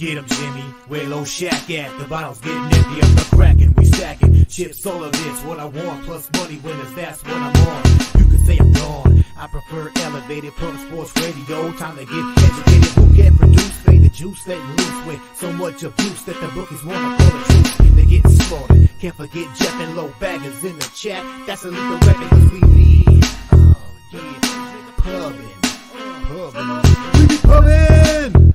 Get 'em, Jimmy, where low shack at? The bottle's getting empty, I'm not cracking, we stacking. Chips, all of this, what I want, plus money winners, that's what I'm on. You can say I'm gone, I prefer elevated from sports radio. Time to get educated, who can produce? Fade the juice, letting loose with so much abuse that the bookies wanna call it truth. They get slaughtered, can't forget Jeff and low baggers in the chat. That's a lethal weapon, cause we need, pubbing. We be pubbing!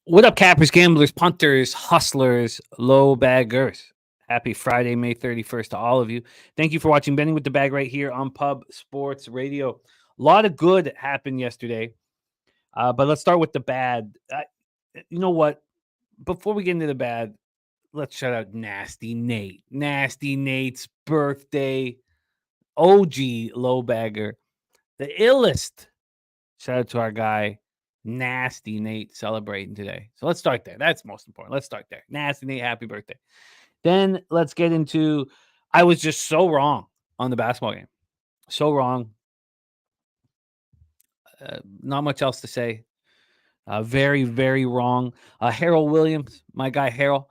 What up, cappers, gamblers, punters, hustlers, low baggers? Happy Friday, May 31st to all of you. Thank you for watching Betting with the Bag right here on Pub Sports Radio. A lot of good happened yesterday, but let's start with the bad. You know what? Before we get into the bad, let's shout out Nasty Nate. Nasty Nate's birthday. OG low bagger. The illest. Shout out to our guy, Nasty Nate, celebrating today. So let's start there. That's most important. Let's start there. Nasty Nate, happy birthday. Then let's get into, I was just so wrong on the basketball game. So wrong. Not much else to say. Very, very wrong. Harold Williams, my guy Harold,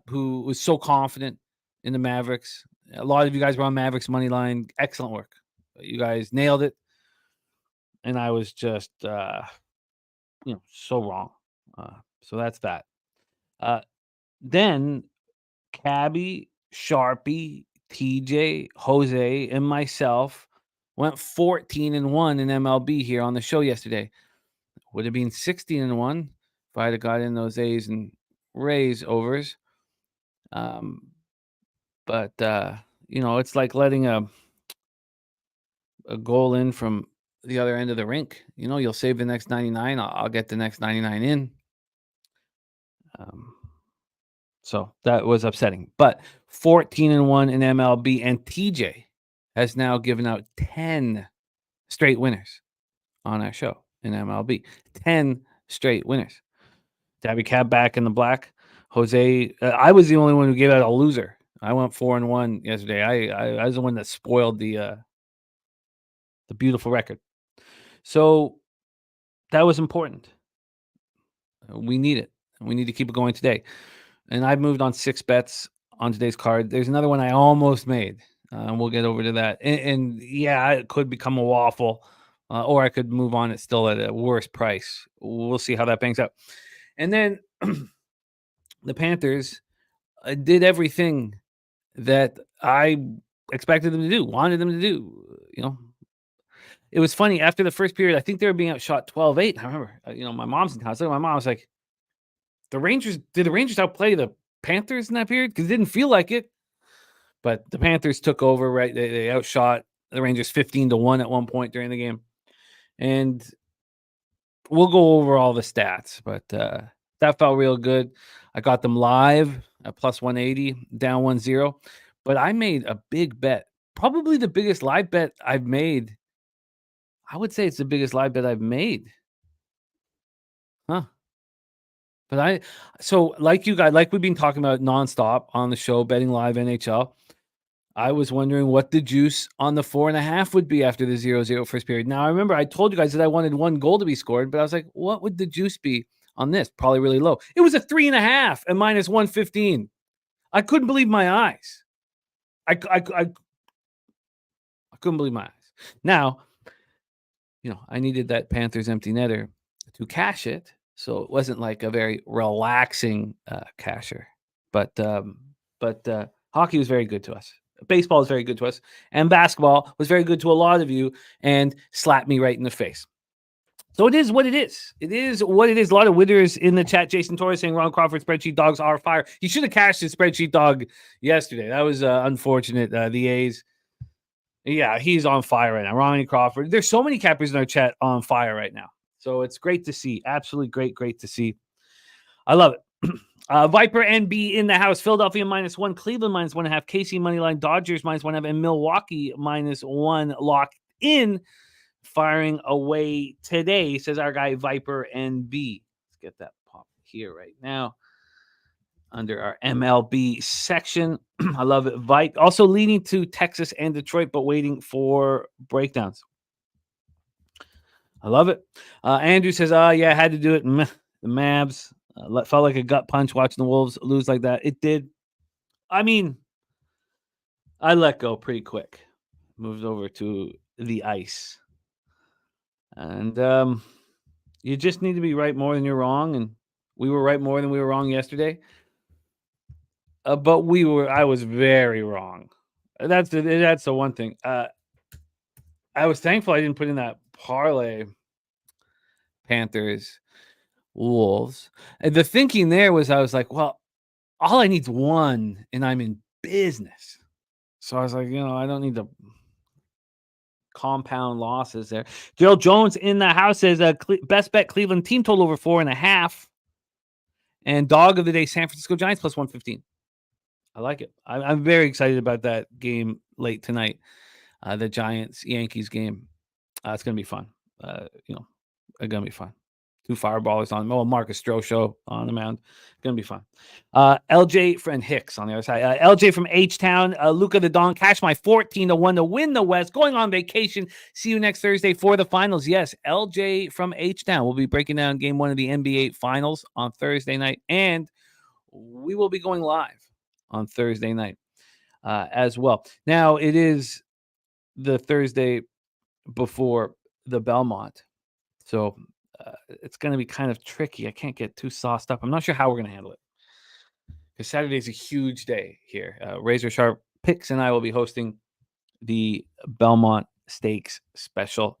who was so confident in the Mavericks. A lot of you guys were on Mavericks money line. Excellent work. You guys nailed it. And I was just, so wrong. So that's that. Then Cabby, Sharpie, TJ, Jose, and myself went 14-1 in MLB here on the show yesterday. Would have been 16-1 if I'd have got in those A's and Rays overs. But it's like letting a goal in from the other end of the rink. You'll save the next 99. I'll get the next 99 in. So that was upsetting. But 14-1 in MLB, and TJ has now given out 10 straight winners on our show in MLB. 10 straight winners. Daby Cab back in the black. Jose, I was the only one who gave out a loser. I went 4-1 yesterday. I was the one that spoiled the beautiful record. So that was important. We need it. We need to keep it going today. And I've moved on 6 bets on today's card. There's another one I almost made. And we'll get over to that. And yeah, it could become a waffle. Or I could move on it still at a worse price. We'll see how that bangs out. And then the Panthers did everything that I expected them to do, wanted them to do. It was funny. After the first period, I think they were being outshot 12-8. I remember, my mom's in house. My mom was like, did the Rangers outplay the Panthers in that period? Because it didn't feel like it. But the Panthers took over, right? They outshot the Rangers 15-1 at one point during the game. And we'll go over all the stats, but that felt real good. I got them live at plus 180, down 1-0. But I made a big bet. Probably the biggest live bet I've made. I would say it's the biggest live bet I've made. Huh. But like you guys, like we've been talking about nonstop on the show, betting live NHL, I was wondering what the juice on the 4.5 would be after the 0-0 first period. Now, I remember I told you guys that I wanted 1 goal to be scored, but I was like, what would the juice be on this? Probably really low. It was a 3.5 and minus 115. I couldn't believe my eyes. I couldn't believe my eyes. Now, I needed that Panthers empty netter to cash it. So it wasn't like a very relaxing casher, but hockey was very good to us. Baseball is very good to us, and basketball was very good to a lot of you, and slapped me right in the face. So it is what it is. It is what it is. A lot of winners in the chat. Jason Torres saying Ron Crawford spreadsheet dogs are fire. He should have cashed his spreadsheet dog yesterday. That was unfortunate. The A's. Yeah, he's on fire right now. Ronnie Crawford. There's so many cappers in our chat on fire right now. So it's great to see. Absolutely great to see. I love it. Viper NB in the house. Philadelphia -1. Cleveland -1.5. KC moneyline. Dodgers -1.5. And Milwaukee -1 locked in. Firing away today, says our guy Viper NB. Let's get that pop here right now under our MLB section. I love it. Also leading to Texas and Detroit, but waiting for breakdowns. I love it. Andrew says, "Oh yeah, I had to do it." Meh. The Mavs felt like a gut punch watching the Wolves lose like that. It did. I mean, I let go pretty quick. Moved over to the ice, and you just need to be right more than you're wrong. And we were right more than we were wrong yesterday. But I was very wrong. That's the one thing. I was thankful I didn't put in that parlay. Panthers, Wolves. And the thinking there was, I was like, well, all I need is one, and I'm in business. So I was like, I don't need to compound losses there. Gerald Jones in the house says, best bet Cleveland team total over 4.5. And dog of the day, San Francisco Giants plus 115. I like it. I'm very excited about that game late tonight. The Giants-Yankees game. It's going to be fun. It's going to be fun. 2 fireballers on. Marcus Stroh on the mound. Going to be fun. LJ and Hicks on the other side. LJ from H-Town. Luca the Don. Cash my 14-1 to win the West. Going on vacation. See you next Thursday for the finals. Yes, LJ from H-Town. We'll be breaking down game 1 of the NBA Finals on Thursday night. And we will be going live on Thursday night as well. Now, it is the Thursday before the Belmont. So it's going to be kind of tricky. I can't get too sauced up. I'm not sure how we're going to handle it. Because Saturday is a huge day here. Razor Sharp Picks and I will be hosting the Belmont Stakes special.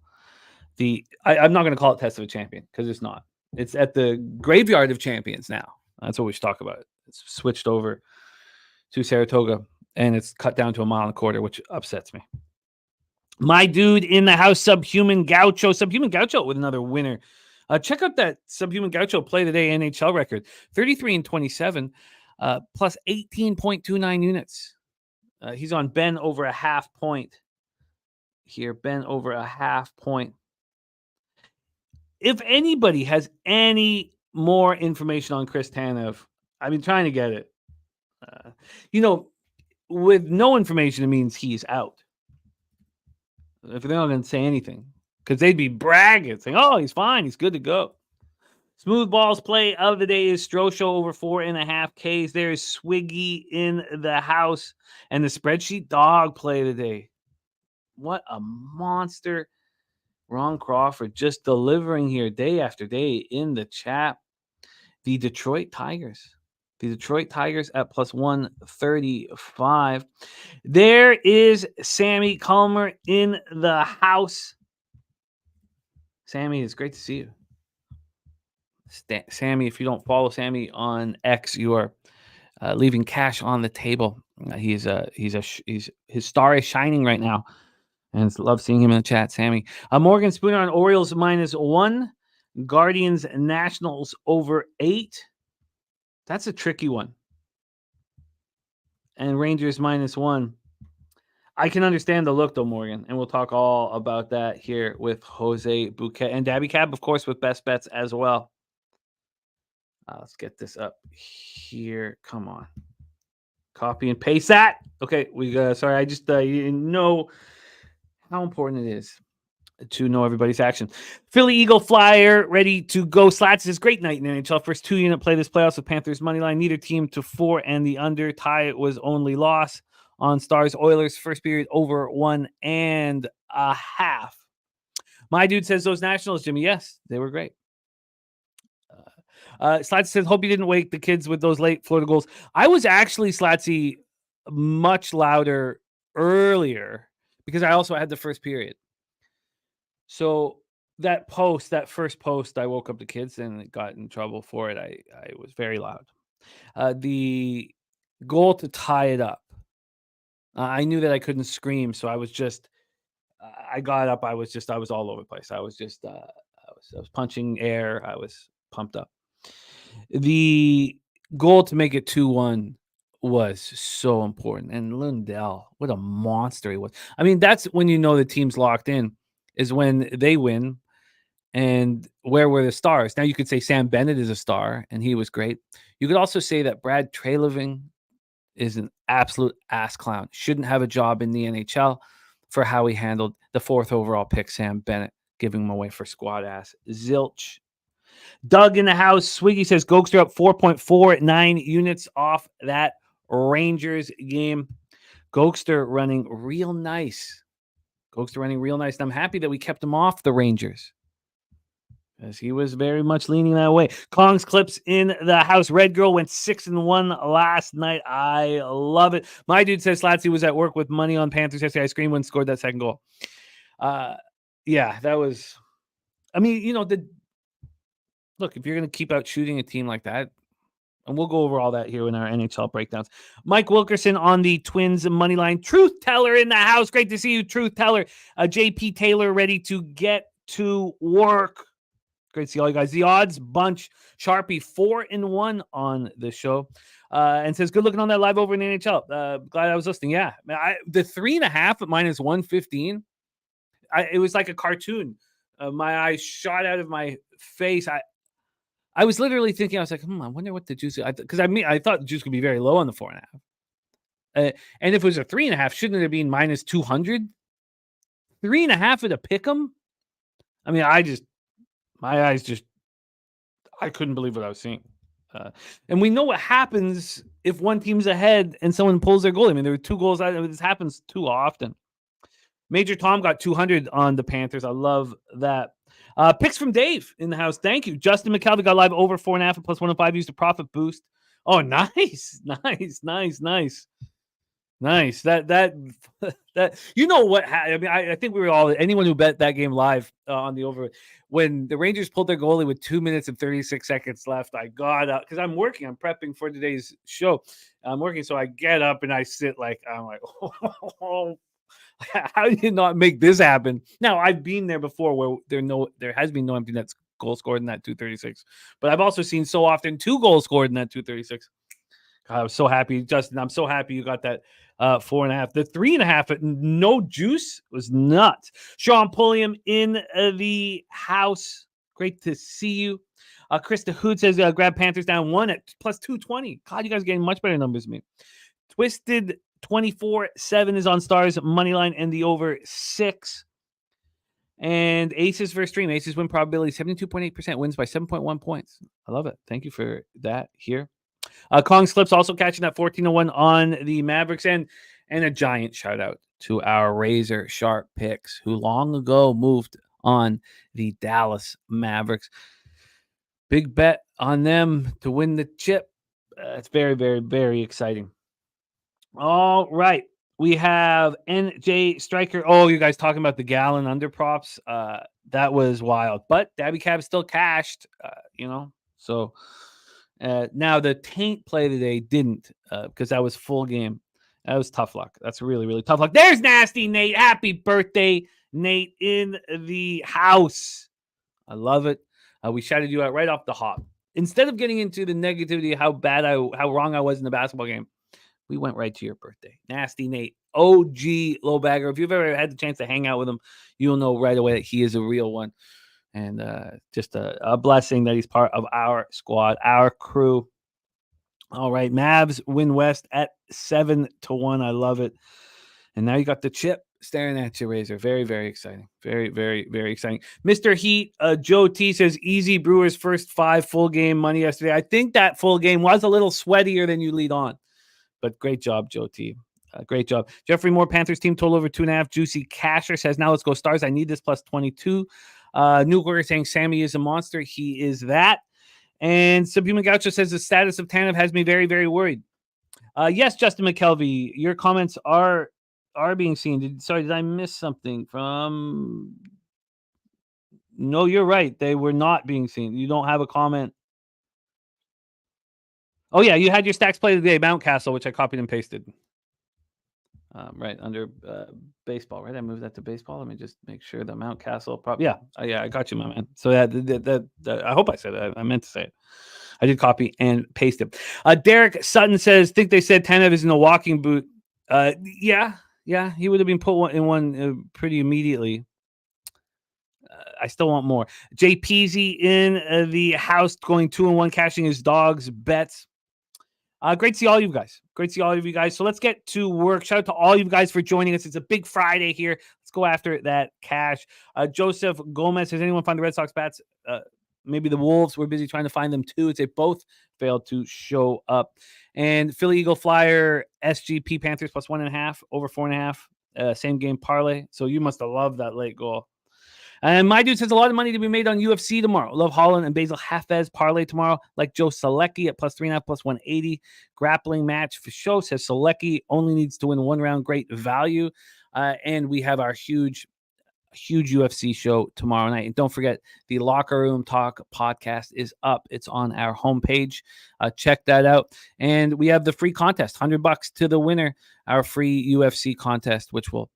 I'm not going to call it Test of a Champion because it's not. It's at the Graveyard of Champions now. That's what we should talk about. It's switched over to Saratoga, and it's cut down to 1.25 miles, which upsets me. My dude in the house, Subhuman Gaucho. Subhuman Gaucho with another winner. Check out that Subhuman Gaucho play today NHL record. 33-27, plus 18.29 units. He's on Ben over a half point here. Ben over a half point. If anybody has any more information on Chris Tanev, I've been trying to get it. With no information, it means he's out. If they're not going to say anything, because they'd be bragging, saying, "Oh, he's fine, he's good to go." Smooth balls play of the day is Strosho over 4.5 Ks. There is Swiggy in the house, and the spreadsheet dog play of the day. What a monster! Ron Crawford just delivering here day after day in the chat. The Detroit Tigers. The Detroit Tigers at plus 135. There is Sammy Culmer in the house. Sammy, it's great to see you. Sammy, if you don't follow Sammy on X, you are leaving cash on the table. His star is shining right now, and love seeing him in the chat. Sammy, Morgan Spooner on Orioles -1, Guardians Nationals over 8. That's a tricky one. And Rangers -1. I can understand the look, though, Morgan. And we'll talk all about that here with Jose Bouquet and Daby Cab, of course, with best bets as well. Let's get this up here. Come on. Copy and paste that. Okay. Sorry. I just, you know how important it is to know everybody's action. Philly Eagle Flyer ready to go. Slats is great night in NHL. First 2-unit play this playoffs with Panthers money line. Neither team to 4 and the under. Tie was only loss on Stars Oilers. First period over 1.5. My dude says those Nationals, Jimmy. Yes, they were great. Slatsy says, hope you didn't wake the kids with those late Florida goals. I was actually, Slatsy, much louder earlier because I also had the first period. So that first post, I woke up the kids and got in trouble for it. I was very loud. The goal to tie it up, I knew that I couldn't scream, so I was just, I got up. I was all over the place. I was just, I was punching air. I was pumped up. The goal to make it 2-1 was so important. And Lundell, what a monster he was. I mean, that's when you know the team's locked in, is when they win. And where were the stars? Now you could say Sam Bennett is a star, and he was great. You could also say that Brad Treliving is an absolute ass clown. Shouldn't have a job in the NHL for how he handled the 4th overall pick, Sam Bennett. giving them away for squad ass. Zilch. Doug in the house. Swiggy says Gokster up 4.49 units off that Rangers game. Gokster running real nice. And I'm happy that we kept him off the Rangers, as he was very much leaning that way. Kong's Clips in the house. Red Girl went 6-1 last night. I love it. My dude says Slatsy was at work with money on Panthers yesterday. I screamed when scored that second goal. Yeah, that was. I mean, look, if you're going to keep out shooting a team like that, and we'll go over all that here in our NHL breakdowns. Mike Wilkerson on the Twins money line. Truth Teller in the house. Great to see you, Truth Teller. JP Taylor ready to get to work. Great to see all you guys. The Odds Bunch. Sharpie 4-1 on the show. And says, good looking on that live over in the NHL. Glad I was listening. Yeah. The 3.5 at -115. It was like a cartoon. My eyes shot out of my face. I was literally thinking, I was like, I wonder what the juice is. Because I thought the juice could be very low on the 4.5. And if it was a 3.5, shouldn't it have been -200? 3.5 at a pick'em? I mean, my eyes just, I couldn't believe what I was seeing. And we know what happens if one team's ahead and someone pulls their goal. I mean, there were 2 goals. This happens too often. Major Tom got 200 on the Panthers. I love that. Picks from Dave in the house. Thank you. Justin McKelvey got live over 4.5 and +105. Used a profit boost. Oh, nice. Nice. That you know what? I mean, I think we were all, anyone who bet that game live on the over, when the Rangers pulled their goalie with 2 minutes and 36 seconds left, I got up because I'm working. I'm prepping for today's show. I'm working, so I get up and I sit like, I'm like, oh, how did you not make this happen? Now, I've been there before where there has been no empty net goal scored in that 236, but I've also seen so often 2 goals scored in that 236. I was so happy, Justin. I'm so happy you got that 4.5. The 3.5 at no juice was nuts. Sean Pulliam in the house. Great to see you. Krista Hood says grab Panthers down 1 at +220. God, you guys are getting much better numbers than me. Twisted 24/7 is on Stars money line and the over 6. And Aces versus Stream. Aces win probability 72.8%, wins by 7.1 points. I love it. Thank you for that here. Kong's Clips also catching that 14-1 on the Mavericks. And a giant shout out to our razor sharp picks who long ago moved on the Dallas Mavericks. Big bet on them to win the chip. It's very, very, very exciting. All right. We have NJ Striker. Oh, you guys talking about the gallon under props. That was wild. But Daby Cab still cashed, So now the taint play today didn't because that was full game. That was tough luck. That's really, really tough luck. There's Nasty Nate. Happy birthday, Nate, in the house. I love it. We shouted you out right off the hop. Instead of getting into the negativity, how wrong I was in the basketball game, we went right to your birthday. Nasty Nate, OG low bagger. If you've ever had the chance to hang out with him, you'll know right away that he is a real one. And just a blessing that he's part of our squad, our crew. All right, Mavs win West at 7-1. I love it. And now you got the chip staring at you, Razor. Very, very exciting. Very, very, very exciting. Mr. Heat, Joe T says, easy Brewers first 5 full game money yesterday. I think that full game was a little sweatier than you lead on. But great job, Joe T. Great job. Jeffrey Moore, Panthers team total over 2.5. Juicy Casher says, now let's go Stars. I need this +22. Newkirk saying Sammy is a monster. He is that. And Subhuman Gaucho says the status of Tanev has me very, very worried. Yes, Justin McKelvey, your comments are being seen. Did I miss something from? No, you're right. They were not being seen. You don't have a comment. Oh, yeah, you had your stacks play today, Mountcastle, which I copied and pasted. Right, under baseball, right? I moved that to baseball. Let me just make sure the Mountcastle yeah, I got you, my man. So that I hope I said it. I meant to say it. I did copy and paste it. Derek Sutton says, think they said Tanev is in a walking boot. Yeah, he would have been put in one pretty immediately. I still want more. Jay Peasy in the house going 2-1, cashing his dog's bets. Great to see all you guys. Great to see all of you guys. So let's get to work. Shout out to all you guys for joining us. It's a big Friday here. Let's go after that cash. Joseph Gomez, has anyone found the Red Sox bats? Maybe the Wolves. We're busy trying to find them too. They both failed to show up. And Philly Eagle Flyer SGP Panthers plus 1.5 over 4.5. Same game parlay. So you must have loved that late goal. And my dude says a lot of money to be made on UFC tomorrow. Love Holland and Basil Hafez parlay tomorrow. Like Joe Selecki at plus 3.5, plus 180. Grappling match for show, says Selecki only needs to win one round. Great value. And we have our huge UFC show tomorrow night. And don't forget, the Locker Room Talk podcast is up. It's on our homepage. Check that out. And we have the free contest, $100 to the winner, our free UFC contest, which will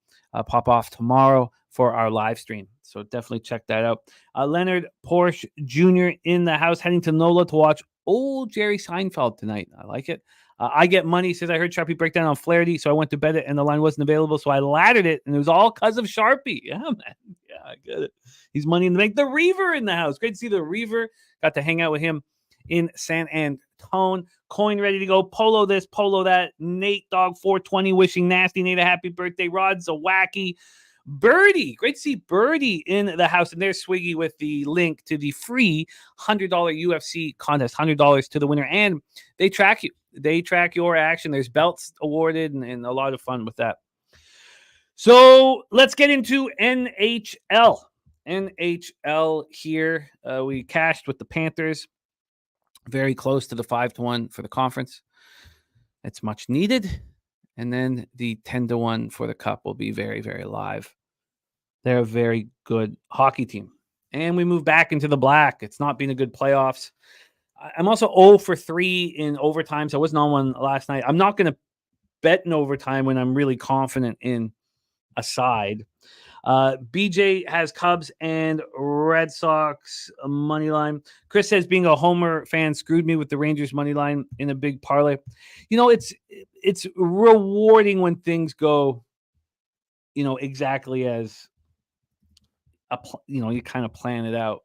pop off tomorrow for our live stream. So definitely check that out. Leonard Porsche Jr. in the house, heading to NOLA to watch old Jerry Seinfeld tonight. I like it. I get money, says I heard Sharpie breakdown on Flaherty, so I went to bet it and the line wasn't available, so I laddered it, and it was all because of Sharpie. Yeah, man. Yeah, I get it. He's money in the bank. The Reaver in the house. Great to see the Reaver. Got to hang out with him in San Antone. Coin ready to go. Polo this, polo that. Nate Dog 420 wishing Nasty Nate a happy birthday. Rod Zawacki. Birdie, great to see Birdie in the house. And there's Swiggy with the link to the free $100 UFC contest, $100 to the winner. And they track you. They track your action. There's belts awarded and a lot of fun with that. So let's get into NHL. NHL here. We cashed with the Panthers. Very close to the 5-1 for the conference. It's much needed. And then the 10-1 for the Cup will be very, very live. They're a very good hockey team. And we move back into the black. It's not been a good playoffs. I'm also 0 for 3 in overtime, so I wasn't on one last night. I'm not going to bet in overtime when I'm really confident in a side. BJ has Cubs and Red Sox money line. Chris says being a Homer fan screwed me with the Rangers money line in a big parlay. You know, it's rewarding when things go, exactly as you kind of plan it out.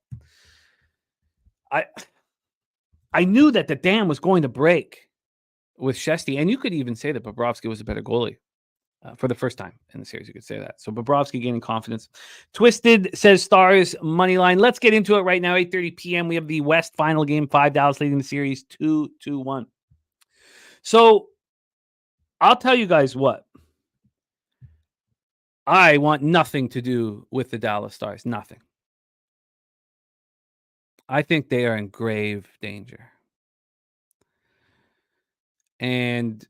I knew that the dam was going to break with Shesty, and you could even say that Bobrovsky was a better goalie. For the first time in the series, you could say that. So Bobrovsky gaining confidence. Twisted says Stars money line. Let's get into it right now. 8:30 p.m. We have the West final game 5. Dallas leading the series 2-1. So I'll tell you guys what. I want nothing to do with the Dallas Stars. Nothing. I think they are in grave danger. And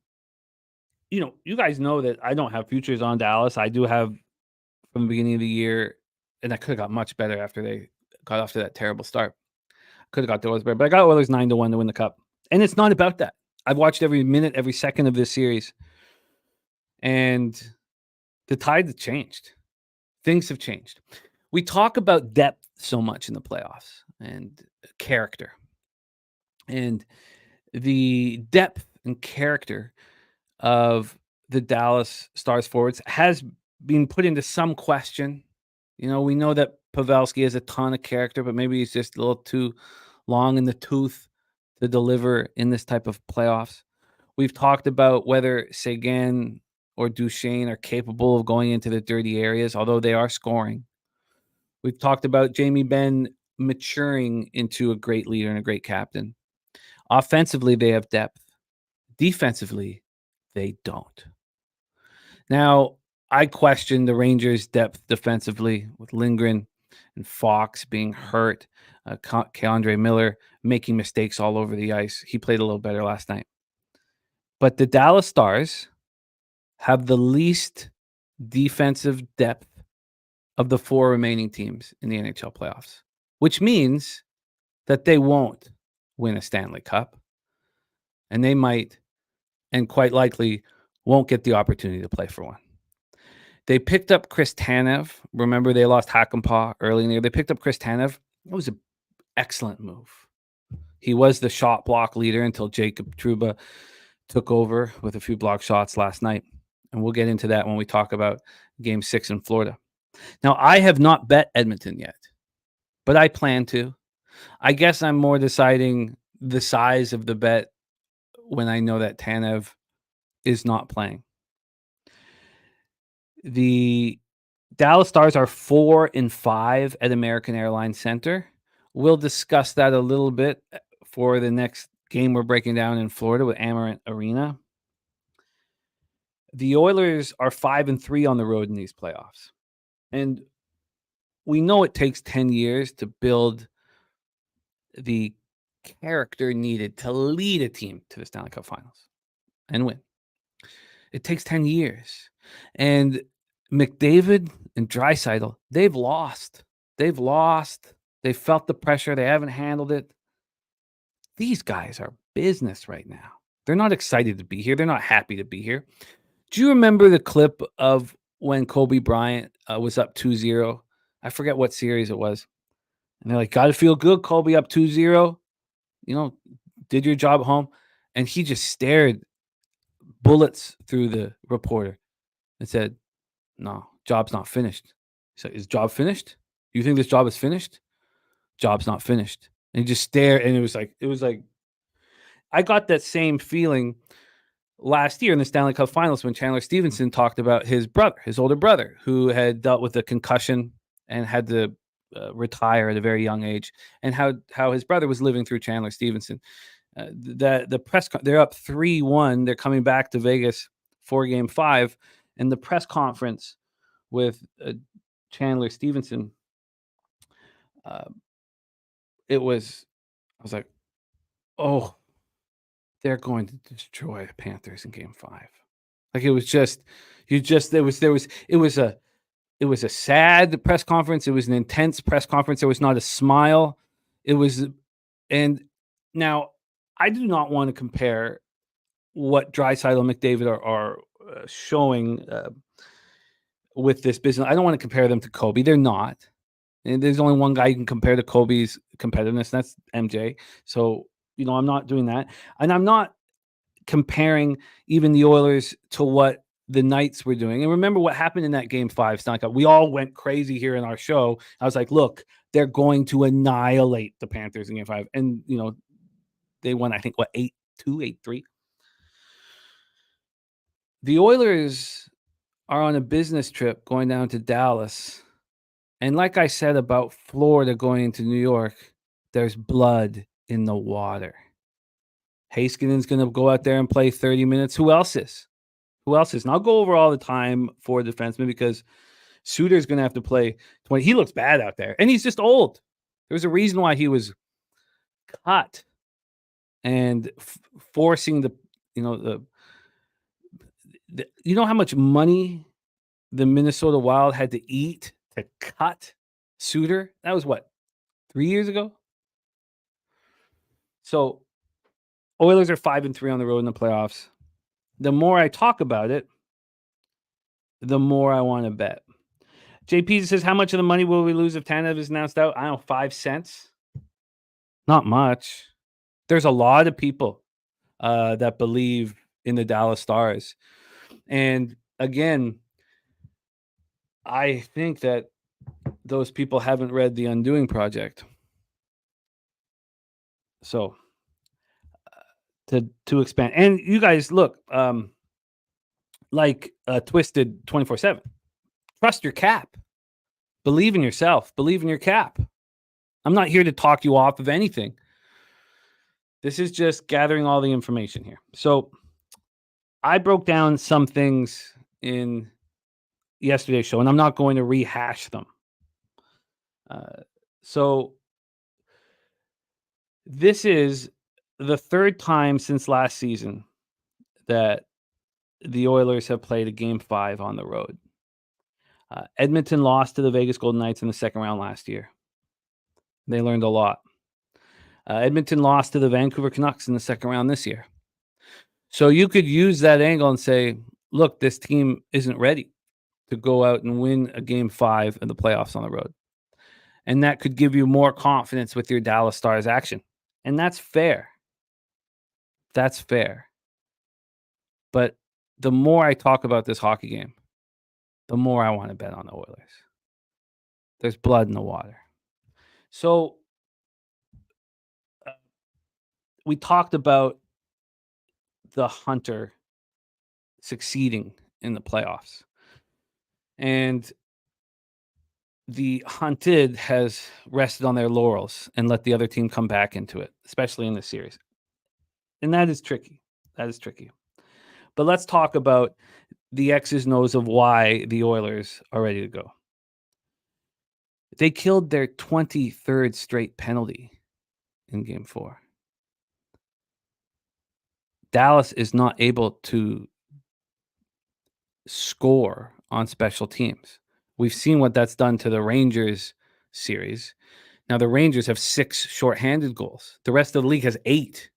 you guys know that I don't have futures on Dallas. I do have from the beginning of the year, and I could have got much better after they got off to that terrible start. Could have got the Oilers better, but I got Oilers 9-1 to win the Cup. And it's not about that. I've watched every minute, every second of this series. And the tide has changed. Things have changed. We talk about depth so much in the playoffs and character. And the depth and character of the Dallas Stars forwards has been put into some question. We know that Pavelski has a ton of character, but maybe he's just a little too long in the tooth to deliver in this type of playoffs. We've talked about whether Seguin or Duchesne are capable of going into the dirty areas, although they are scoring. We've talked about Jamie Benn maturing into a great leader and a great captain. Offensively, they have depth. Defensively, they don't. Now, I question the Rangers' depth defensively with Lindgren and Fox being hurt, Keandre Miller making mistakes all over the ice. He played a little better last night. But the Dallas Stars have the least defensive depth of the 4 remaining teams in the NHL playoffs, which means that they won't win a Stanley Cup, and they might, and quite likely, won't get the opportunity to play for one. They picked up Chris Tanev. Remember, they lost Hakanpää early in the year. They picked up Chris Tanev. It was an excellent move. He was the shot block leader until Jacob Trouba took over with a few block shots last night. And we'll get into that when we talk about Game 6 in Florida. Now, I have not bet Edmonton yet, but I plan to. I guess I'm more deciding the size of the bet when I know that Tanev is not playing. The Dallas Stars are 4-5 at American Airlines Center. We'll discuss that a little bit for the next game we're breaking down in Florida with Amarant Arena. The Oilers are 5-3 on the road in these playoffs. And we know it takes 10 years to build the character needed to lead a team to the Stanley Cup Finals and win. It takes 10 years. And McDavid and Draisaitl, they've lost. They've felt the pressure. They haven't handled it. These guys are business right now. They're not excited to be here. They're not happy to be here. Do you remember the clip of when Kobe Bryant was up 2-0? I forget what series it was. And they're like, got to feel good, Kobe, up 2-0. You know, did your job at home. And he just stared bullets through the reporter and said, no, job's not finished. He said, is job finished? You think this job is finished? Job's not finished. And he just stared, and it was like, I got that same feeling last year in the Stanley Cup Finals when Chandler Stevenson talked about his brother, his older brother, who had dealt with a concussion and had to retire at a very young age, and how his brother was living through Chandler Stevenson. The press they're up 3-1. They're coming back to Vegas for Game 5, and the press conference with Chandler Stevenson. I was like, oh, they're going to destroy the Panthers in Game 5. Like it was a sad press conference. It was an intense press conference. There was not a smile. And now I do not want to compare what Draisaitl and McDavid are showing with this business. I don't want to compare them to Kobe. They're not. And there's only one guy you can compare to Kobe's competitiveness, and that's MJ. So, I'm not doing that. And I'm not comparing even the Oilers to what the Knights were doing. And remember what happened in that Game 5 Stanley Cup. We all went crazy here in our show. I was like, look, they're going to annihilate the Panthers in Game 5. And, they won, I think, 8-2, 8-3. The Oilers are on a business trip going down to Dallas. And like I said about Florida going into New York, there's blood in the water. Heiskanen's going to go out there and play 30 minutes. Who else is? And I'll go over all the time for defensemen because Suter's going to have to play 20. He looks bad out there, and he's just old. There's a reason why he was cut and forcing the how much money the Minnesota Wild had to eat to cut Suter? That was 3 years ago? So Oilers are 5-3 on the road in the playoffs. The more I talk about it, the more I want to bet. JP says, how much of the money will we lose if Tanev is announced out? I don't know, 5 cents? Not much. There's a lot of people that believe in the Dallas Stars. And again, I think that those people haven't read The Undoing Project. So to expand, and you guys look like Twisted 24/7. Trust your cap. Believe in yourself. Believe in your cap. I'm not here to talk you off of anything. This is just gathering all the information here. So I broke down some things in yesterday's show, and I'm not going to rehash them. So this is the third time since last season that the Oilers have played a Game 5 on the road. Edmonton lost to the Vegas Golden Knights in the second round last year. They learned a lot. Edmonton lost to the Vancouver Canucks in the second round this year. So you could use that angle and say, look, this team isn't ready to go out and win a Game 5 in the playoffs on the road. And that could give you more confidence with your Dallas Stars action. And that's fair. That's fair. But the more I talk about this hockey game, the more I want to bet on the Oilers. There's blood in the water. So we talked about the hunter succeeding in the playoffs. And the hunted has rested on their laurels and let the other team come back into it, especially in this series. And that is tricky. That is tricky. But let's talk about the X's and O's of why the Oilers are ready to go. They killed their 23rd straight penalty in Game 4. Dallas is not able to score on special teams. We've seen what that's done to the Rangers series. Now, the Rangers have 6 shorthanded goals. The rest of the league has 8.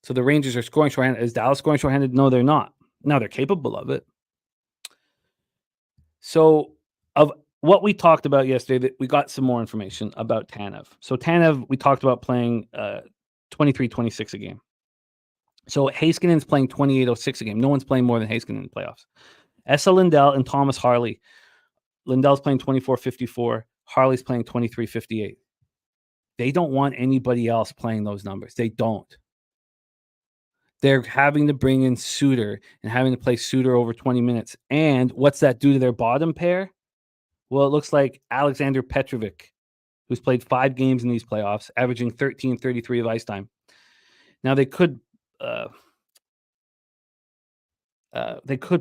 So the Rangers are scoring shorthanded. Is Dallas scoring shorthanded? No, they're not. Now, they're capable of it. So, of what we talked about yesterday, we got some more information about Tanev. So, Tanev, we talked about playing 23-26 a game. So, Heiskanen's playing 28-06 a game. No one's playing more than Heiskanen in the playoffs. Esa Lindell and Thomas Harley. Lindell's playing 24-54. Harley's playing 23-58. They don't want anybody else playing those numbers. They don't. They're having to bring in Suter and having to play Suter over 20 minutes. And what's that do to their bottom pair? Well, it looks like Alexander Petrovic, who's played 5 games in these playoffs, averaging 13-33 of ice time. Now, they could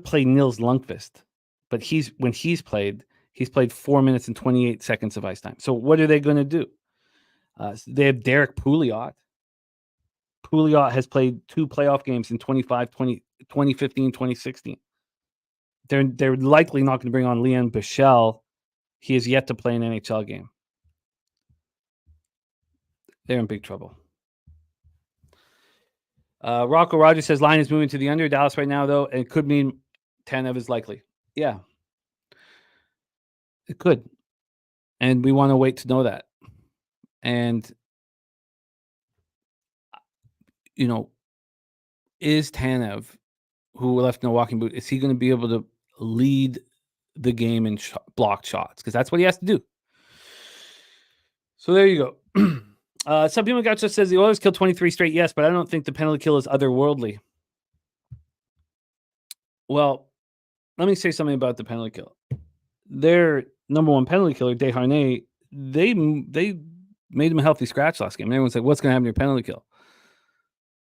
play Nils Lundqvist, but when he's played 4 minutes and 28 seconds of ice time. So what are they going to do? They have Derek Pouliot. Pouliot has played 2 playoff games in 2015, 2016. They're likely not going to bring on Leon Bichelle. He has yet to play an NHL game. They're in big trouble. Rocco Rogers says line is moving to the under. Dallas right now, though, and it could mean Tanev is likely. Yeah, it could. And we want to wait to know that. And, is Tanev, who left in a walking boot, is he going to be able to lead the game in blocked shots? Because that's what he has to do. So there you go. Some people just says the Oilers killed 23 straight. Yes, but I don't think the penalty kill is otherworldly. Well, let me say something about the penalty kill. Their number one penalty killer, Desharnais, they made him a healthy scratch last game. And everyone's like, what's going to happen to your penalty kill?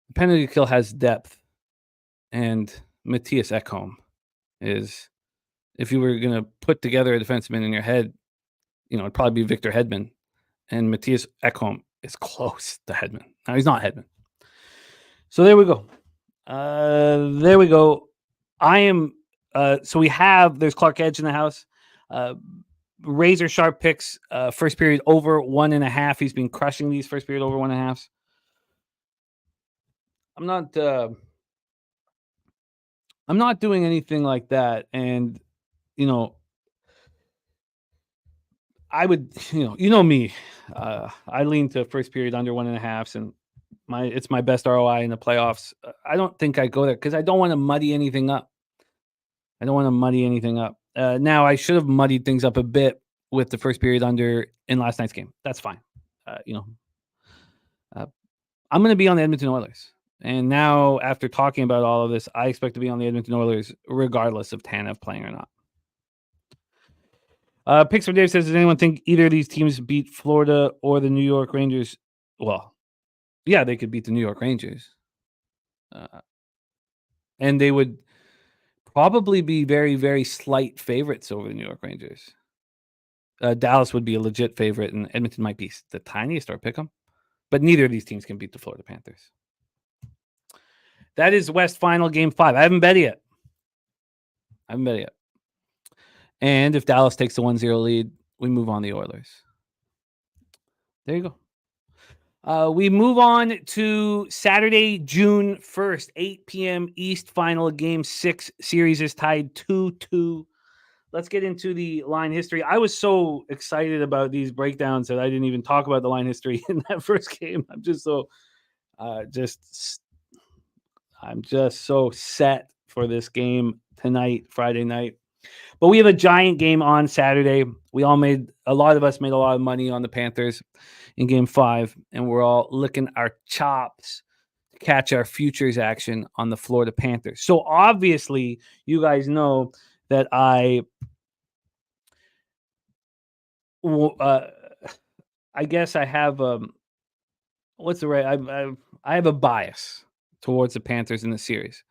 The penalty kill has depth. And Matthias Ekholm is, if you were going to put together a defenseman in your head, it'd probably be Victor Hedman. And Matthias Ekholm is close to Hedman. Now, he's not Hedman. So there we go. I am, there's Clark Edge in the house. Razor sharp picks, first period over 1.5. He's been crushing these first period over 1.5. I'm not doing anything like that. And, I would, me, I lean to first period under 1.5, and it's my best ROI in the playoffs. I don't think I go there because I don't want to muddy anything up. Now I should have muddied things up a bit with the first period under in last night's game. That's fine. I'm going to be on the Edmonton Oilers. And now, after talking about all of this, I expect to be on the Edmonton Oilers regardless of Tanev playing or not. Picks for Dave says, does anyone think either of these teams beat Florida or the New York Rangers? Well, yeah, they could beat the New York Rangers. And they would probably be very, very slight favorites over the New York Rangers. Dallas would be a legit favorite, and Edmonton might be the tiniest or pick 'em. But neither of these teams can beat the Florida Panthers. That is West Final Game 5. I haven't bet yet. And if Dallas takes a 1-0 lead, we move on the Oilers. There you go. We move on to Saturday, June 1st, 8 p.m. East Final Game 6. Series is tied 2-2. Let's get into the line history. I was so excited about these breakdowns that I didn't even talk about the line history in that first game. I'm just so set for this game tonight, Friday night. But we have a giant game on Saturday. A lot of us made a lot of money on the Panthers in Game 5, and we're all licking our chops to catch our futures action on the Florida Panthers. So obviously, you guys know that I guess I have what's the right? I have a bias towards the Panthers in the series.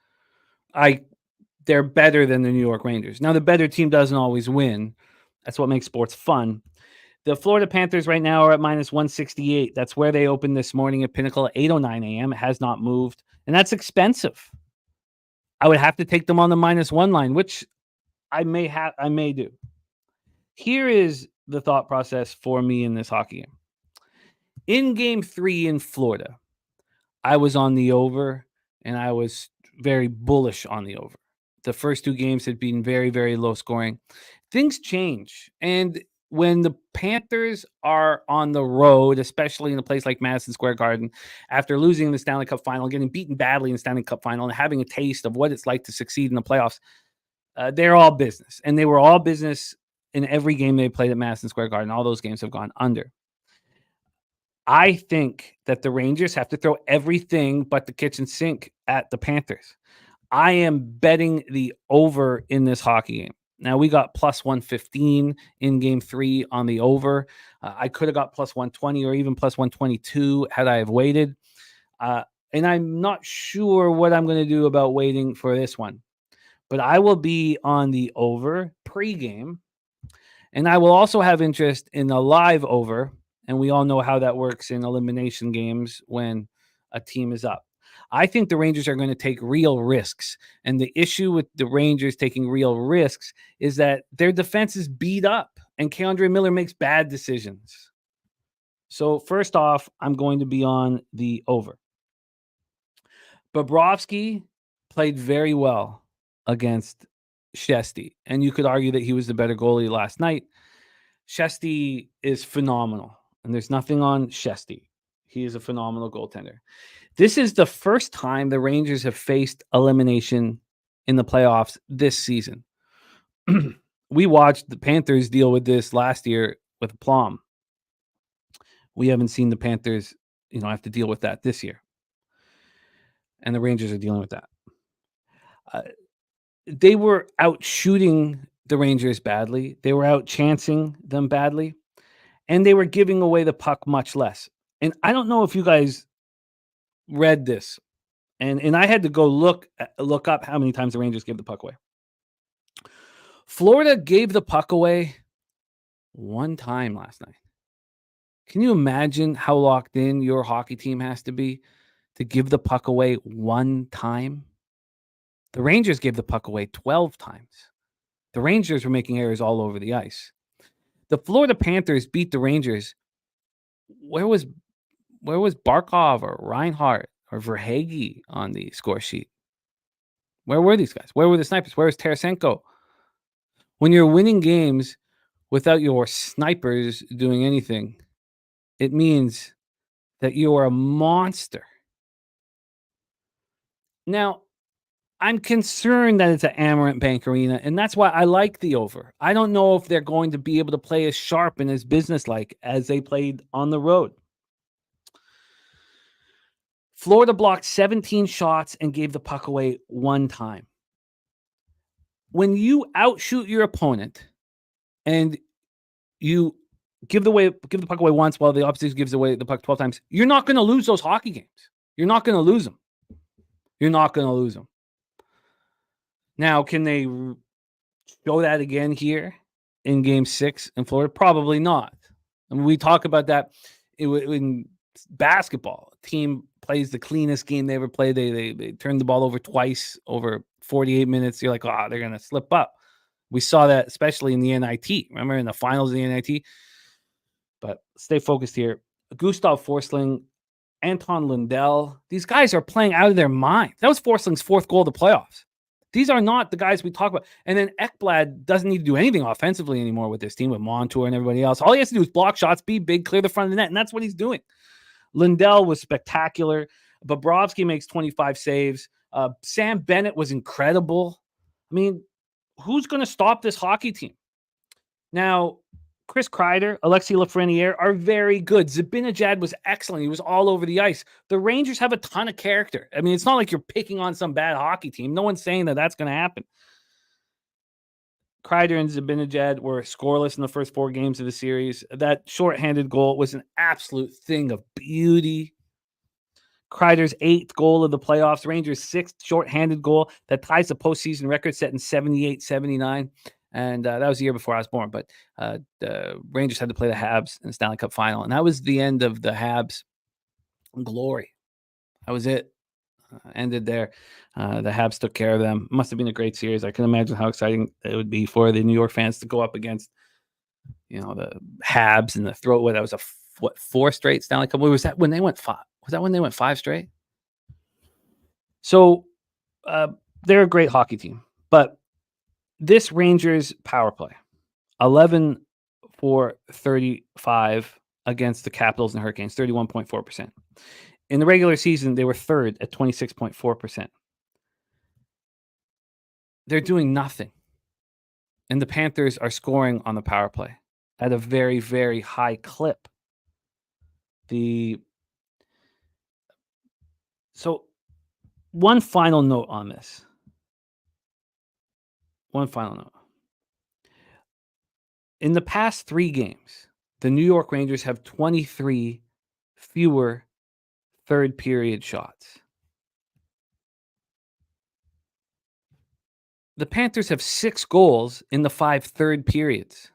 They're better than the New York Rangers. Now, the better team doesn't always win. That's what makes sports fun. The Florida Panthers right now are at minus 168. That's where they opened this morning at Pinnacle at 8:09 a.m. It has not moved, and that's expensive. I would have to take them on the -1 line, which I may do. Here is the thought process for me in this hockey game. In Game 3 in Florida, I was on the over, and I was very bullish on the over. The first two games had been very, very low scoring. Things change, and when the Panthers are on the road, especially in a place like Madison Square Garden, after losing the Stanley Cup final, getting beaten badly in the Stanley Cup final, and having a taste of what it's like to succeed in the playoffs, they're all business. And they were all business in every game they played at Madison Square Garden. All those games have gone under. I think that the Rangers have to throw everything but the kitchen sink at the Panthers. I am betting the over in this hockey game. Now, we got plus 115 in Game 3 on the over. I could have got plus 120 or even plus 122 had I have waited. And I'm not sure what I'm going to do about waiting for this one. But I will be on the over pregame. And I will also have interest in the live over. And we all know how that works in elimination games when a team is up. I think the Rangers are going to take real risks. And the issue with the Rangers taking real risks is that their defense is beat up and K'Andre Miller makes bad decisions. So first off, I'm going to be on the over. Bobrovsky played very well against Shesty. And you could argue that he was the better goalie last night. Shesty is phenomenal. And there's nothing on Shesty. He is a phenomenal goaltender. This is the first time the Rangers have faced elimination in the playoffs this season. We watched the Panthers deal with this last year with aplomb. We haven't seen the Panthers, have to deal with that this year. And the Rangers are dealing with that. They were out shooting the Rangers badly. They were out chancing them badly. And they were giving away the puck much less. And I don't know if you guys read this, and I had to go look up how many times the Rangers gave the puck away. Florida gave the puck away one time last night. Can you imagine how locked in your hockey team has to be to give the puck away one time? The Rangers gave the puck away 12 times. The Rangers were making errors all over the ice. The Florida Panthers beat the Rangers. Where was Barkov or Reinhart or Verhaeghe on the score sheet? Where were these guys? Where were the snipers? Where was Tarasenko? When you're winning games without your snipers doing anything, it means that you are a monster. Now, I'm concerned that it's an Amarant Bank Arena, and that's why I like the over. I don't know if they're going to be able to play as sharp and as businesslike as they played on the road. Florida blocked 17 shots and gave the puck away one time. When you outshoot your opponent and you give the puck away once while the opposition gives away the puck 12 times, you're not going to lose those hockey games. You're not going to lose them. You're not going to lose them. Now, can they show that again here in Game 6 in Florida? Probably not. I mean, we talk about that in basketball. A team plays the cleanest game they ever played. They turned the ball over twice over 48 minutes. You're like, they're going to slip up. We saw that especially in the NIT. Remember in the finals of the NIT? But stay focused here. Gustav Forsling, Anton Lundell. These guys are playing out of their mind. That was Forsling's fourth goal of the playoffs. These are not the guys we talk about. And then Ekblad doesn't need to do anything offensively anymore with this team, with Montour and everybody else. All he has to do is block shots, be big, clear the front of the net, and that's what he's doing. Lundell was spectacular. Bobrovsky makes 25 saves. Sam Bennett was incredible. I mean, who's going to stop this hockey team? Now, Chris Kreider, Alexi Lafreniere are very good. Zibanejad was excellent. He was all over the ice. The Rangers have a ton of character. I mean, it's not like you're picking on some bad hockey team. No one's saying that that's going to happen. Kreider and Zibanejad were scoreless in the first 4 games of the series. That shorthanded goal was an absolute thing of beauty. Kreider's 8th goal of the playoffs, Rangers' 6th shorthanded goal that ties the postseason record set in 78-79. And that was the year before I was born. But the Rangers had to play the Habs in the Stanley Cup final. And that was the end of the Habs glory. That was it. Ended there. The Habs took care of them. Must have been a great series. I can imagine how exciting it would be for the New York fans to go up against, the Habs and the throw. That was 4 straight Stanley Cup. Was that when they went 5? Was that when they went 5 straight? So they're a great hockey team. But this Rangers power play, 11 for 35 against the Capitals and Hurricanes, 31.4%. In the regular season, they were 3rd at 26.4%. They're doing nothing. And the Panthers are scoring on the power play at a very, very high clip. So one final note on this. In the past 3 games, the New York Rangers have 23 fewer third period shots. The Panthers have 6 goals in the 5 third periods.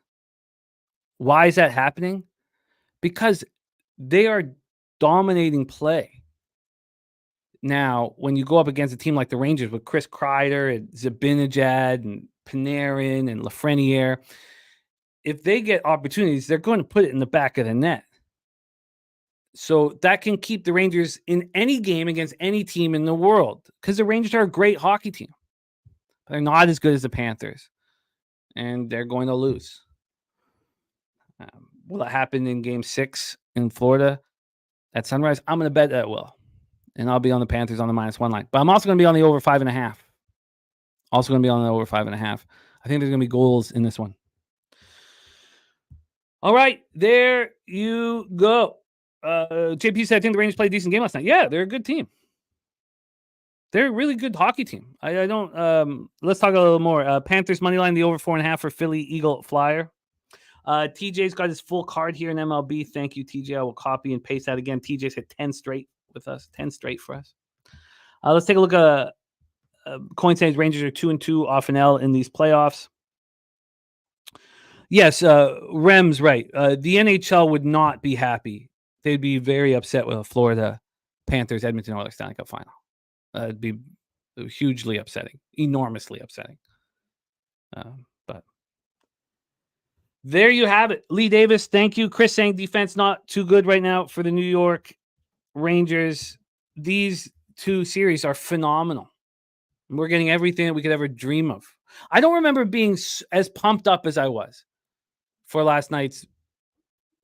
Why is that happening? Because they are dominating play. Now, when you go up against a team like the Rangers with Chris Kreider and Zibanejad and Panarin and Lafreniere, if they get opportunities, they're going to put it in the back of the net. So that can keep the Rangers in any game against any team in the world, because the Rangers are a great hockey team. They're not as good as the Panthers, and they're going to lose. Will it happen in Game 6 in Florida at Sunrise? I'm going to bet that will. And I'll be on the Panthers on the -1 line. But I'm also going to be on the over 5.5. I think there's going to be goals in this one. All right, there you go. JP said, I think the Rangers played a decent game last night. Yeah, they're a good team. They're a really good hockey team. I don't. Let's talk a little more. Panthers money line, the over 4.5 for Philly, Eagle, Flyer. TJ's got his full card here in MLB. Thank you, TJ. I will copy and paste that again. TJ's hit 10 straight with us. 10 straight for us. Let's take a look at Coin Sage. Rangers are 2-2 off an L in these playoffs. Yes, Rem's right. The NHL would not be happy. They'd be very upset with a Florida Panthers Edmonton Oilers Stanley Cup final. It'd be hugely upsetting, enormously upsetting. But there you have it. Lee Davis, thank you. Chris saying defense not too good right now for the New York Rangers. These 2 series are phenomenal. We're getting everything that we could ever dream of. I don't remember being as pumped up as I was for last night's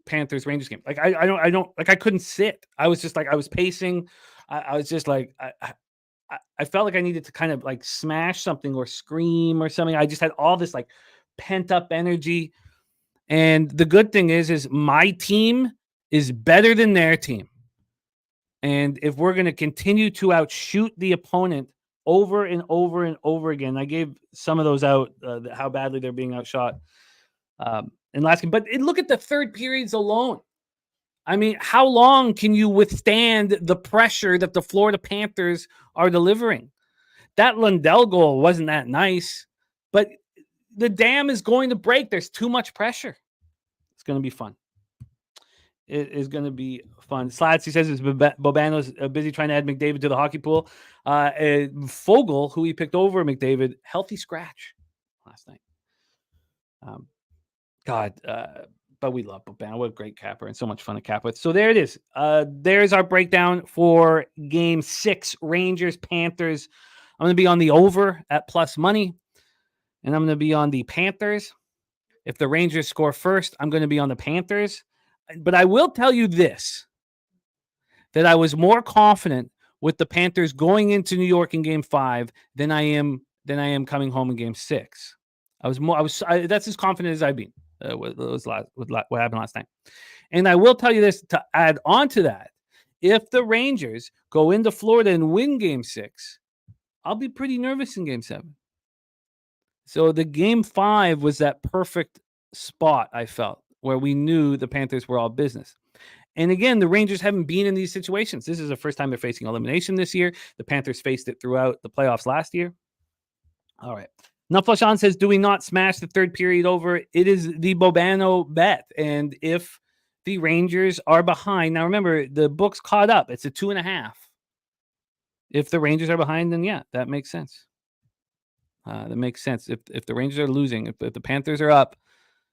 Panthers Rangers game. Like I don't like I couldn't sit. I was just like I was pacing. I was just like I felt like I needed to kind of like smash something or scream or something. I just had all this like pent up energy. And the good thing is my team is better than their team. And if we're going to continue to outshoot the opponent over and over and over again, I gave some of those out, how badly they're being outshot in last game. But look at the third periods alone. I mean, how long can you withstand the pressure that the Florida Panthers are delivering? That Lundell goal wasn't that nice, but the dam is going to break. There's too much pressure. It's going to be fun. It is going to be fun. Slats, he says, Bobano's busy trying to add McDavid to the hockey pool. Fogel, who he picked over McDavid, healthy scratch last night. But we love Bobano. What a great capper and so much fun to cap with. So there it is. There's our breakdown for Game 6, Rangers, Panthers. I'm going to be on the over at plus money, and I'm going to be on the Panthers. If the Rangers score first, I'm going to be on the Panthers. But I will tell you this, that I was more confident with the Panthers going into New York in Game 5 than I am coming home in Game 6. That's as confident as I've been. what happened last night. And I will tell you this to add on to that: if the Rangers go into Florida and win Game 6, I'll be pretty nervous in Game 7. So the Game 5 was that perfect spot, I felt, where we knew the Panthers were all business. And again, the Rangers haven't been in these situations. This is the first time they're facing elimination this year. The Panthers faced it throughout the playoffs last year. All right. Nufflashan says, do we not smash the third period over? It is the Bobano bet. And if the Rangers are behind, now remember, the book's caught up. It's a 2.5. If the Rangers are behind, then yeah, that makes sense. That makes sense. If the Rangers are losing, if the Panthers are up,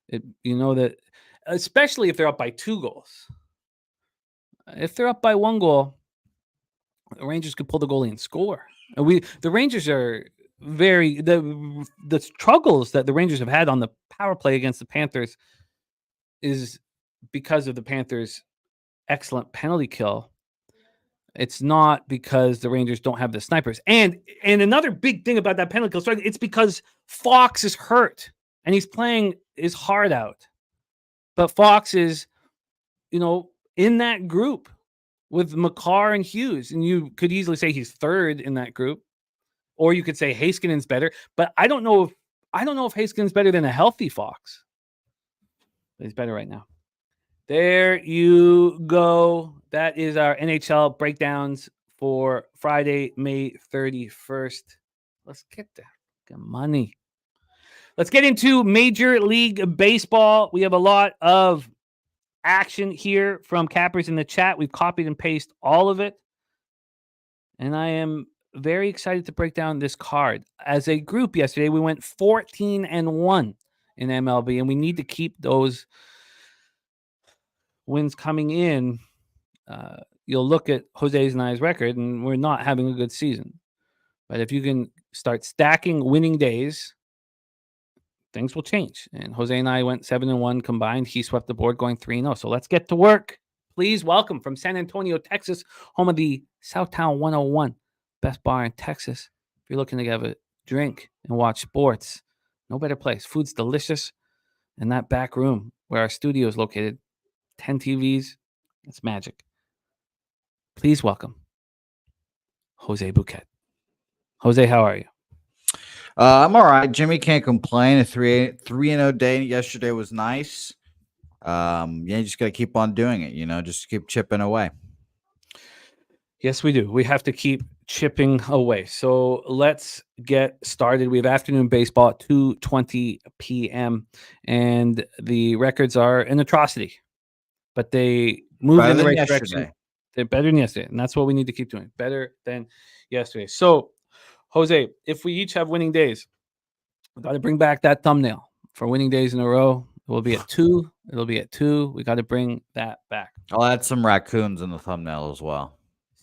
you know that, especially if they're up by 2 goals. If they're up by 1 goal, the Rangers could pull the goalie and score. And the Rangers are the struggles that the Rangers have had on the power play against the Panthers is because of the Panthers' excellent penalty kill. It's not because the Rangers don't have the snipers. And another big thing about that penalty kill strike, it's because Fox is hurt and he's playing his heart out. But Fox is, in that group with McCarr and Hughes. And you could easily say he's third in that group. Or you could say Heiskanen's better. But I don't know if Heiskanen's better than a healthy Fox. But he's better right now. There you go. That is our NHL breakdowns for Friday, May 31st. Let's get the money. Let's get into Major League Baseball. We have a lot of action here from cappers in the chat. We've copied and pasted all of it. And I am very excited to break down this card. As a group yesterday, we went 14-1 in MLB, and we need to keep those wins coming in. You'll look at Jose's and I's record, and we're not having a good season. But if you can start stacking winning days, things will change. And Jose and I went 7-1 combined. He swept the board going 3-0. So let's get to work. Please welcome from San Antonio, Texas, home of the Southtown 101, best bar in Texas. If you're looking to have a drink and watch sports, no better place. Food's delicious. And that back room where our studio is located, 10 TVs, it's magic. Please welcome Jose Bouquet. Jose, how are you? I'm all right. Jimmy can't complain. A 3-0 day yesterday was nice. You just got to keep on doing it, just keep chipping away. Yes, we do. We have to keep chipping away. So let's get started. We have afternoon baseball at 2:20 p.m. and the records are an atrocity, but they move in the right direction. They're better than yesterday, and that's what we need to keep doing. Better than yesterday. So, Jose, if we each have winning days, we got to bring back that thumbnail for winning days in a row. It will be at 2. It'll be at 2. We got to bring that back. I'll add some raccoons in the thumbnail as well.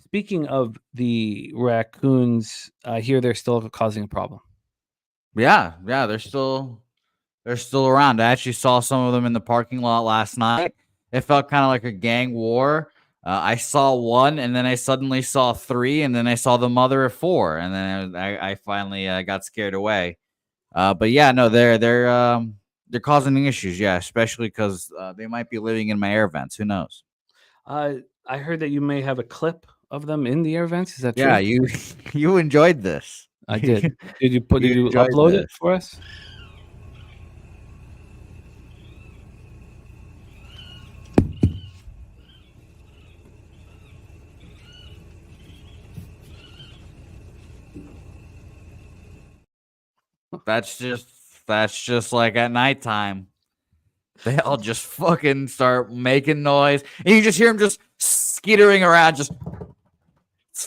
Speaking of the raccoons, I hear they're still causing a problem. Yeah, they're still around. I actually saw some of them in the parking lot last night. It felt kind of like a gang war. I saw 1, and then I suddenly saw 3, and then I saw the mother of 4, and then I finally got scared away. But yeah, no, they're causing issues. Yeah, especially because they might be living in my air vents. Who knows? I heard that you may have a clip of them in the air vents. Is that true? Yeah, you enjoyed this. I did. Did you upload it for us? That's just like at nighttime. They all just fucking start making noise, and you just hear them just skittering around.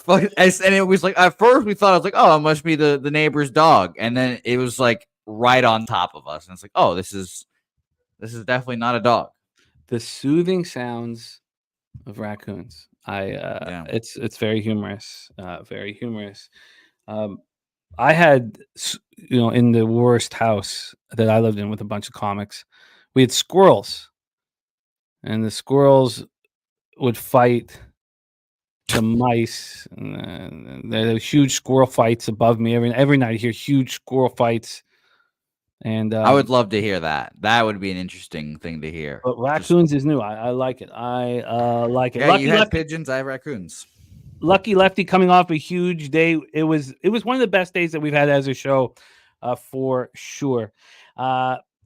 And it was like, at first we thought, it was like, oh, it must be the neighbor's dog, and then it was like right on top of us, and it's like, oh, this is definitely not a dog. The soothing sounds of raccoons. It's very humorous. Very humorous. I had, in the worst house that I lived in with a bunch of comics, we had squirrels, and the squirrels would fight the mice. And there were huge squirrel fights above me every night. I hear huge squirrel fights. And I would love to hear that. That would be an interesting thing to hear. but raccoons is new. I like it. I like it. Yeah, you had pigeons. I have raccoons. Lucky Lefty coming off a huge day. It was one of the best days that we've had as a show, for sure.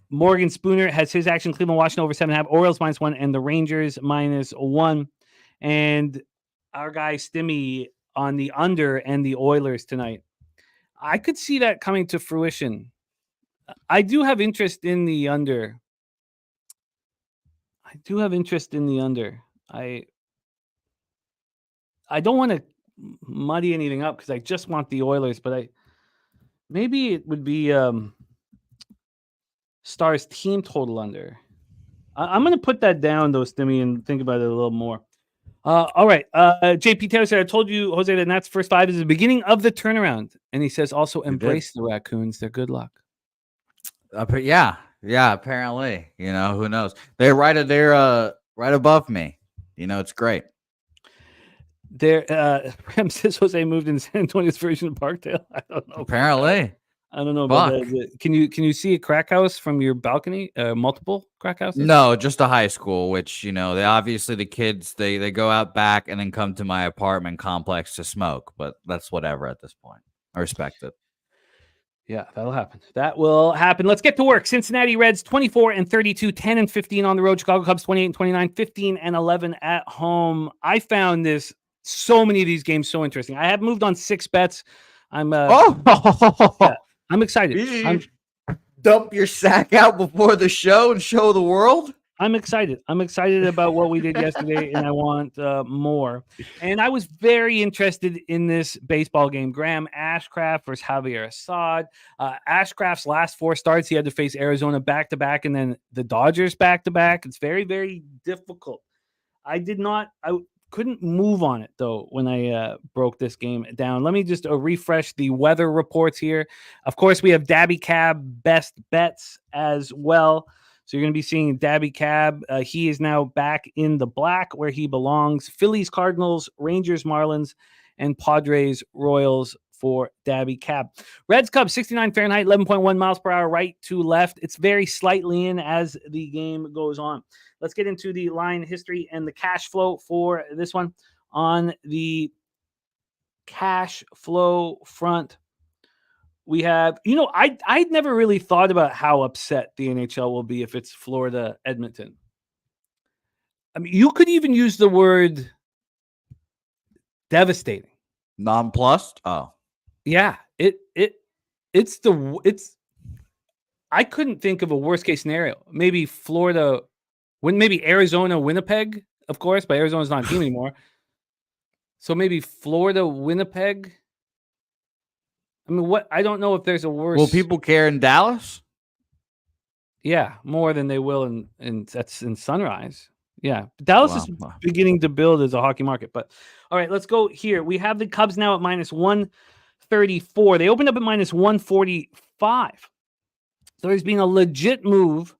Morgan Spooner has his action. Cleveland, Washington over 7.5. Orioles -1, and the Rangers -1. And our guy Stimmy on the under and the Oilers tonight. I could see that coming to fruition. I do have interest in the under. I don't want to muddy anything up because I just want the Oilers, but maybe it would be Stars team total under. I'm going to put that down though, Stimmy, and think about it a little more. All right. JP Taylor said, I told you, Jose, that Nats first 5 is the beginning of the turnaround. And he says also embrace the Raccoons. They're good luck. Yeah, apparently. Who knows? They're right above me. It's great. Ram says Jose moved in San Antonio's version of Parkdale. I don't know. Apparently. I don't know about that. Can you see a crack house from your balcony? Multiple crack houses? No, just a high school, which, they obviously the kids, they go out back and then come to my apartment complex to smoke, but that's whatever at this point. I respect it. Yeah, that'll happen. That will happen. Let's get to work. Cincinnati Reds 24-32, 10-15 on the road. Chicago Cubs 28-29, 15-11 at home. I found so many of these games so interesting. I have moved on 6 bets. I'm excited. Dump your sack out before the show and show the world. I'm excited. I'm excited about what we did yesterday, and I want more. And I was very interested in this baseball game. Graham Ashcraft versus Javier Assad. Ashcraft's last 4 starts, he had to face Arizona back-to-back and then the Dodgers back-to-back. It's very, very difficult. I couldn't move on it, though, when I broke this game down. Let me just refresh the weather reports here. Of course, we have Daby Cab best bets as well. So you're going to be seeing Daby Cab. He is now back in the black where he belongs. Phillies, Cardinals, Rangers, Marlins, and Padres, Royals for Daby Cab. Reds, Cubs, 69 Fahrenheit, 11.1 miles per hour, right to left. It's very slightly in as the game goes on. Let's get into the line history and the cash flow for this one. On the cash flow front, we have, I'd never really thought about how upset the NHL will be if it's Florida, Edmonton. I mean, you could even use the word devastating. Nonplussed? Oh. Yeah, I couldn't think of a worst case scenario. Maybe Florida, maybe Arizona, Winnipeg, of course, but Arizona's not a team anymore. So maybe Florida, Winnipeg. I mean, I don't know if there's a worse. Will people care in Dallas? Yeah, more than they will that's in Sunrise. Yeah, Dallas is beginning to build as a hockey market. But all right, let's go here. We have the Cubs now at -134. They opened up at -145. So there's been a legit move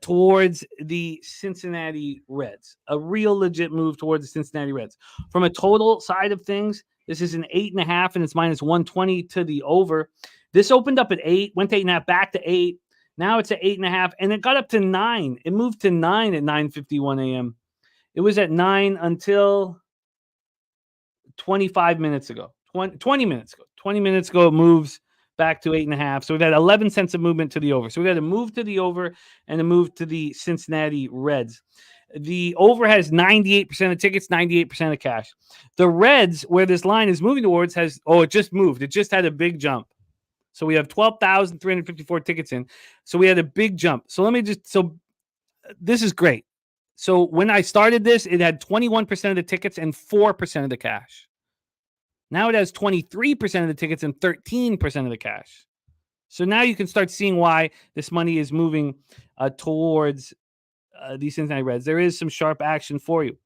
towards the Cincinnati Reds, a real legit move towards the Cincinnati Reds. From a total side of things, this is an 8.5, and it's -120 to the over. This opened up at 8, went to 8.5, back to 8. Now it's at 8.5, and it got up to 9. It moved to 9 at 9:51 a.m. It was at 9 until 25 minutes ago. 20 minutes ago. 20 minutes ago, it moves back to 8.5. So we've had 11 cents of movement to the over. So we've had a move to the over and a move to the Cincinnati Reds. The over has 98% of tickets, 98% of cash. The Reds, where this line is moving towards, it just moved. It just had a big jump. So we have 12,354 tickets in. So we had a big jump. So this is great. So when I started this, it had 21% of the tickets and 4% of the cash. Now it has 23% of the tickets and 13% of the cash. So now you can start seeing why this money is moving towards the Cincinnati Reds. There is some sharp action for you.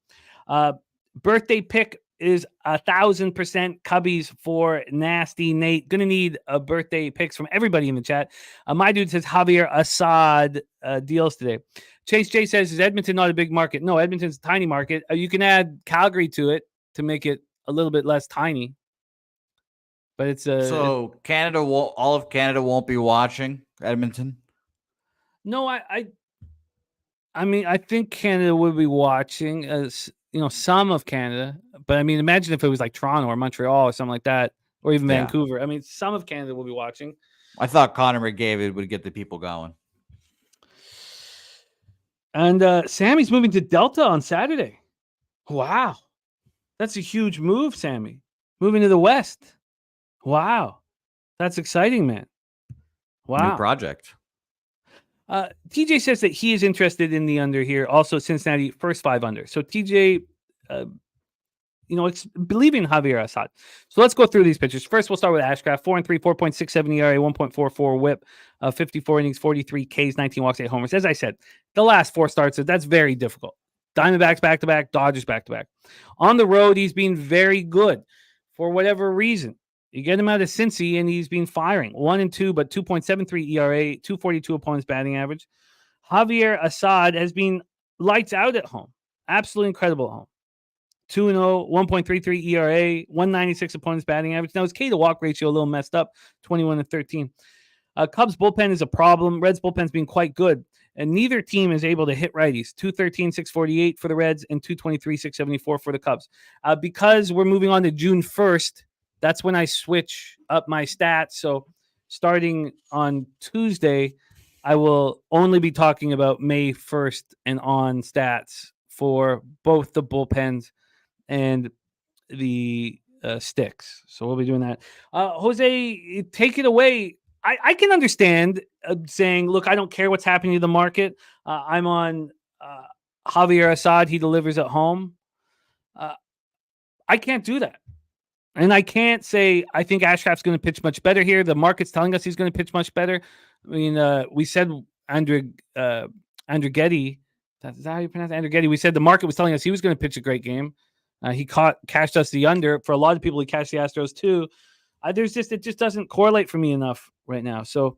Birthday pick is 1,000% Cubbies for Nasty Nate. Gonna need birthday picks from everybody in the chat. My dude says Javier Assad deals today. Chase J says, is Edmonton not a big market? No, Edmonton's a tiny market. You can add Calgary to it to make it a little bit less tiny. But it's so Canada all of Canada won't be watching Edmonton. No, I mean, I think Canada would be watching, as some of Canada. But I mean, imagine if it was like Toronto or Montreal or something like that, or even Yeah. Vancouver. I mean, some of Canada will be watching. I thought Connor McDavid would get the people going. And Sammy's moving to Delta on Saturday. Wow, that's a huge move, Sammy. Moving to the West. Wow, that's exciting, man. Wow. New project. TJ says that he is interested in the under here. Also, Cincinnati first 5 under. So TJ, it's believing Javier Assad. So let's go through these pitchers. First, we'll start with Ashcraft. 4-3, 4.67 ERA, 1.44 WHIP, 54 innings, 43 Ks, 19 walks, 8 homers. As I said, the last 4 starts, that's very difficult. Diamondbacks back-to-back, Dodgers back-to-back. On the road, he's been very good for whatever reason. You get him out of Cincy, and he's been firing 1-2, but 2.73 ERA, 242 opponents batting average. Javier Assad has been lights out at home. Absolutely incredible at home. 2-0, 1.33 ERA, 196 opponents batting average. Now his K to walk ratio a little messed up, 21-13. Cubs bullpen is a problem. Reds bullpen's been quite good, and neither team is able to hit righties. 213, 648 for the Reds, and 223, 674 for the Cubs. Because we're moving on to June 1st, that's when I switch up my stats. So starting on Tuesday, I will only be talking about May 1st and on stats for both the bullpens and the sticks. So we'll be doing that. Jose, take it away. I can understand saying, look, I don't care what's happening to the market. I'm on Javier Assad. He delivers at home. I can't do that. And I can't say I think Ashcraft's going to pitch much better here. The market's telling us he's going to pitch much better. I mean, we said Andrew Getty. Is that how you pronounce it? Andrew Getty. We said the market was telling us he was going to pitch a great game. He cashed us the under. For a lot of people, he cashed the Astros too. It just doesn't correlate for me enough right now. So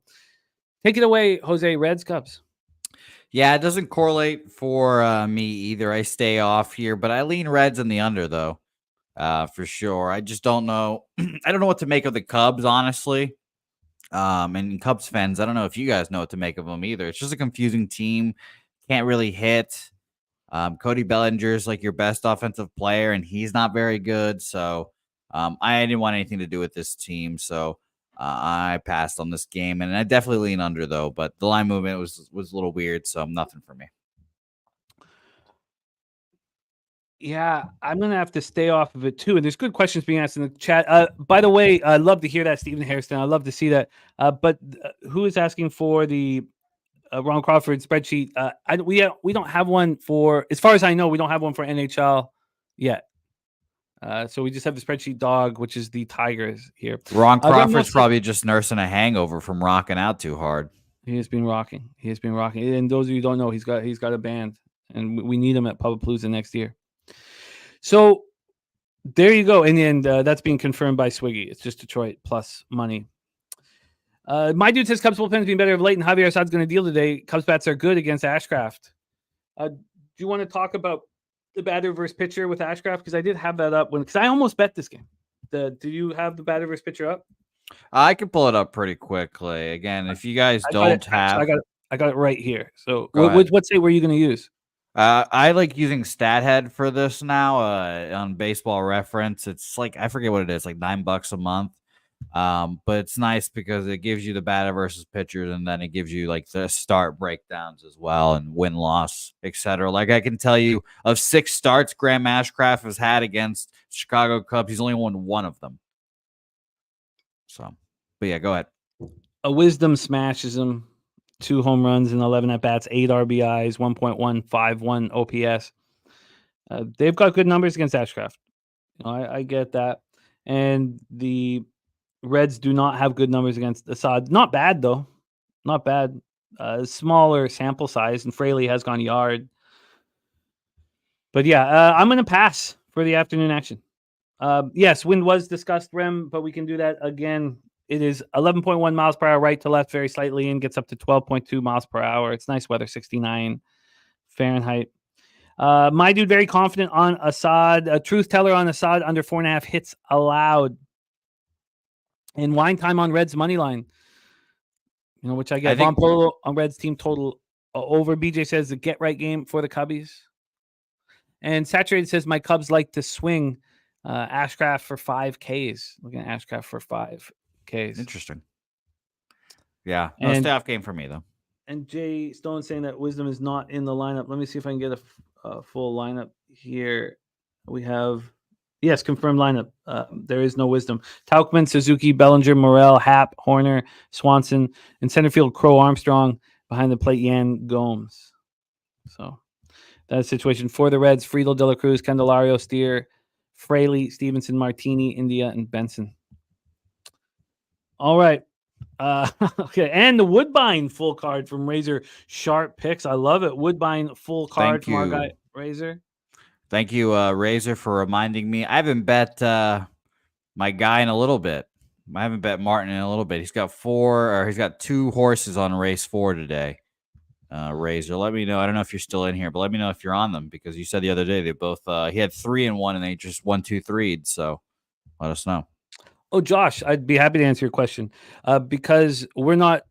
take it away, Jose. Reds, Cubs. Yeah, it doesn't correlate for me either. I stay off here, but I lean Reds in the under though. For sure. I just don't know. I don't know what to make of the Cubs, honestly. And Cubs fans, I don't know if you guys know what to make of them either. It's just a confusing team. Can't really hit. Cody Bellinger is like your best offensive player, and he's not very good. So I didn't want anything to do with this team. So I passed on this game, and I definitely lean under though. But the line movement was a little weird, so nothing for me. Yeah, I'm going to have to stay off of it too. And there's good questions being asked in the chat. By the way, I love to hear that, Stephen Harrison. I love to see that. But who is asking for the Ron Crawford spreadsheet? We don't have one for, as far as I know, we don't have one for NHL yet. So we just have the spreadsheet dog, which is the Tigers here. Ron Crawford's probably just nursing a hangover from rocking out too hard. He has been rocking. And those of you who don't know, he's got a band, and we need him at Publipalooza next year. So there you go. And that's being confirmed by Swiggy. It's just Detroit plus money. My dude says Cubs bullpen's been better of late, and Javier Assad's going to deal today. Cubs bats are good against Ashcraft. Do you want to talk about the batter versus pitcher with Ashcraft? Because I did have that up because I almost bet this game. Do you have the batter versus pitcher up? I can pull it up pretty quickly. Again, if you guys don't have, I got it right here. So what state were you going to use? I like using StatHead for this now on Baseball Reference. It's like, I forget what it is, like $9 a month. But it's nice because it gives you the batter versus pitchers, and then it gives you like the start breakdowns as well, and win-loss, etc. Like I can tell you, of 6 starts Graham Ashcraft has had against Chicago Cubs, he's only won 1 of them. So, but yeah, go ahead. A Wisdom smashes him. 2 home runs and 11 at-bats, 8 RBIs, 1.151 OPS. They've got good numbers against Ashcraft. I get that. And the Reds do not have good numbers against Assad. Not bad, though. Not bad. Smaller sample size, and Fraley has gone yard. But yeah, I'm going to pass for the afternoon action. Yes, wind was discussed, Rem, but we can do that again. It is 11.1 miles per hour right to left, very slightly, and gets up to 12.2 miles per hour. It's nice weather, 69 Fahrenheit. My dude, very confident on Assad. A truth teller on Assad, under 4.5 hits allowed. And wine time on Reds money line. which I get. Von Polo on Reds team total over. BJ says the get right game for the Cubbies. And Saturated says my Cubs like to swing Ashcraft for 5 Ks. Looking at Ashcraft for 5 Ks. Interesting. Yeah. No staff game for me, though. And Jay Stone saying that Wisdom is not in the lineup. Let me see if I can get a full lineup here. We have, yes, confirmed lineup. There is no Wisdom. Tauchman, Suzuki, Bellinger, Morel, Happ, Horner, Swanson. In center field, Crow Armstrong. Behind the plate, Yan Gomes. So that's the situation for the Reds. Friedel, De La Cruz, Candelario, Steer, Fraley, Stevenson, Martini, India, and Benson. All right. Okay, and the Woodbine full card from Razor Sharp Picks. I love it. Woodbine full card from our guy Razor. Thank you, Razor, for reminding me. I haven't bet my guy in a little bit. I haven't bet Martin in a little bit. He's got 2 horses on race 4 today. Razor, let me know. I don't know if you're still in here, but let me know if you're on them, because you said the other day they both he had 3 in 1 and they just 1-2-3'd. So let us know. Oh, Josh, I'd be happy to answer your question because we're not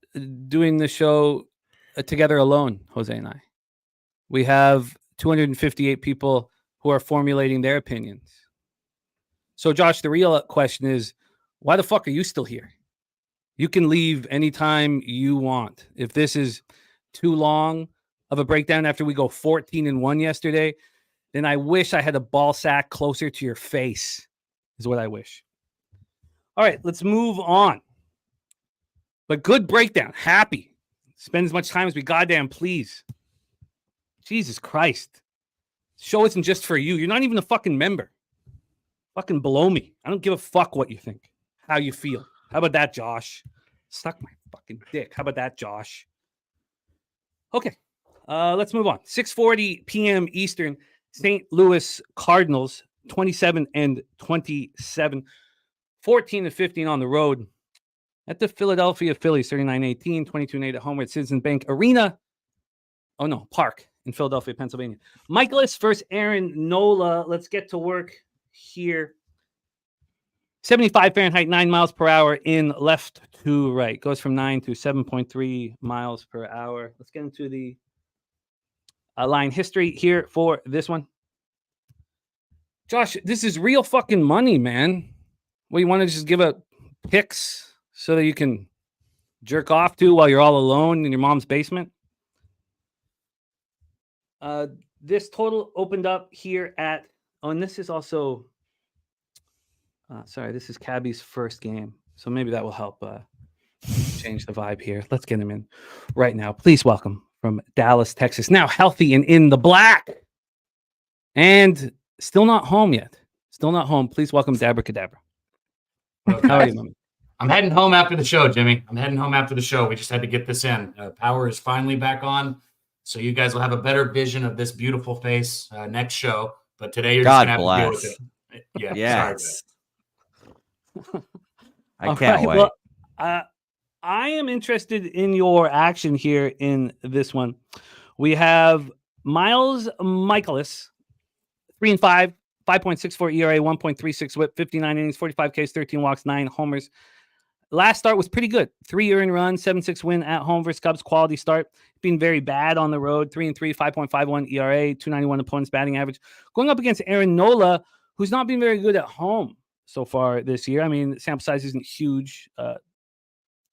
doing the show together alone, Jose and I. We have 258 people who are formulating their opinions. So, Josh, the real question is, why the fuck are you still here? You can leave anytime you want. If this is too long of a breakdown after we go 14-1 yesterday, then I wish I had a ball sack closer to your face, is what I wish. All right, let's move on. But good breakdown. Happy. Spend as much time as we goddamn please. Jesus Christ. Show isn't just for you. You're not even a fucking member. Fucking below me. I don't give a fuck what you think. How you feel. How about that, Josh? Suck my fucking dick. How about that, Josh? Okay. Let's move on. 6:40 p.m. Eastern. St. Louis Cardinals 27-27. 14-15 on the road at the Philadelphia Phillies, 39-18, 22-8 at home at Citizens Bank Arena. Oh, no, Park in Philadelphia, Pennsylvania. Michaelis versus Aaron Nola. Let's get to work here. 75 Fahrenheit, 9 miles per hour in left to right. Goes from 9 to 7.3 miles per hour. Let's get into the line history here for this one. Josh, this is real fucking money, man. Well, you want to just give out picks so that you can jerk off to while you're all alone in your mom's basement? This total opened up here at, and this is also, this is Cabby's first game. So maybe that will help change the vibe here. Let's get him in right now. Please welcome from Dallas, Texas, now healthy and in the black. And still not home yet. Still not home. Please welcome Dabra Cadabra. Okay. How are you, mommy? I'm heading home after the show, Jimmy. I'm heading home after the show. We just had to get this in. Power is finally back on, so you guys will have a better vision of this beautiful face next show. But today you're just going to have to deal with it. Yeah. Yes. Sorry, I can't wait. Well, I am interested in your action here in this one. We have Miles Michaelis, 3-5. 5.64 ERA, 1.36 whip, 59 innings, 45 Ks, 13 walks, 9 homers. Last start was pretty good. 3 earned runs, 7-6 win at home versus Cubs. Quality start. Being very bad on the road. 3-3, 5.51 ERA, 291 opponent's batting average. Going up against Aaron Nola, who's not been very good at home so far this year. I mean, sample size isn't huge. 2-2,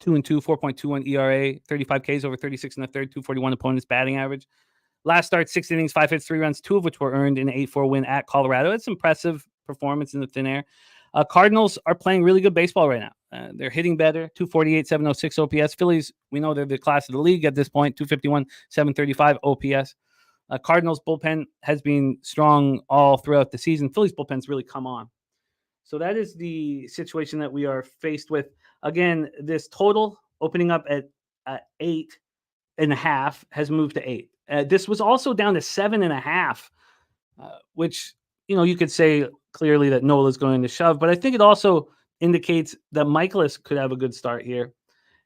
4.21 ERA, 35 Ks over 36 in the third, 241 opponent's batting average. Last start, 6 innings, 5 hits, 3 runs, 2 of which were earned in an 8-4 win at Colorado. It's impressive performance in the thin air. Cardinals are playing really good baseball right now. They're hitting better, 248, 706 OPS. Phillies, we know they're the class of the league at this point, 251, 735 OPS. Cardinals bullpen has been strong all throughout the season. Phillies bullpen's really come on. So that is the situation that we are faced with. Again, this total opening up at 8.5 has moved to 8. This was also down to 7.5, which, you could say clearly that Nola's going to shove, but I think it also indicates that Michaelis could have a good start here.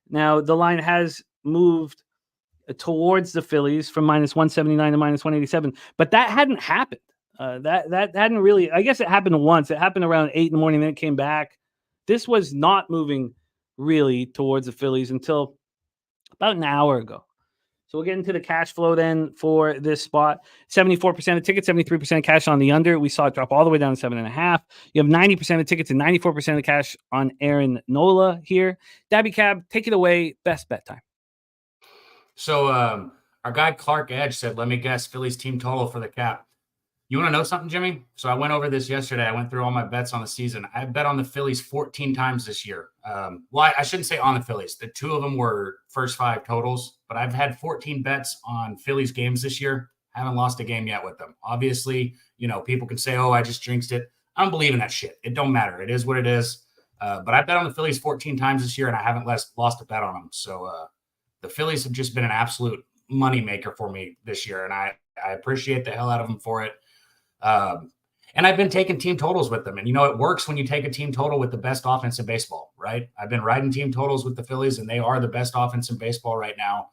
Now, the line has moved towards the Phillies from -179 to -187, but that hadn't happened. That hadn't really, I guess it happened once. It happened around 8 in the morning, then it came back. This was not moving really towards the Phillies until about an hour ago. So we'll get into the cash flow then for this spot. 74% of tickets, 73% cash on the under. We saw it drop all the way down to 7.5. You have 90% of tickets and 94% of cash on Aaron Nola here. Daby Cab, take it away. Best bet time. So our guy Clark Edge said, let me guess Phillies team total for the cap. You want to know something, Jimmy? So I went over this yesterday. I went through all my bets on the season. I bet on the Phillies 14 times this year. Well, I shouldn't say on the Phillies. The 2 of them were first 5 totals, but I've had 14 bets on Phillies games this year. I haven't lost a game yet with them. Obviously, people can say, oh, I just jinxed it. I don't believe in that shit. It don't matter. It is what it is. But I bet on the Phillies 14 times this year, and I haven't lost a bet on them. So the Phillies have just been an absolute moneymaker for me this year, and I appreciate the hell out of them for it. And I've been taking team totals with them. And, it works when you take a team total with the best offense in baseball, right? I've been riding team totals with the Phillies, and they are the best offense in baseball right now.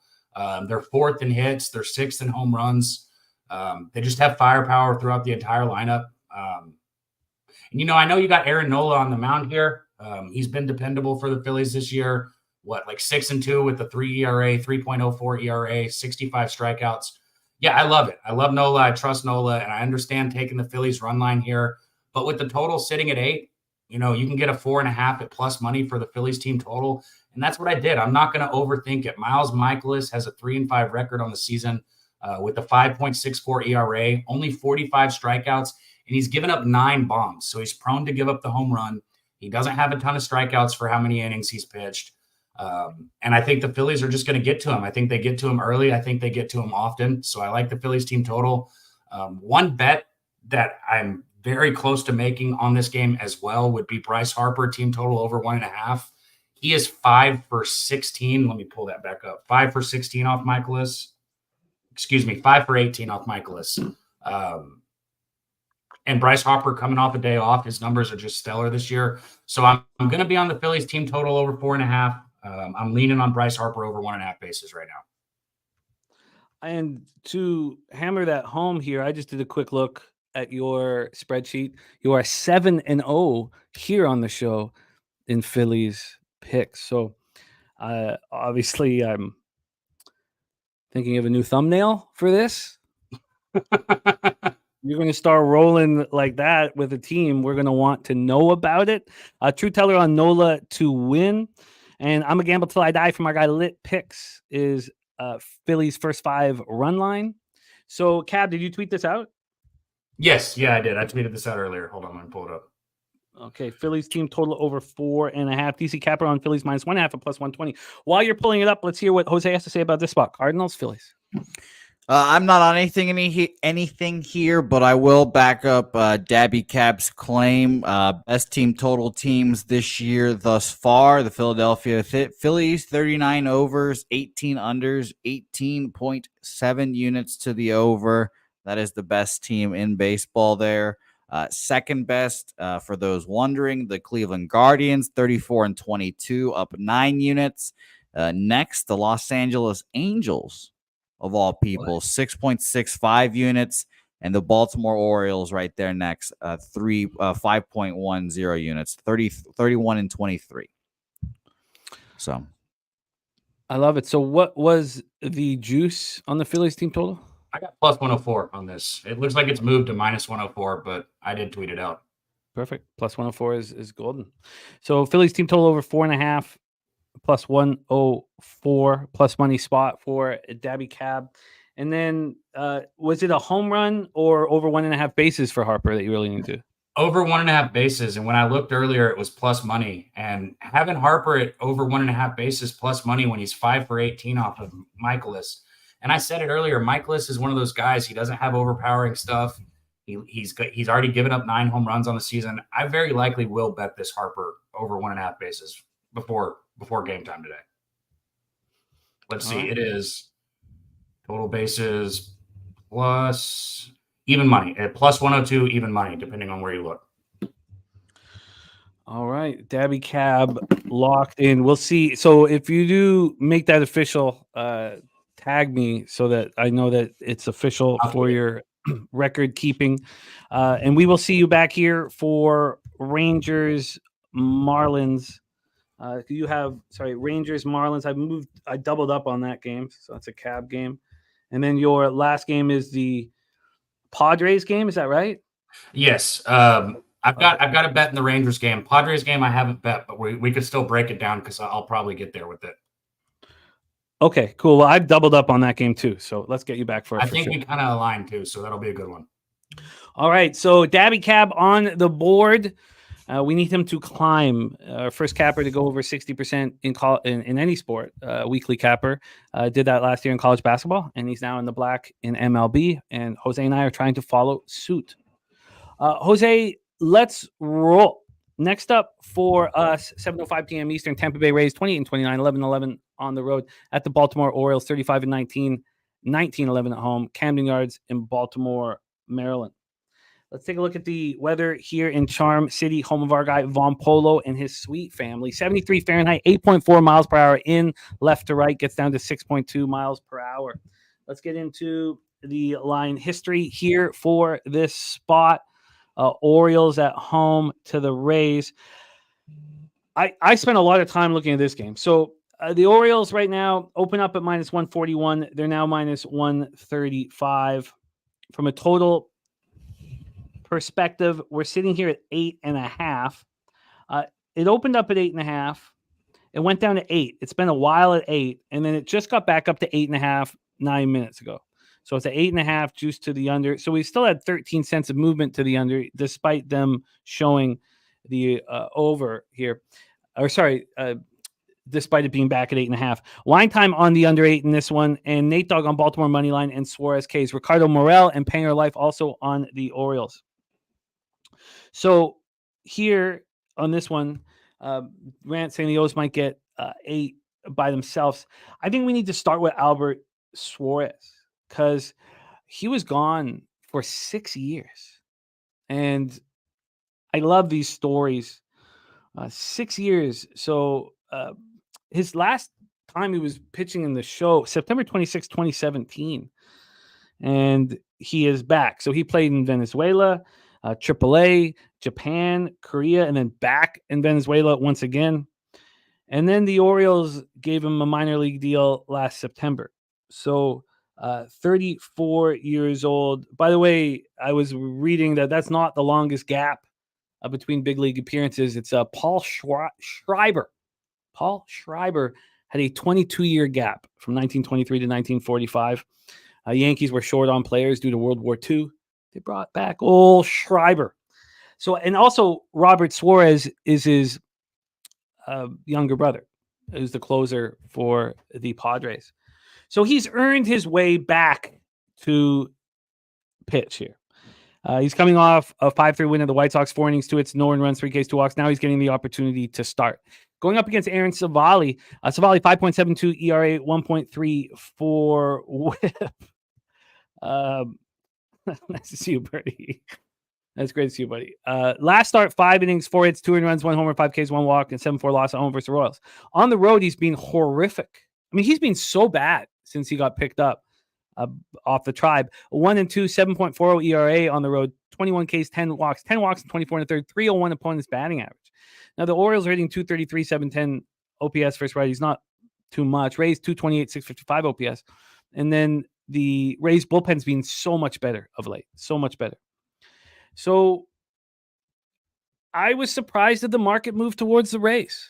They're 4th in hits. They're 6th in home runs. They just have firepower throughout the entire lineup. And, I know you got Aaron Nola on the mound here. He's been dependable for the Phillies this year. 6-2 with the 3 ERA, 3.04 ERA, 65 strikeouts. Yeah, I love it. I love Nola. I trust Nola, and I understand taking the Phillies run line here. But with the total sitting at 8, you can get a 4.5 at plus money for the Phillies team total. And that's what I did. I'm not going to overthink it. Miles Mikolas has a 3-5 record on the season with a 5.64 ERA, only 45 strikeouts, and he's given up 9 bombs. So he's prone to give up the home run. He doesn't have a ton of strikeouts for how many innings he's pitched. And I think the Phillies are just going to get to him. I think they get to him early. I think they get to him often. So I like the Phillies team total. One bet that I'm very close to making on this game as well would be Bryce Harper team total over 1.5. He is 5 for 16. Let me pull that back up. 5 for 16 off Mikolas. 5 for 18 off Mikolas. And Bryce Harper coming off a day off. His numbers are just stellar this year. So I'm going to be on the Phillies team total over 4.5. I'm leaning on Bryce Harper over 1.5 bases right now. And to hammer that home here, I just did a quick look at your spreadsheet. You are 7-0 here on the show in Phillies picks. So obviously I'm thinking of a new thumbnail for this. You're going to start rolling like that with a team. We're going to want to know about it. True teller on Nola to win. And I'm a gamble till I die from our guy Lit Picks is Phillies first 5 run line. So, Cab, did you tweet this out? Yes. Yeah, I did. I tweeted this out earlier. Hold on. I'm going to pull it up. Okay. Phillies team total over 4.5. DC Capper on Phillies minus 1.5 at plus 120. While you're pulling it up, let's hear what Jose has to say about this spot. Cardinals, Phillies. I'm not on anything here, but I will back up Daby Cab's claim. Best team total teams this year thus far. The Philadelphia Phillies, 39 overs, 18 unders, 18.7 units to the over. That is the best team in baseball there. Second best, for those wondering, the Cleveland Guardians, 34-22, up 9 units. Next, the Los Angeles Angels, of all people, 6.65 units, and the Baltimore Orioles right there next, 5.10 units, 31-23. So I love it. So what was the juice on the Phillies team total? I got plus 104 on this. It looks like it's moved to minus 104, but I did tweet it out. Perfect. Plus 104 is golden. So Phillies team total over 4.5. Plus 104 plus money spot for Daby Cab. And then was it a home run or over 1.5 bases for Harper that you really need to? Over 1.5 bases. And when I looked earlier, it was plus money. And having Harper at over 1.5 bases plus money when he's 5 for 18 off of Mikolas. And I said it earlier, Mikolas is one of those guys. He doesn't have overpowering stuff. He's already given up 9 home runs on the season. I very likely will bet this Harper over 1.5 bases before game time today. Let's see. It is total bases plus even money at plus 102, even money, depending on where you look. All right. Daby Cab locked in. We'll see. So if you do make that official, tag me so that I know that it's official for your record keeping. And we will see you back here for Rangers Marlins You have Rangers, Marlins. I doubled up on that game, so that's a cab game. And then your last game is the Padres game. Is that right? Yes. I've got a bet in the Rangers game. Padres game I haven't bet, but we could still break it down because I'll probably get there with it. Okay, cool. Well, I've doubled up on that game too, so let's get you back for. I think we kind of align too, so that'll be a good one. All right, so Daby Cab on the board. We need him to climb. First capper to go over 60% in any sport. Weekly capper did that last year in college basketball, and he's now in the black in MLB. And Jose and I are trying to follow suit. Jose, let's roll. Next up for us, 7:05 p.m. Eastern, Tampa Bay Rays 28-29, 11-11 on the road at the Baltimore Orioles, 35-19, 19-11 at home, Camden Yards in Baltimore, Maryland. Let's take a look at the weather here in Charm City, home of our guy Von Polo and his sweet family. 73 Fahrenheit, 8.4 miles per hour in left to right, gets down to 6.2 miles per hour. Let's get into the line history here for this spot. Orioles at home to the Rays. I spent a lot of time looking at this game. So the Orioles right now open up at minus 141. They're now minus 135. From a total perspective, we're sitting here at 8.5. It opened up at 8.5. It went down to 8. It's been a while at 8, and then it just got back up to 8.5 9 minutes ago. So it's an 8.5 juice to the under. So we still had 13 cents of movement to the under, despite them showing the over here. Despite it being back at 8.5. Line time on the under 8 in this one, and Nate Dogg on Baltimore money line and Suarez K's. Ricardo Morel and Painter Life also on the Orioles. So here on this one, Grant saying the O's might get 8 by themselves. I think we need to start with Albert Suarez because he was gone for 6 years. And I love these stories. 6 years. So his last time he was pitching in the show, September 26, 2017. And he is back. So he played in Venezuela, AAA, Japan, Korea, and then back in Venezuela once again. And then the Orioles gave him a minor league deal last September. So 34 years old. By the way, I was reading that that's not the longest gap between big league appearances. It's Paul Schreiber. Paul Schreiber had a 22-year gap from 1923 to 1945. Yankees were short on players due to World War II. They brought back old Schreiber. So, and also Robert Suarez is his younger brother, who's the closer for the Padres. So he's earned his way back to pitch here. He's coming off a 5-3 win of the White Sox, 4 innings, 2 hits, no earned runs, 3 Ks, 2 walks. Now he's getting the opportunity to start. Going up against Aaron Savali. Savali, 5.72 ERA, 1.34 whip. Nice to see you, Bertie. That's great to see you, buddy. Last start, 5 innings, 4 hits, 2 earned runs, 1 homer, 5 Ks, 1 walk, and 7-4 loss at home versus the Royals. On the road, he's been horrific. I mean, he's been so bad since he got picked up off the Tribe. 1-2, 7.40 ERA on the road, 21 Ks, 10 walks, and 24 and a third, 301 opponent's batting average. Now, the Orioles are hitting 233, 710 OPS versus righties, not too much. Rays 228, 655 OPS. And then the Rays bullpen's been so much better of late, so much better. So I was surprised that the market moved towards the Rays.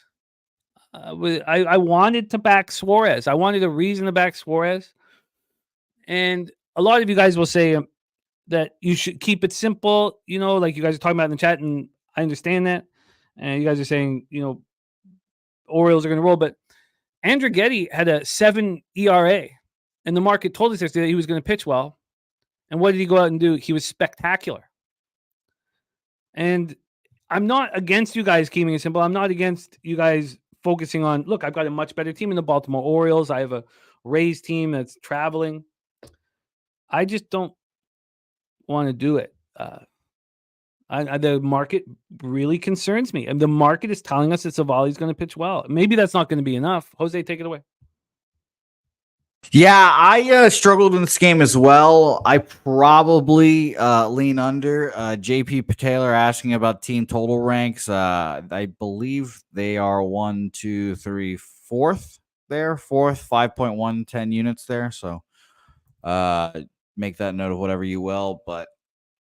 I wanted to back Suarez. I wanted a reason to back Suarez. And a lot of you guys will say that you should keep it simple, you know, like you guys are talking about in the chat, and I understand that. And you guys are saying, you know, Orioles are going to roll. But Andrew Getty had a 7 ERA, and the market told us yesterday that he was going to pitch well. And what did he go out and do? He was spectacular. And I'm not against you guys keeping it simple. I'm not against you guys focusing on, look, I've got a much better team in the Baltimore Orioles. I have a Rays team that's traveling. I just don't want to do it. The market really concerns me. And the market is telling us that Savali's going to pitch well. Maybe that's not going to be enough. Jose, take it away. Yeah, I struggled in this game as well. I probably lean under. JP Pateler asking about team total ranks. I believe they are 1, 2, 3, fourth there. Fourth, 5.110 units there. So make that note of whatever you will. But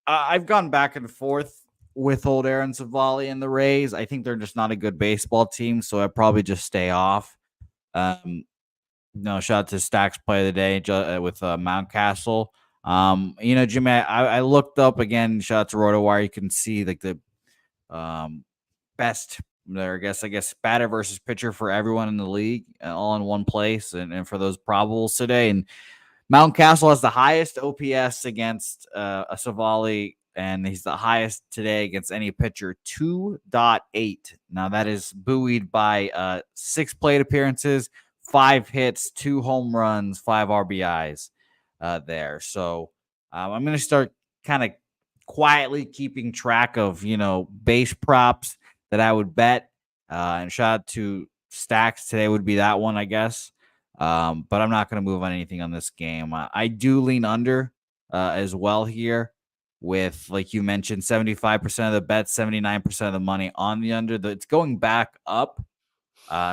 I've gone back and forth with old Aaron Savali and the Rays. I think they're just not a good baseball team, so I'd probably just stay off. No, shout out to Stacks play of the day with Mountcastle. Jimmy, I looked up again. Shout out to RotoWire. You can see like the best there. I guess batter versus pitcher for everyone in the league, all in one place, and for those probables today. And Mountcastle has the highest OPS against a Savali, and he's the highest today against any pitcher, 2.8. Now that is buoyed by 6 plate appearances, 5 hits, 2 home runs, 5 RBIs there. So I'm going to start kind of quietly keeping track of, base props that I would bet. And shout out to Stacks today would be that one, I guess. But I'm not going to move on anything on this game. I do lean under as well here with, like you mentioned, 75% of the bets, 79% of the money on the under. It's going back up.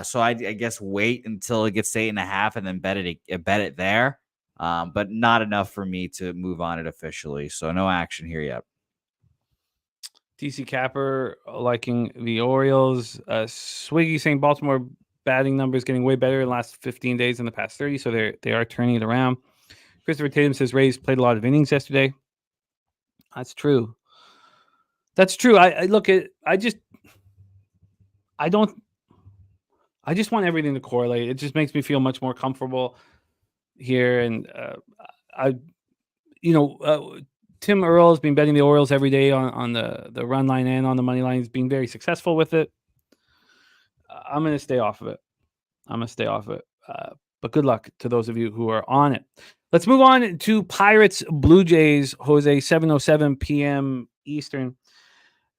So I guess wait until it gets to 8.5 and then bet it there. But not enough for me to move on it officially. So no action here yet. TC Capper liking the Orioles. Swiggy saying Baltimore batting numbers getting way better in the last 15 days than the past 30. So they are turning it around. Christopher Tatum says Rays played a lot of innings yesterday. That's true. I just want everything to correlate. It just makes me feel much more comfortable here. And Tim Earl has been betting the Orioles every day on the run line and on the money line. He's been very successful with it. I'm going to stay off of it. But good luck to those of you who are on it. Let's move on to Pirates Blue Jays, Jose, 7:07 p.m. Eastern.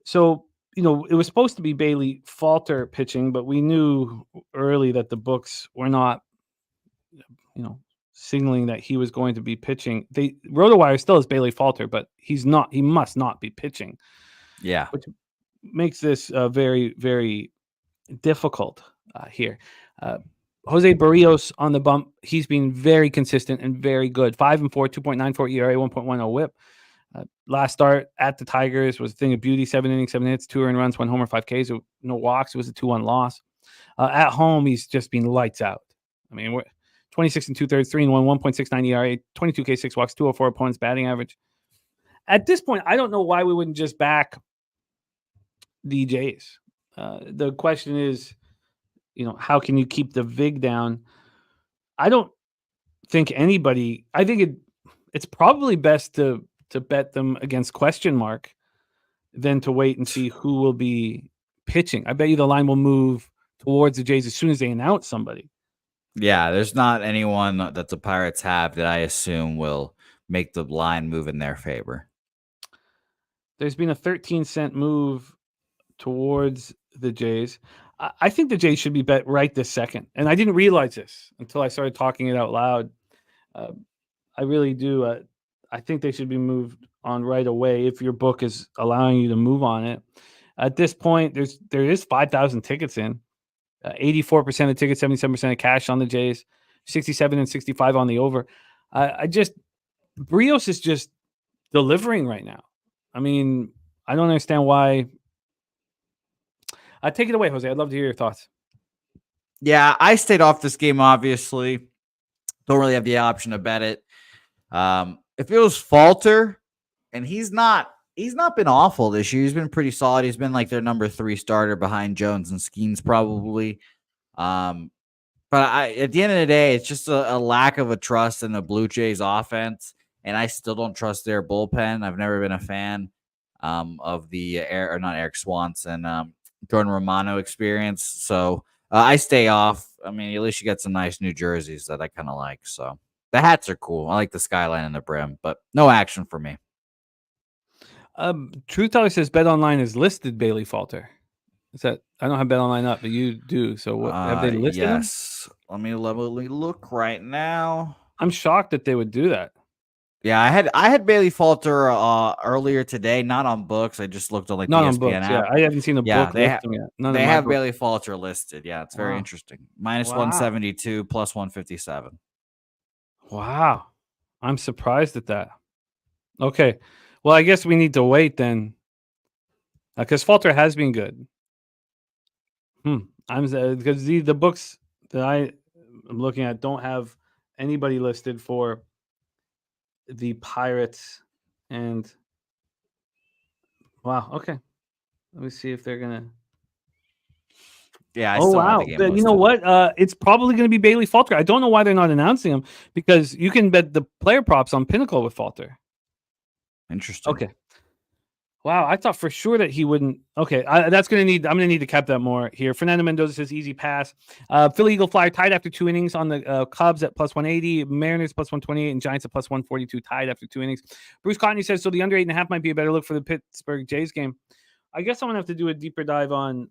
So, it was supposed to be Bailey Falter pitching, but we knew early that the books were not, signaling that he was going to be pitching. RotoWire still has Bailey Falter, but he must not be pitching. Yeah. Which makes this very, very difficult here. Jose Barrios on the bump. He's been very consistent and very good. 5-4, 2.94 ERA, 1.10 WHIP. Last start at the Tigers was a thing of beauty. 7 innings, 7 hits, 2 earned runs, 1 homer, 5 Ks, no walks. It was a 2-1 loss. At home, he's just been lights out. I mean, we're 26 2/3, 3-1, 1.69 ERA, 22 K, 6 walks, 204 opponents batting average. At this point, I don't know why we wouldn't just back the Jays. The question is, how can you keep the VIG down? I don't think anybody. I think it's probably best to bet them against question mark than to wait and see who will be pitching. I bet you the line will move towards the Jays as soon as they announce somebody. Yeah, there's not anyone that the Pirates have that I assume will make the line move in their favor. There's been a 13-cent move towards the Jays. I think the Jays should be bet right this second. And I didn't realize this until I started talking it out loud. I really do. I think they should be moved on right away if your book is allowing you to move on it. At this point, there is 5,000 tickets in. 84% of tickets, 77% of cash on the Jays, 67 and 65 on the over. Barrios is just delivering right now. I mean, I don't understand why. Take it away, Jose. I'd love to hear your thoughts. Yeah, I stayed off this game, obviously. Don't really have the option to bet it. If it was Falter, and he's not been awful this year. He's been pretty solid. He's been like their number 3 starter behind Jones and Skeens probably. But at the end of the day, it's just a lack of a trust in the Blue Jays offense. And I still don't trust their bullpen. I've never been a fan of the not Eric Swanson, Jordan Romano experience. So I stay off. I mean, at least you got some nice new jerseys that I kind of like. So the hats are cool. I like the skyline and the brim, but no action for me. Truth Teller says BetOnline has listed Bailey Falter. Is that I don't have BetOnline up, but you do. So what have they listed? Yes. Let me look right now. I'm shocked that they would do that. Yeah, I had Bailey Falter earlier today, not on books. I just looked on like Not the on ESPN books. app. Yeah, I haven't seen a book they list them yet. None they of my have books. Bailey Falter listed. Yeah, it's very Wow. interesting. Minus Wow. 172 plus 157. Wow, I'm surprised at that. Okay, well, I guess we need to wait then, because Falter has been good. I'm because the books that I'm looking at don't have anybody listed for the Pirates, and wow, okay. Let me see if they're gonna. Yeah, I Oh still have wow! the game You know listed. what? It's probably going to be Bailey Falter. I don't know why they're not announcing him, because you can bet the player props on Pinnacle with Falter. Interesting. Okay. Wow, I thought for sure that he wouldn't. Okay, I'm gonna need to cap that more here. Fernando Mendoza says easy pass. Philly Eagle Flyer tied after 2 innings on the Cubs at plus 180, Mariners plus 128, and Giants at plus 142 tied after 2 innings. Bruce Cotney says so the under 8.5 might be a better look for the Pittsburgh Jays game. I guess I'm gonna have to do a deeper dive on.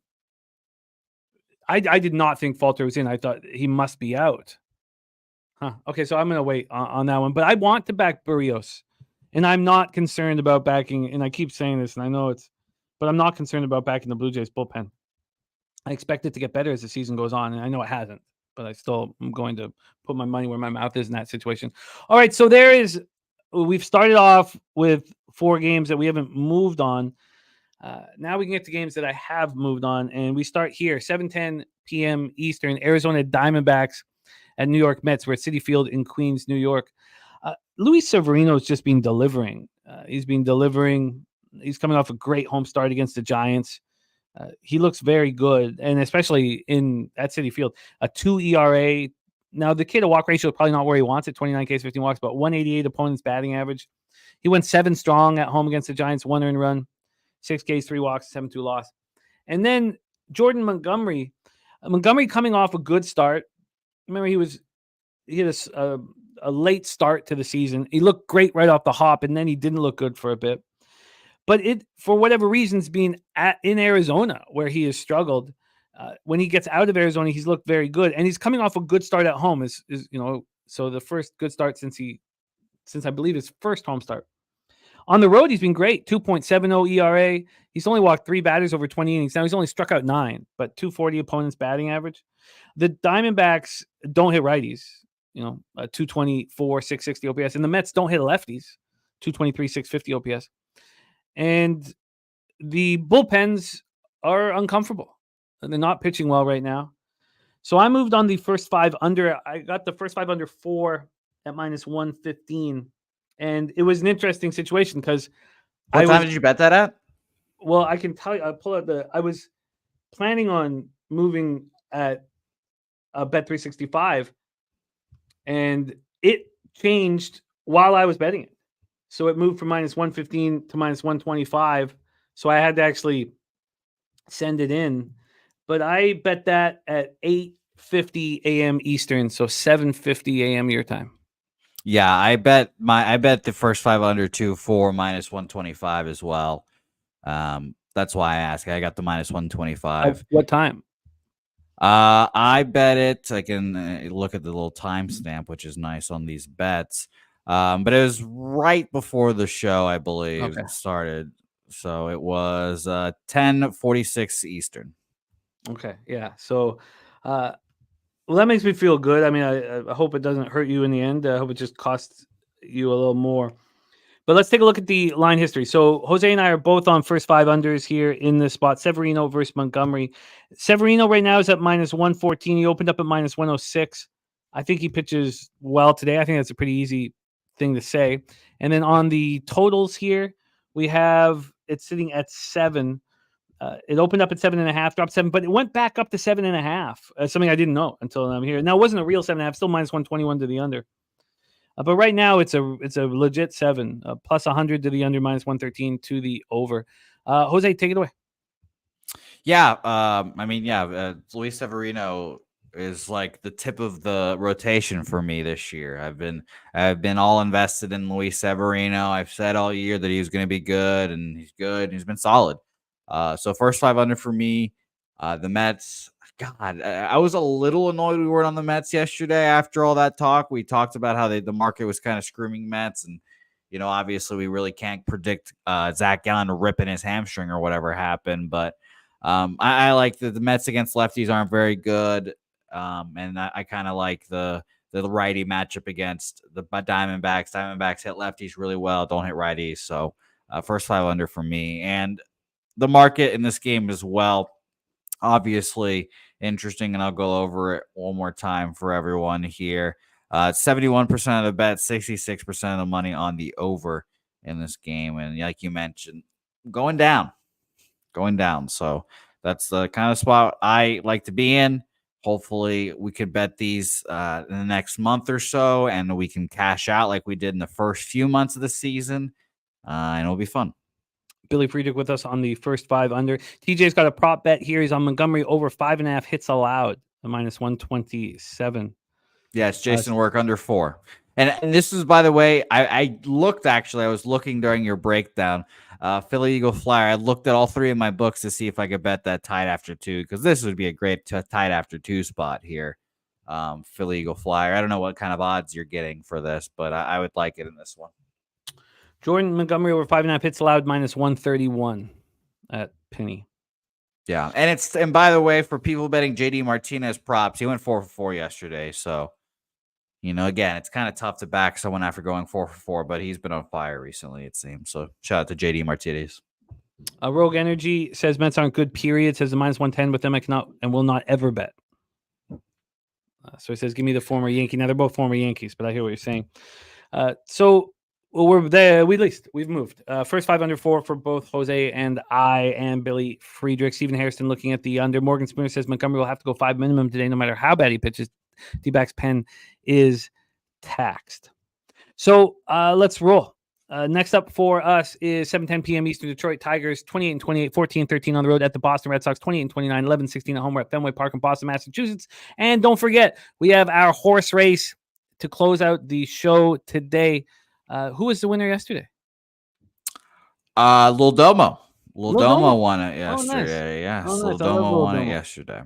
I did not think Falter was in. I thought he must be out. Okay, so I'm gonna wait on that one. But I want to back Barrios. And I'm not concerned about backing, and I keep saying this, and I know but I'm not concerned about backing the Blue Jays bullpen. I expect it to get better as the season goes on, and I know it hasn't, but I still am going to put my money where my mouth is in that situation. All right, so we've started off with 4 games that we haven't moved on. Now we can get to games that I have moved on, and we start here, 7:10 p.m. Eastern, Arizona Diamondbacks at New York Mets. We're at Citi Field in Queens, New York. Luis Severino's just been delivering. He's been delivering. He's coming off a great home start against the Giants. He looks very good, and especially at Citi Field, a 2 ERA. Now, the K to walk ratio is probably not where he wants it, 29 Ks, 15 walks, but 188 opponent's batting average. He went 7 strong at home against the Giants, 1 earned run, 6 Ks, 3 walks, 7-2 loss. And then Jordan Montgomery coming off a good start. Remember, he had a late start to the season. He looked great right off the hop, and then he didn't look good for a bit. But for whatever reasons, being in Arizona, where he has struggled, when he gets out of Arizona, he's looked very good, and he's coming off a good start at home. So the first good start since I believe his first home start. On the road, he's been great. 2.70 ERA. He's only walked 3 batters over 20 innings. Now he's only struck out 9, but 240 opponent's batting average. The Diamondbacks don't hit righties. 224, 660 OPS. And the Mets don't hit lefties, 223, 650 OPS. And the bullpens are uncomfortable. They're not pitching well right now. So I moved on the first 5 under. I got the first 5 under 4 at minus 115. And it was an interesting situation because What time did you bet that at? Well, I can tell you, I was planning on moving at Bet365. And it changed while I was betting it. So it moved from minus 115 to minus 125. So I had to actually send it in. But I bet that at 8:50 a.m. Eastern, so 7:50 a.m. your time. Yeah, I bet the first 5 under 2 for minus 125 as well. That's why I asked. I got the minus 125. What time? I bet it. I can look at the little timestamp, which is nice on these bets. But it was right before the show, I believe, it started. So it was 10:46 Eastern. Okay, yeah. So well, that makes me feel good. I mean, I hope it doesn't hurt you in the end. I hope it just costs you a little more. But let's take a look at the line history. So Jose and I are both on first 5 unders here in this spot. Severino versus Montgomery. Severino right now is at minus 114. He opened up at minus 106. I think he pitches well today. I think that's a pretty easy thing to say. And then on the totals here, we have it sitting at 7. It opened up at 7.5, dropped 7, but it went back up to 7.5. Something I didn't know until I'm here. Now, it wasn't a real 7.5, still minus 121 to the under. But right now, it's a legit 7, plus 100 to the under, minus 113 to the over. Jose, take it away. Yeah, Luis Severino is like the tip of the rotation for me this year. I've been all invested in Luis Severino. I've said all year that he was going to be good, and he's good. And he's been solid. So first 5 under for me. The Mets, God, I was a little annoyed we weren't on the Mets yesterday after all that talk. We talked about how the market was kind of screaming Mets, and obviously we really can't predict Zach Gallen ripping his hamstring or whatever happened. But I like that the Mets against lefties aren't very good, and I kind of like the righty matchup against the Diamondbacks. Diamondbacks hit lefties really well, don't hit righties. So first 5 under for me, and the market in this game as well. Obviously interesting, and I'll go over it one more time for everyone here. 71% of the bet, 66% of the money on the over in this game, and like you mentioned, going down. So that's the kind of spot I like to be in. Hopefully we could bet these in the next month or so, and we can cash out like we did in the first few months of the season, and it'll be fun. Billy Friedrich with us on the first 5 under. TJ's got a prop bet here. He's on Montgomery over 5.5 hits allowed, a -127. Yeah, it's Jason Work under 4. And this is, by the way, I looked, actually, I was looking during your breakdown, Philly Eagle Flyer. I looked at all 3 of my books to see if I could bet that tied after 2, because this would be a great tied after 2 spot here. Philly Eagle Flyer. I don't know what kind of odds you're getting for this, but I would like it in this one. Jordan Montgomery over 5.5 hits allowed, -131 at Penny. Yeah, and by the way, for people betting JD Martinez props, he went 4 for 4 yesterday. So, again, it's kind of tough to back someone after going 4 for 4, but he's been on fire recently, it seems. So shout out to JD Martinez. Rogue Energy says Mets aren't good, period. Says the -110 with them I cannot and will not ever bet. So he says, give me the former Yankee. Now they're both former Yankees, but I hear what you're saying. We're there. We've moved. First 5 under 4 for both Jose and I and Billy Friedrich. Stephen Harrison looking at the under. Morgan Spooner says Montgomery will have to go 5 minimum today, no matter how bad he pitches. D-back's pen is taxed. So let's roll. Next up for us is 7:10 p.m. Eastern. Detroit Tigers 28-28, 14-13 on the road at the Boston Red Sox. 28-29, 11-16 at home. We're at Fenway Park in Boston, Massachusetts. And don't forget, we have our horse race to close out the show today. Who was the winner yesterday? Lil Domo. Lil Domo won it yesterday. Nice. Yeah, Lil Lil Domo won it yesterday.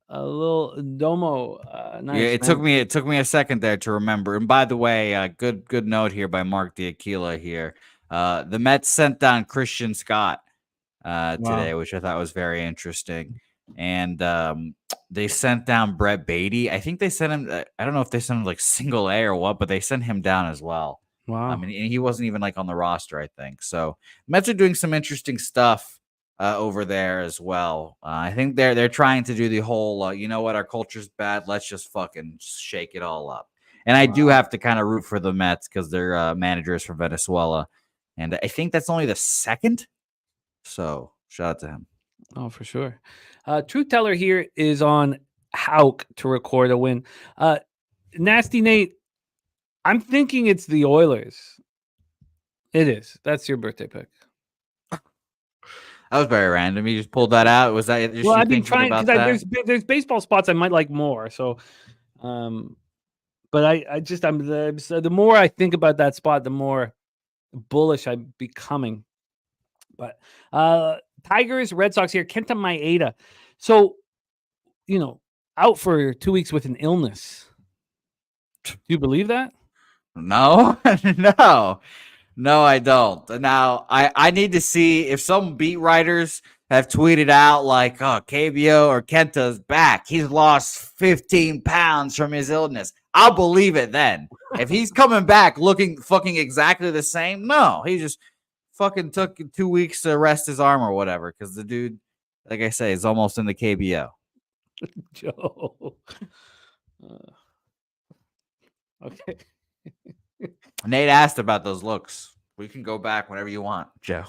Lil Domo. Nice, yeah, it took me a second there to remember. And by the way, good note here by Mark D'Aquila here. The Mets sent down Christian Scott today, which I thought was very interesting. And they sent down Brett Beatty. I think they sent him. I don't know if they sent him like single A or what, but they sent him down as well. Wow. I mean, he wasn't even like on the roster, I think. So Mets are doing some interesting stuff over there as well. I think they're trying to do the whole, you know what, our culture's bad. Let's just fucking shake it all up. And I do have to kind of root for the Mets because their manager is from Venezuela. And I think that's only the second. So shout out to him. Oh, for sure. Truth Teller here is on Hauk to record a win. Nasty Nate, I'm thinking it's the Oilers. It is. That's your birthday pick. That was very random. You just pulled that out. Was that just I've been trying because there's baseball spots I might like more. So, but the more I think about that spot, the more bullish I'm becoming. But Tigers, Red Sox here. Kenta Maeda. So, out for 2 weeks with an illness. Do you believe that? No, no, I don't. Now, I need to see if some beat writers have tweeted out like, oh, KBO or Kenta's back. He's lost 15 pounds from his illness. I'll believe it then. If he's coming back looking fucking exactly the same, no, he just fucking took 2 weeks to rest his arm or whatever because the dude, like I say, is almost in the KBO. Joe. Okay. Nate asked about those looks. We can go back whenever you want, Joe.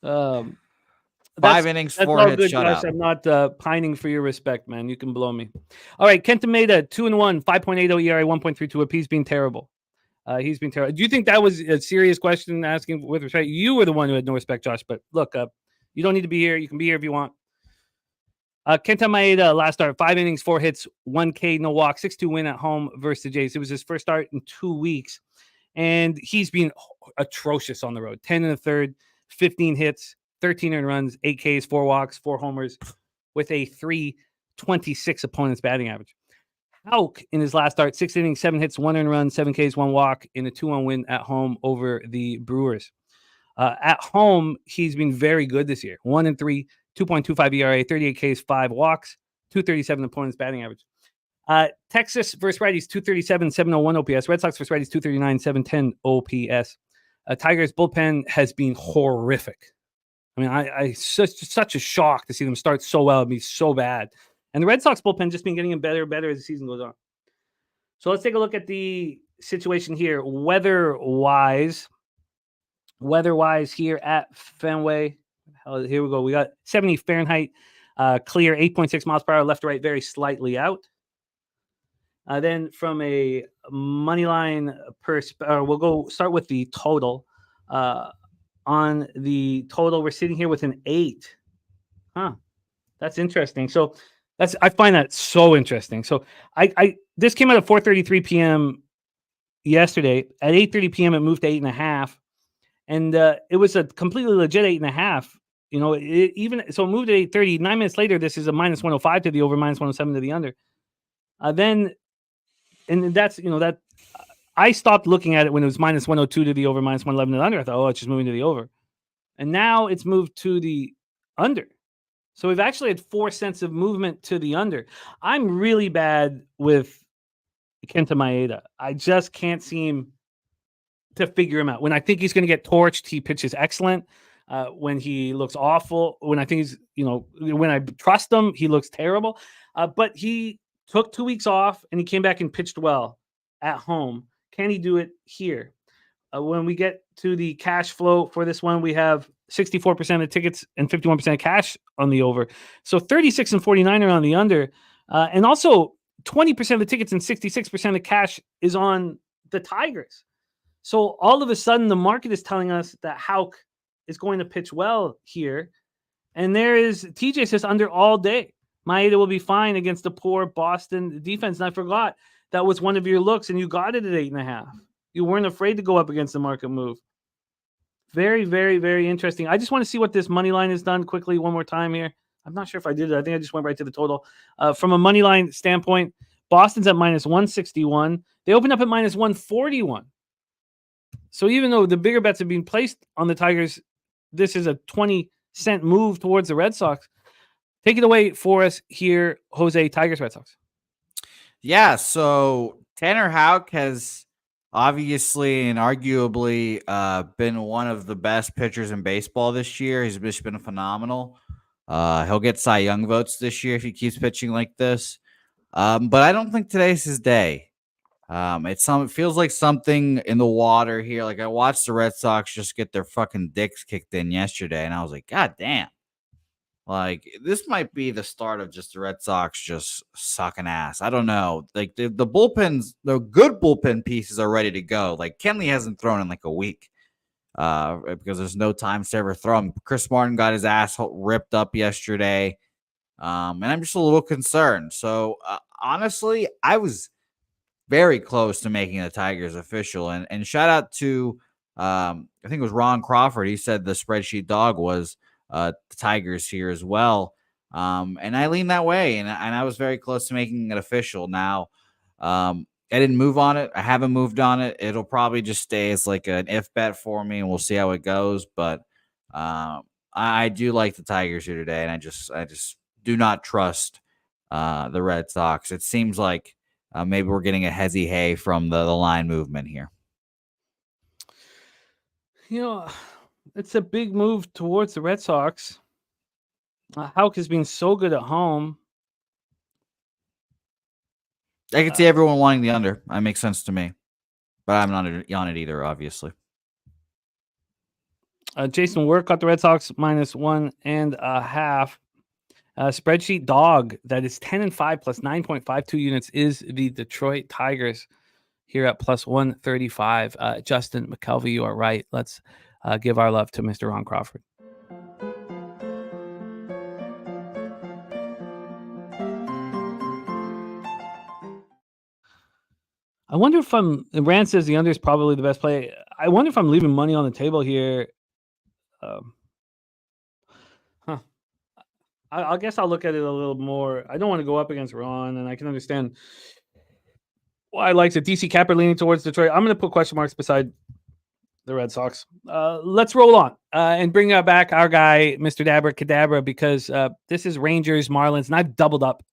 5 innings, 4 hits, shutout. I'm not pining for your respect, man. You can blow me. All right, Kenta Maeda, 2-1, 5.80 ERA, 1.32 up. He's been terrible. He's been terrible. Do you think that was a serious question asking with respect? You were the one who had no respect, Josh. But look, you don't need to be here. You can be here if you want. Kenta Maeda, last start, 5 innings, 4 hits, 1 K, no walk, 6-2 win at home versus the Jays. It was his first start in 2 weeks. And he's been atrocious on the road. 10 in the third, 15 hits, 13 earned runs, 8 Ks, 4 walks, 4 homers, with a 3.26 opponent's batting average. Houck in his last start, 6 innings, 7 hits, 1 earned run, 7 Ks, 1 walk in a 2-1 win at home over the Brewers. At home, he's been very good this year. 1-3, 2.25 ERA, 38 Ks, 5 walks, 237 opponent's batting average. Texas versus righties, 237, 701 OPS. Red Sox versus righties, 239, 710 OPS. Tigers bullpen has been horrific. I mean, I such a shock to see them start so well and be so bad. And the Red Sox bullpen just been getting better and better as the season goes on. So let's take a look at the situation here. Weather-wise here at Fenway. Here we go. We got 70 Fahrenheit, clear, 8.6 miles per hour, left to right, very slightly out. Then from a money line we'll go start with the total. On the total, we're sitting here with an 8. That's interesting. So I find that so interesting. So this came out at 4:33 p.m. yesterday. At 8:30 p.m. it moved to 8.5, and it was a completely legit 8.5. You know, it moved at 8:30. 9 minutes later, this is a -105 to the over, -107 to the under. And that's, that I stopped looking at it when it was -102 to the over, -111 to the under. I thought, it's just moving to the over. And now it's moved to the under. So we've actually had 4 cents of movement to the under. I'm really bad with Kenta Maeda. I just can't seem to figure him out. When I think he's going to get torched, he pitches excellent. When he looks awful, when I think he's, when I trust him, he looks terrible. But he took 2 weeks off and he came back and pitched well at home. Can he do it here? When we get to the cash flow for this one, we have 64% of tickets and 51% of cash on the over. So 36 and 49 are on the under. And also 20% of the tickets and 66% of cash is on the Tigers. So all of a sudden, the market is telling us that Houck is going to pitch well here. And there is, TJ says, under all day. Maeda will be fine against the poor Boston defense. And I forgot that was one of your looks, and you got it at 8.5. You weren't afraid to go up against the market move. Very, very, very interesting. I just want to see what this money line has done quickly one more time here. I'm not sure if I did it. I think I just went right to the total. From a money line standpoint, Boston's at -161. They opened up at -141. So even though the bigger bets have been placed on the Tigers, this is a 20-cent move towards the Red Sox. Take it away for us here, Jose. Tigers, Red Sox. Yeah, so Tanner Houck has obviously and arguably been one of the best pitchers in baseball this year. He's just been phenomenal. He'll get Cy Young votes this year if he keeps pitching like this. But I don't think today's his day. It feels like something in the water here. Like I watched the Red Sox just get their fucking dicks kicked in yesterday, and I was like, God damn. Like, this might be the start of just the Red Sox just sucking ass. I don't know. Like, the bullpens, the good bullpen pieces are ready to go. Like, Kenley hasn't thrown in like a week because there's no time to ever throw him. Chris Martin got his ass ripped up yesterday, and I'm just a little concerned. So, honestly, I was very close to making the Tigers official. And shout out to, I think it was Ron Crawford. He said the spreadsheet dog was the Tigers here as well. And I lean that way, and I was very close to making it official. Now, I didn't move on it. I haven't moved on it. It'll probably just stay as like an if bet for me, and we'll see how it goes. But I do like the Tigers here today, and I just do not trust the Red Sox. It seems like maybe we're getting a hezzy hay from the line movement here. It's a big move towards the Red Sox. Houck has been so good at home. I can see everyone wanting the under. That makes sense to me. But I'm not on it either, obviously. Jason Work got the Red Sox -1.5. Spreadsheet dog that is 10-5 plus 9.52 units is the Detroit Tigers here at +135. Justin McKelvey, you are right. Let's give our love to Mr. Ron Crawford. I wonder if Rand says the under is probably the best play. I wonder if I'm leaving money on the table here. I guess I'll look at it a little more. I don't want to go up against Ron, and I can understand why I likes it. DC Capper leaning towards Detroit. I'm going to put question marks beside the Red Sox. Let's roll on and bring back our guy, Mr. Dabra Cadabra, because this is Rangers, Marlins, and I've doubled up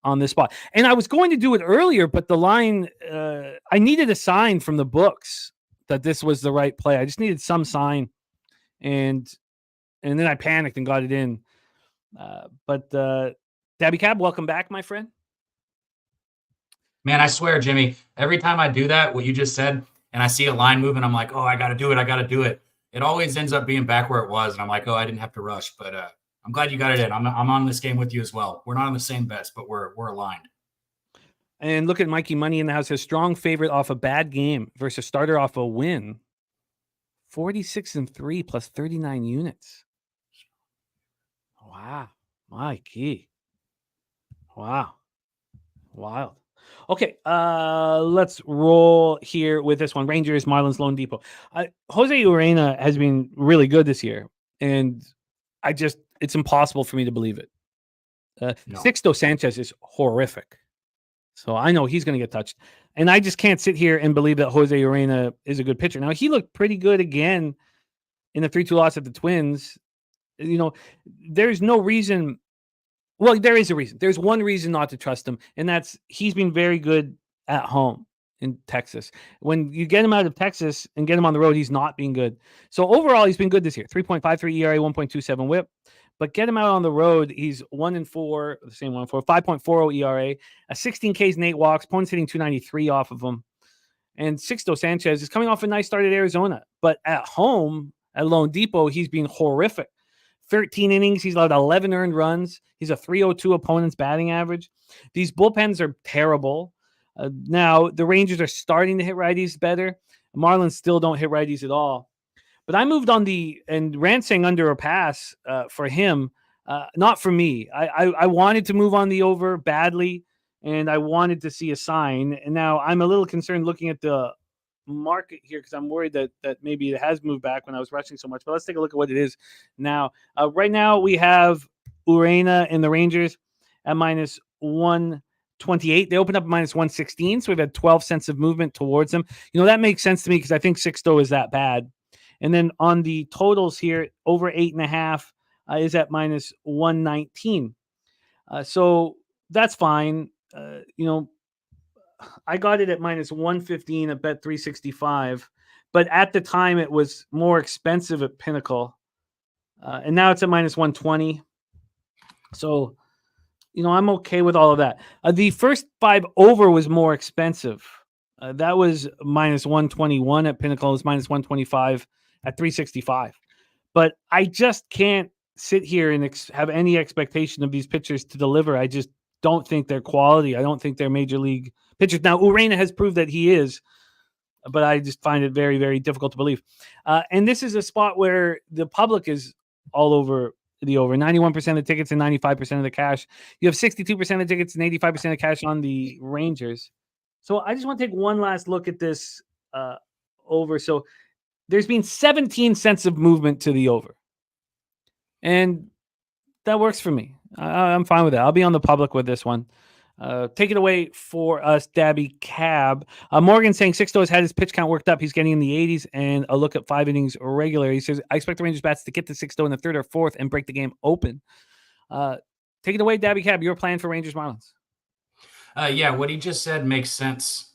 on this spot. And I was going to do it earlier, but the line, I needed a sign from the books that this was the right play. I just needed some sign, and then I panicked and got it in. But Daby Cab, welcome back, my friend. Man, I swear, Jimmy, every time I do that, what you just said, and I see a line moving, I'm like, oh, I got to do it. It always ends up being back where it was. And I'm like, oh, I didn't have to rush. But I'm glad you got it in. I'm on this game with you as well. We're not on the same bets, but we're aligned. And look at Mikey Money in the house. His strong favorite off a bad game versus starter off a win. 46-3 plus 39 units. Wow. Mikey. Wow. Wild. Okay, let's roll here with this one. Rangers, Marlins, Lone Depot. Jose Urena has been really good this year, and it's impossible for me to believe it. No. Sixto Sanchez is horrific, so I know he's going to get touched, and I just can't sit here and believe that Jose Urena is a good pitcher. Now, he looked pretty good again in the 3-2 loss at the Twins. There's no reason. Well, there is a reason. There's one reason not to trust him, and that's he's been very good at home in Texas. When you get him out of Texas and get him on the road, he's not being good. So overall, he's been good this year. 3.53 ERA, 1.27 WHIP. But get him out on the road, he's 1-4, the same 1-4, 5.40 ERA, 16 Ks and 8 walks, opponents hitting 293 off of him. And Sixto Sanchez is coming off a nice start at Arizona, but at home at Lone Depot, he's been horrific. 13 innings. He's allowed 11 earned runs. He's a 302 opponent's batting average. These bullpens are terrible. Now, the Rangers are starting to hit righties better. Marlins still don't hit righties at all. But I moved on and Ransing under a pass for him, not for me. I wanted to move on the over badly, and I wanted to see a sign. And now I'm a little concerned looking at the market here because I'm worried that maybe it has moved back when I was rushing so much. But let's take a look at what it is now. Right now we have Urena and the Rangers at minus 128. They opened up at minus 116, so we've had 12 cents of movement towards them. That makes sense to me because I think Sixto is that bad. And then on the totals here, over 8.5 is at minus 119. So that's fine. I got it at minus 115 at bet 365, but at the time it was more expensive at Pinnacle. And now it's at minus 120. So, I'm okay with all of that. The first 5 over was more expensive. That was minus 121 at Pinnacle. It was minus 125 at 365. But I just can't sit here and have any expectation of these pitchers to deliver. I just don't think they're quality. I don't think they're major league pitchers. Now, Urena has proved that he is, but I just find it very, very difficult to believe. And this is a spot where the public is all over the over. 91% of the tickets and 95% of the cash. You have 62% of tickets and 85% of cash on the Rangers. So I just want to take one last look at this over. So there's been 17 cents of movement to the over. And that works for me. I'm fine with that. I'll be on the public with this one. Take it away for us, Daby Cab. Morgan saying Sixto has had his pitch count worked up. He's getting in the 80s and a look at 5 innings regular. He says, I expect the Rangers bats to get to Sixto in the 3rd or 4th and break the game open. Take it away, Daby Cab. Your plan for Rangers Marlins. Yeah, what he just said makes sense.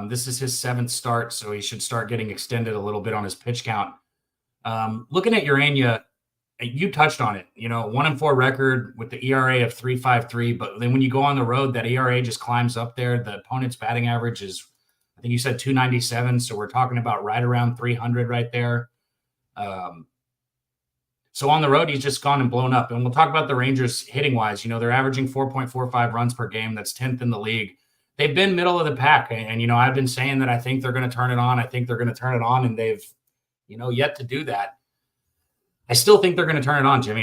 This is his 7th start, so he should start getting extended a little bit on his pitch count. Looking at Urena, you touched on it, 1-4 record with the ERA of 3.53. But then when you go on the road, that ERA just climbs up there. The opponent's batting average is, I think you said 297. So we're talking about right around 300 right there. So on the road, he's just gone and blown up. And we'll talk about the Rangers hitting wise. They're averaging 4.45 runs per game. That's 10th in the league. They've been middle of the pack. And I've been saying that I think they're going to turn it on. And they've, yet to do that. I still think they're going to turn it on, Jimmy.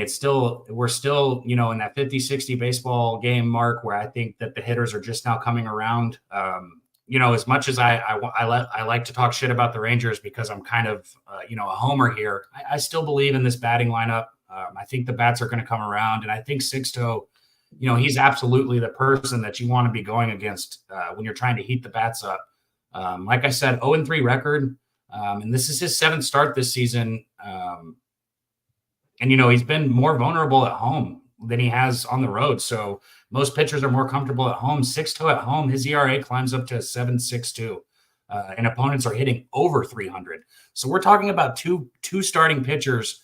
We're still, in that 50-60 baseball game mark where I think that the hitters are just now coming around. as much as I like to talk shit about the Rangers because I'm kind of, a homer here, I still believe in this batting lineup. I think the bats are going to come around, and I think Sixto, he's absolutely the person that you want to be going against when you're trying to heat the bats up. Like I said, 0-3 record, and this is his 7th start this season. And he's been more vulnerable at home than he has on the road. So most pitchers are more comfortable at home. Sixto at home, his ERA climbs up to 7.62, and opponents are hitting over 300. So we're talking about two starting pitchers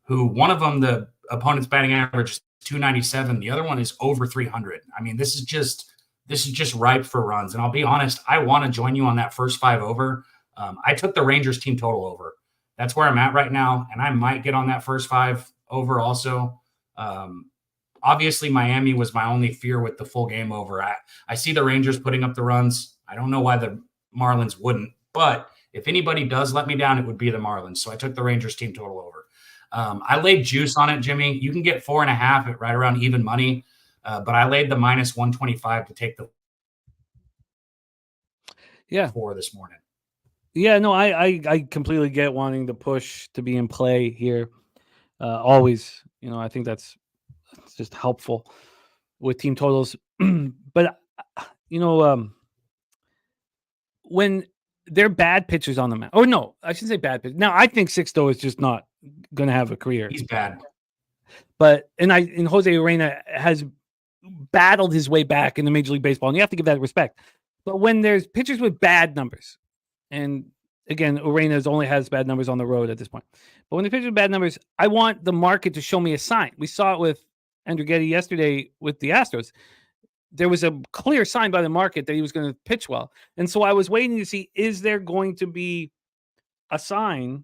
who, one of them, the opponent's batting average is 297. The other one is over 300. I mean, this is just ripe for runs. And I'll be honest, I want to join you on that first 5 over. I took the Rangers team total over. That's where I'm at right now, and I might get on that first 5 over also. Obviously, Miami was my only fear with the full game over. I see the Rangers putting up the runs. I don't know why the Marlins wouldn't, but if anybody does let me down, it would be the Marlins. So I took the Rangers team total over. I laid juice on it, Jimmy. You can get 4.5 at right around even money, but I laid the -125 to take the 4 this morning. Yeah, no, I completely get wanting the push to be in play here. Always, I think that's just helpful with team totals. But when they're bad pitchers on the mound, or no, I shouldn't say bad pitchers. Now I think Sixto is just not going to have a career. He's bad. But Jose Urena has battled his way back in the Major League Baseball, and you have to give that respect. But when there's pitchers with bad numbers, and again, Urena only has bad numbers on the road at this point. But when the pitchers with bad numbers, I want the market to show me a sign. We saw it with Andrew Getty yesterday with the Astros. There was a clear sign by the market that he was going to pitch well. And so I was waiting to see, is there going to be a sign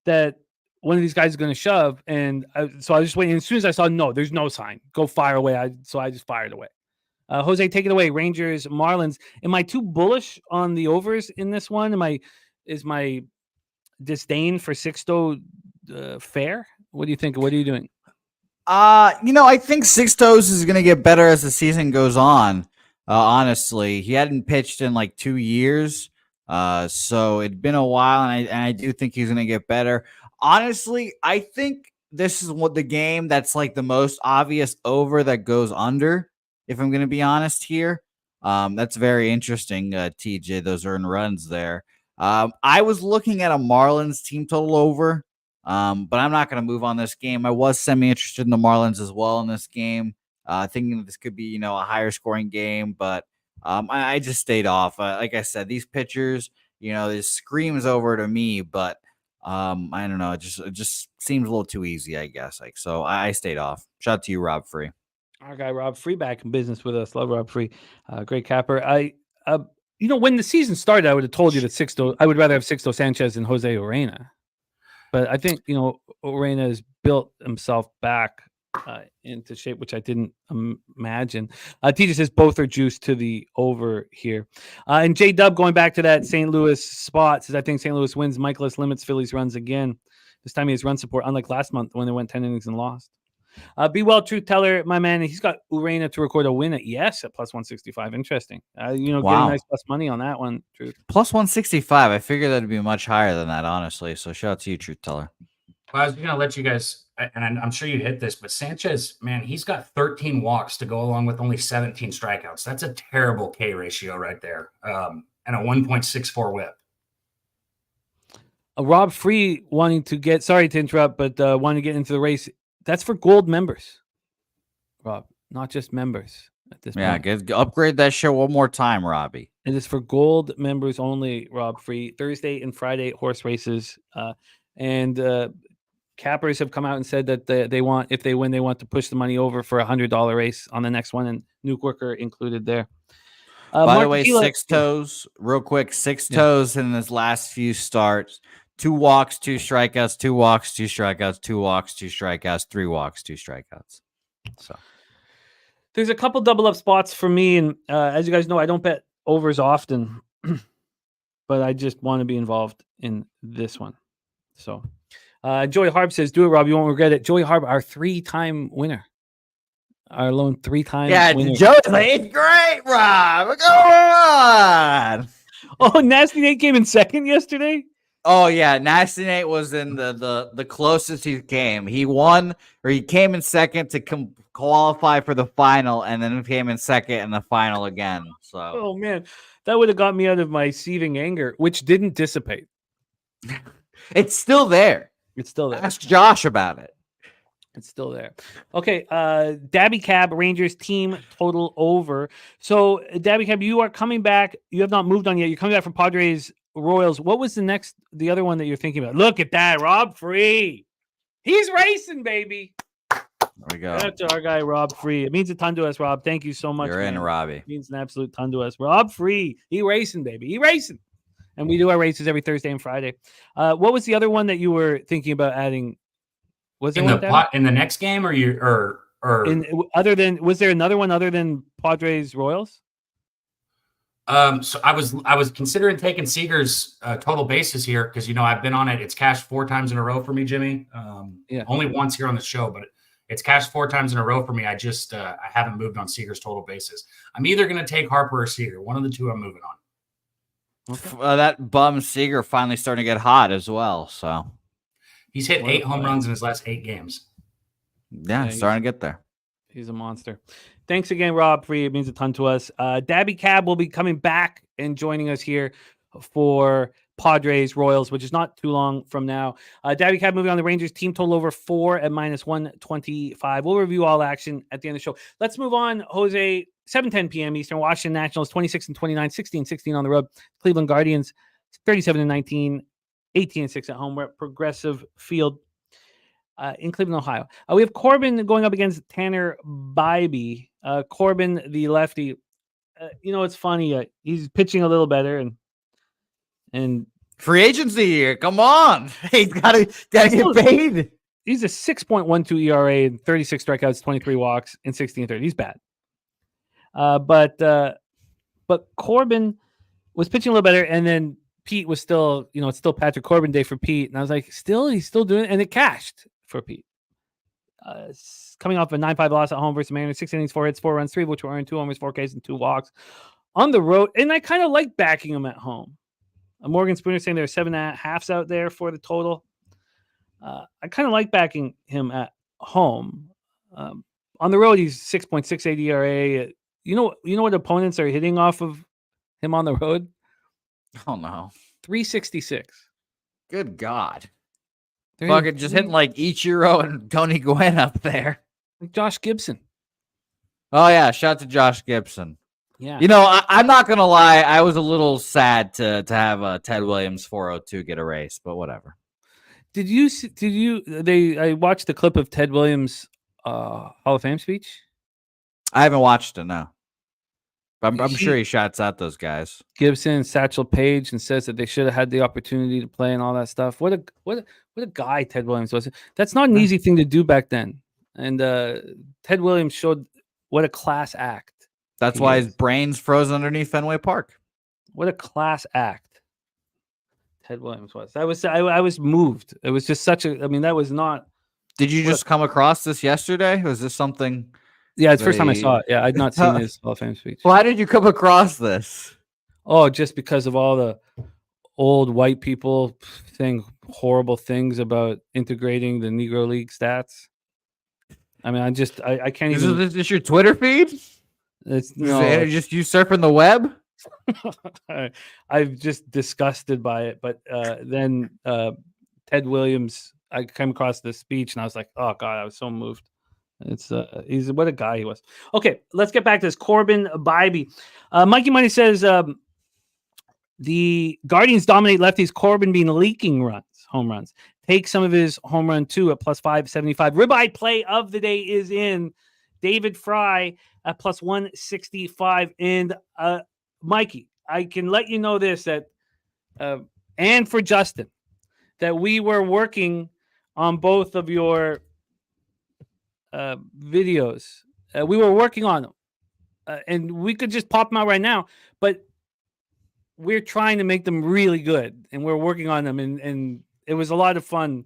that one of these guys is going to shove? And so I was just waiting. As soon as I saw, no, there's no sign. Go fire away. So I just fired away. Jose, take it away. Rangers, Marlins. Am I too bullish on the overs in this one? Is my disdain for Sixto fair? What do you think? What are you doing? I think Sixto's is going to get better as the season goes on. Honestly, he hadn't pitched in like 2 years. So it'd been a while, and I do think he's going to get better. Honestly, I think this is what the game that's like the most obvious over that goes under, if I'm going to be honest here. That's very interesting, TJ, those earned runs there. I was looking at a Marlins team total over, but I'm not going to move on this game. I was semi-interested in the Marlins as well in this game, thinking that this could be, a higher scoring game, but I just stayed off. Like I said, these pitchers, this screams over to me, but I don't know. It just seems a little too easy, I guess. So I stayed off. Shout out to you, Rob Free. Our guy Rob Free back in business with us. Love Rob Free. Great capper. When the season started, I would have told you that I would rather have Sixto Sanchez than Jose Urena. But I think, Urena has built himself back into shape, which I didn't imagine. TJ says both are juiced to the over here. And J Dub, going back to that St. Louis spot, says I think St. Louis wins. Michaelis limits Phillies runs again. This time he has run support, unlike last month when they went 10 innings and lost. Be well, truth teller, my man. He's got Urena to record a win at plus 165. Interesting. Wow. Getting nice plus money on that one. Truth. Plus 165. I figured that'd be much higher than that, honestly. So shout out to you, truth teller. Well, I was going to let you guys, and I'm sure you hit this, but Sanchez, man, he's got 13 walks to go along with only 17 strikeouts. That's a terrible K ratio right there, and a 1.64 whip. Rob Free wanting to get, sorry to interrupt, but wanting to get into the race. That's for gold members, Rob, not just members at this point. Yeah, upgrade that show one more time, Robbie. It is for gold members only, Rob Free. Thursday and Friday horse races. And cappers have come out and said that they want, if they win, they want to push the money over for $100 race on the next one, and Nuke Worker included there. By the way, Sixto's, real quick, Sixto's in his last few starts. 2 walks, 2 strikeouts, 2 walks, 2 strikeouts, 2 walks, 2 strikeouts, 3 walks, 2 strikeouts. So there's a couple double up spots for me. And as you guys know, I don't bet overs often, but I just want to be involved in this one. So Joey Harb says, do it, Rob. You won't regret it. Joey Harb, our 3-time winner. our lone 3-time Yeah, winner. Joe's like, it's great, Rob. Go on. Oh, Nasty Nate came in second yesterday. Oh yeah, Nasty Nate was in the closest he came. He won, or he came in second to qualify for the final, and then came in second in the final again. So, Oh man, that would have got me out of my seething anger, which didn't dissipate. it's still there. It's still there. Ask Josh about it. It's still there. Okay, Daby Cab, Rangers team total over. So, Daby Cab, you are coming back. You have not moved on yet. You're coming back from Padres Royals. What was the other one that you're thinking about? Look at that, Rob Free. He's racing, baby. There we go. That's our guy, Rob Free. It means a ton to us, Rob. Thank you so much. You're man. in, Robbie. It means an absolute ton to us. Rob Free. He racing, baby. He racing. And we do our races every Thursday and Friday. What was the other one that you were thinking about adding? Was there in the next game, or was there another one other than Padres Royals? So I was considering taking Seager's total bases here because I've been on it. It's cashed 4 times in a row for me, Jimmy. Only once here on the show, but it's cashed 4 times in a row for me. I just I haven't moved on Seager's total bases. I'm either going to take Harper or Seager. One of the two I'm moving on. Okay. That bum Seager finally starting to get hot as well. So he's hit 8 home runs in his last 8 games. Yeah, starting to get there. He's a monster. Thanks again, Rob Free. It means a ton to us. Daby Cab will be coming back and joining us here for Padres Royals, which is not too long from now. Daby Cab moving on the Rangers team total over 4 at -125. We'll review all action at the end of the show. Let's move on, Jose. 7:10 p.m. Eastern. Washington Nationals 26-29, 16-16 on the road. Cleveland Guardians 37-19, 18-6 at home. We're at Progressive Field in Cleveland, Ohio. We have Corbin going up against Tanner Bybee. Corbin, the lefty. It's funny. He's pitching a little better, and free agency here. Come on, he's gotta get paid. He's a 6.12 ERA and 36 strikeouts, 23 walks, and 16-30. He's bad. But Corbin was pitching a little better, and then Pete was still, it's still Patrick Corbin day for Pete, and I was like, he's still doing it, and it cashed for Pete. Coming off a 9-5 loss at home versus Mariners, 6 innings, 4 hits, 4 runs, 3 which were earned, 2 homers, 4 Ks, and 2 walks on the road, and I kind of like backing him at home. Morgan Spooner saying there are 7.5s out there for the total. I kind of like backing him at home. On the road, he's 6.68 ERA. You know what opponents are hitting off of him on the road? Oh no, 366. Good God, fucking just hitting like Ichiro and Tony Gwynn up there. Like Josh Gibson. Oh yeah, shout out to Josh Gibson. Yeah, I'm not gonna lie, I was a little sad to have Ted Williams 402 get erased, but whatever. I watched the clip of Ted Williams' Hall of Fame speech. I haven't watched it, no. But I'm sure he shouts out those guys. Gibson, Satchel Paige, and says that they should have had the opportunity to play and all that stuff. What a guy Ted Williams was. That's not an easy thing to do back then. And Ted Williams showed what a class act. That's why his brain's frozen underneath Fenway Park. What a class act Ted Williams was. I was moved. It was just that was not. Did you just come across this yesterday? Was this something? Yeah, it's the first time I saw it. Yeah, I'd not seen his Hall of Fame speech. Why did you come across this? Oh, just because of all the old white people saying horrible things about integrating the Negro League stats. I mean, I can't even. Is this your Twitter feed? It's just you surfing the web. I'm just disgusted by it. But then Ted Williams, I came across this speech and I was like, oh God, I was so moved. He's what a guy he was. Okay, let's get back to this. Corbin Bybee. Mikey Money says the Guardians dominate lefties. Corbin being leaking home runs. Take some of his home run too at +575. Ribeye play of the day is in. David Fry at +165. And Mikey, I can let you know this that and for Justin that we were working on both of your videos. We were working on them, and we could just pop them out right now, but we're trying to make them really good, and we're working on them, and it was a lot of fun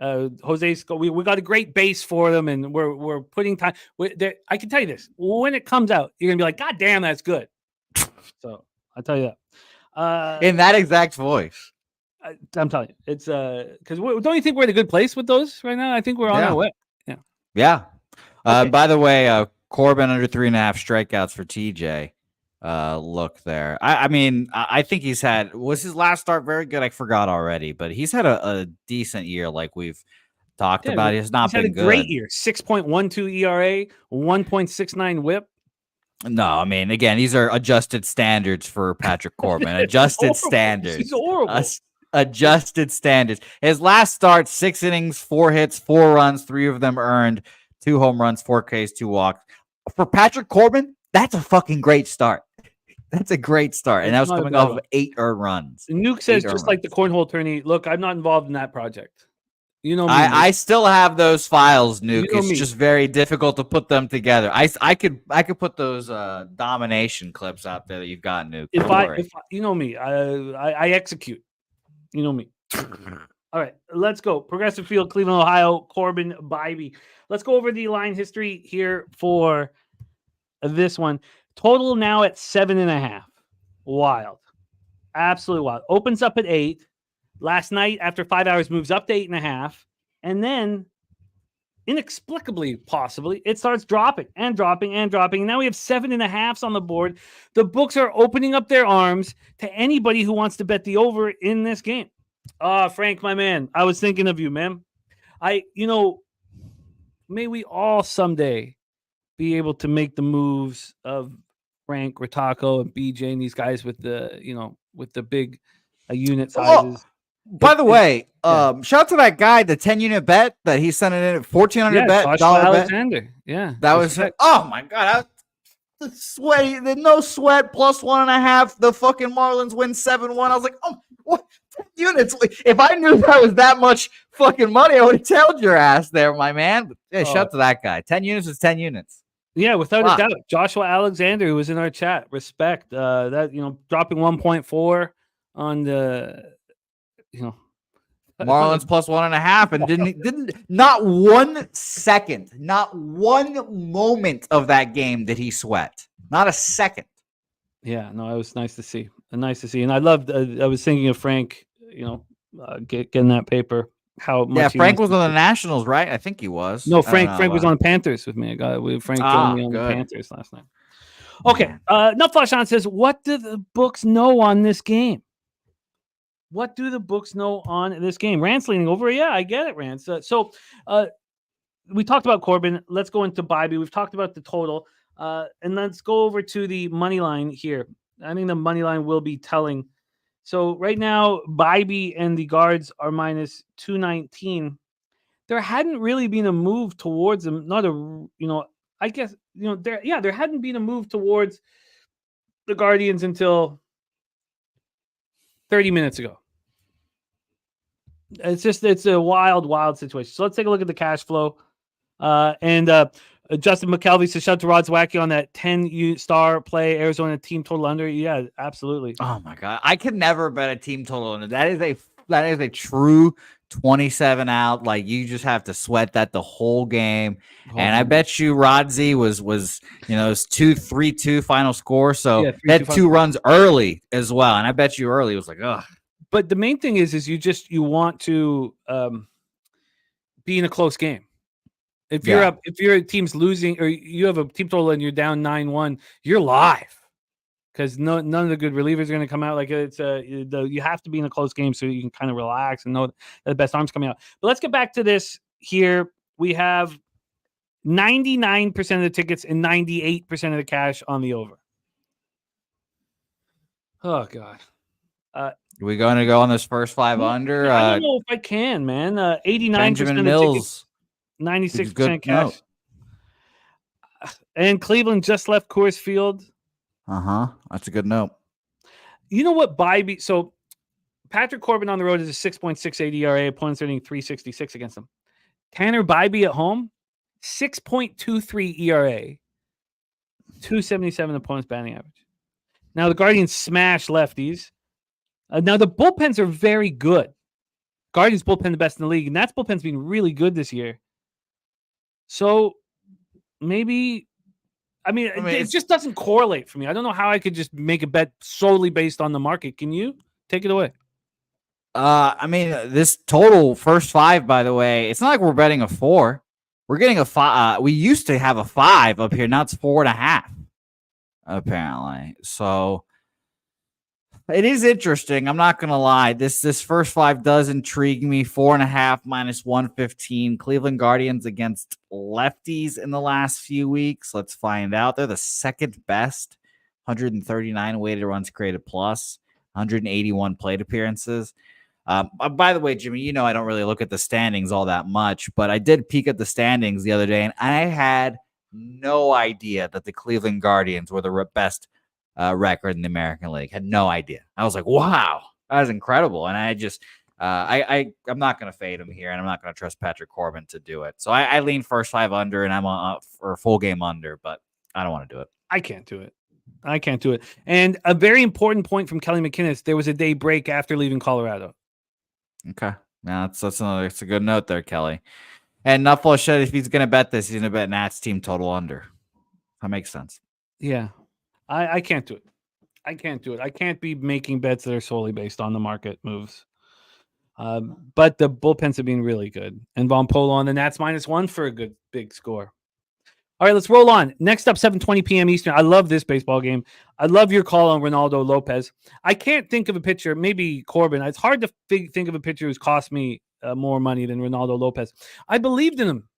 Jose's we got a great base for them, and we're putting time. I can tell you this: when it comes out, you're gonna be like, "God damn, that's good." So I'll tell you that. In that exact voice. I'm telling you, it's because don't you think we're in a good place with those right now? I think we're on our way. Yeah. Okay. By the way, Corbin under 3.5 strikeouts for TJ. Look there. I mean, I think was his last start very good? I forgot already, but he's had a decent year, like we've talked about. He's not been good. Great year. 6.12 ERA, 1.69 WHIP. No, I mean, again, these are adjusted standards for Patrick Corbin. Adjusted standards. He's horrible. Adjusted standards. His last start, 6 innings, 4 hits, 4 runs, 3 of them earned, 2 home runs, 4 Ks, 2 walks. For Patrick Corbin, that's a fucking great start. That's a great start. And that was coming off of 8 earned runs. Nuke says, just like the cornhole tourney, look, I'm not involved in that project. You know me. I still have those files, Nuke. It's just very difficult to put them together. I could put those domination clips out there that you've got, Nuke. If I you know me, I execute. You know me. All right, let's go. Progressive Field, Cleveland, Ohio, Corbin, Bybee. Let's go over the line history here for this one. Total now at 7.5. Wild. Absolutely wild. Opens up at 8. Last night, after 5 hours, moves up to 8.5. And then, inexplicably, possibly, it starts dropping and dropping and dropping. And now we have 7.5s on the board. The books are opening up their arms to anybody who wants to bet the over in this game. Frank, my man, I was thinking of you, man. May we all someday be able to make the moves of Frank, Ritako, and BJ and these guys with the big unit sizes. By the way, shout out to that guy, the 10-unit bet that he sent it in at 1,400 bet. Joshua Alexander. Yeah. That was it. Oh my God. Sweaty, no sweat, plus 1.5. The fucking Marlins win 7-1. I was like, oh, what? 10 units. If I knew that was that much fucking money, I would have told your ass there, my man. But, yeah, shout out to that guy. 10 units is 10 units. Yeah, without a doubt. Joshua Alexander, who was in our chat, respect. Dropping 1.4 on the, Marlins plus 1.5, and didn't not 1 second, not 1 moment of that game did he sweat. Not a second. Yeah, no, it was nice to see. And I loved. I was thinking of Frank, getting that paper. How much? Yeah, Frank was on the Nationals, right? I think he was. No, Frank was on the Panthers with me. Frank joined me on the Panthers last night. Okay, Nut Flash on says, what do the books know on this game? What do the books know on this game? Rance leaning over. Yeah, I get it, Rance. So we talked about Corbin. Let's go into Bybee. We've talked about the total. And let's go over to the money line here. I think the money line will be telling. So right now, Bybee and the guards are minus 219. There hadn't really been a move towards them. There hadn't been a move towards the Guardians until 30 minutes ago. It's a wild situation. So let's take a look at the cash flow. Justin McKelvey says, shout out to Rod Zwacky on that 10-star play, Arizona team total under. Yeah, absolutely. Oh my God. I could never bet a team total under. That is a true 27 out. Like, you just have to sweat that the whole game. And I bet you Rod Z was it's 2-3-2 final score. So had 2 runs early as well. And I bet you early was like, ugh. But the main thing is you want to be in a close game. If your team's losing or you have a team total and you're down 9-1, you're live because none of the good relievers are going to come out. Like you have to be in a close game so you can kind of relax and know that the best arm's coming out. But let's get back to this here. We have 99% of the tickets and 98% of the cash on the over. Oh God. We going to go on this first 5 under? I don't know if I can, man. 89% of the tickets. 96% cash. And Cleveland just left Coors Field. That's a good note. You know what, Bybee? So Patrick Corbin on the road is a 6.68 ERA. Opponents earning 3.66 against him. Tanner Bybee at home, 6.23 ERA. 2.77 opponents batting average. Now the Guardians smash lefties. Now the bullpens are very good. Guardians bullpen the best in the league, and that's bullpen's been really good this year. So maybe, it just doesn't correlate for me. I don't know how I could just make a bet solely based on the market. Can you take it away? This total first 5, by the way, it's not like we're betting a 4. We're getting a 5. We used to have a 5 up here. Now it's 4.5, apparently. So it is interesting. I'm not going to lie. This first 5 does intrigue me. 4.5 minus 115. Cleveland Guardians against lefties in the last few weeks. Let's find out. They're the second best. 139 weighted runs created plus. 181 plate appearances. By the way, Jimmy, I don't really look at the standings all that much, but I did peek at the standings the other day, and I had no idea that the Cleveland Guardians were the best record in the American League. Had no idea. I was like, wow, that is incredible. And I just, I'm not going to fade him here, and I'm not going to trust Patrick Corbin to do it. So I lean first 5 under, and I'm on for a full game under, but I don't want to do it. I can't do it. And a very important point from Kelly McInnes, there was a day break after leaving Colorado. Okay. Now that's a good note there, Kelly. And Nuffle said if he's going to bet this, he's going to bet Nats team total under. That makes sense. Yeah. I can't do it. I can't be making bets that are solely based on the market moves. But the bullpens have been really good. And Von Polo on the Nats -1 for a good big score. All right, let's roll on. Next up, 7:20 p.m. Eastern. I love this baseball game. I love your call on Ronaldo Lopez. I can't think of a pitcher, maybe Corbin. It's hard to think of a pitcher who's cost me more money than Ronaldo Lopez. I believed in him.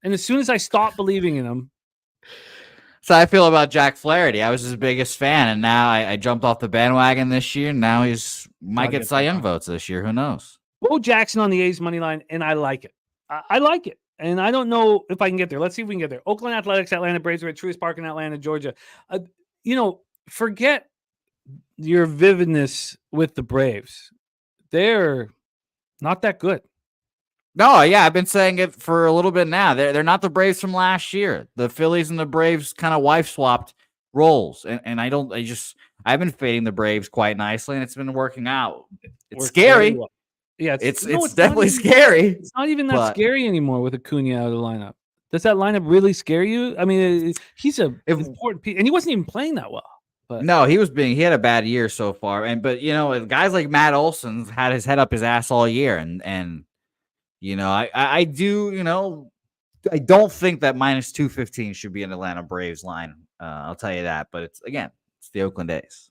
And as soon as I stopped believing in him. So I feel about Jack Flaherty. I was his biggest fan, and now I jumped off the bandwagon this year. Now might get Cy Young votes this year. Who knows? Bo Jackson on the A's money line, and I like it. I like it. And I don't know if I can get there. Let's see if we can get there. Oakland Athletics, Atlanta Braves are at Truist Park in Atlanta, Georgia. Forget your vividness with the Braves. They're not that good. No, yeah, I've been saying it for a little bit now. They're not the Braves from last year. The Phillies and the Braves kind of wife swapped roles, and I've been fading the Braves quite nicely, and it's been working out. It's scary. Well. Yeah, it's definitely scary. It's not even that scary anymore with Acuna out of the lineup. Does that lineup really scare you? I mean, he's an important piece, and he wasn't even playing that well. But no, he had a bad year so far. But guys like Matt Olson's had his head up his ass all year, and I don't think that -215 should be an Atlanta Braves line. I'll tell you that. But it's the Oakland A's.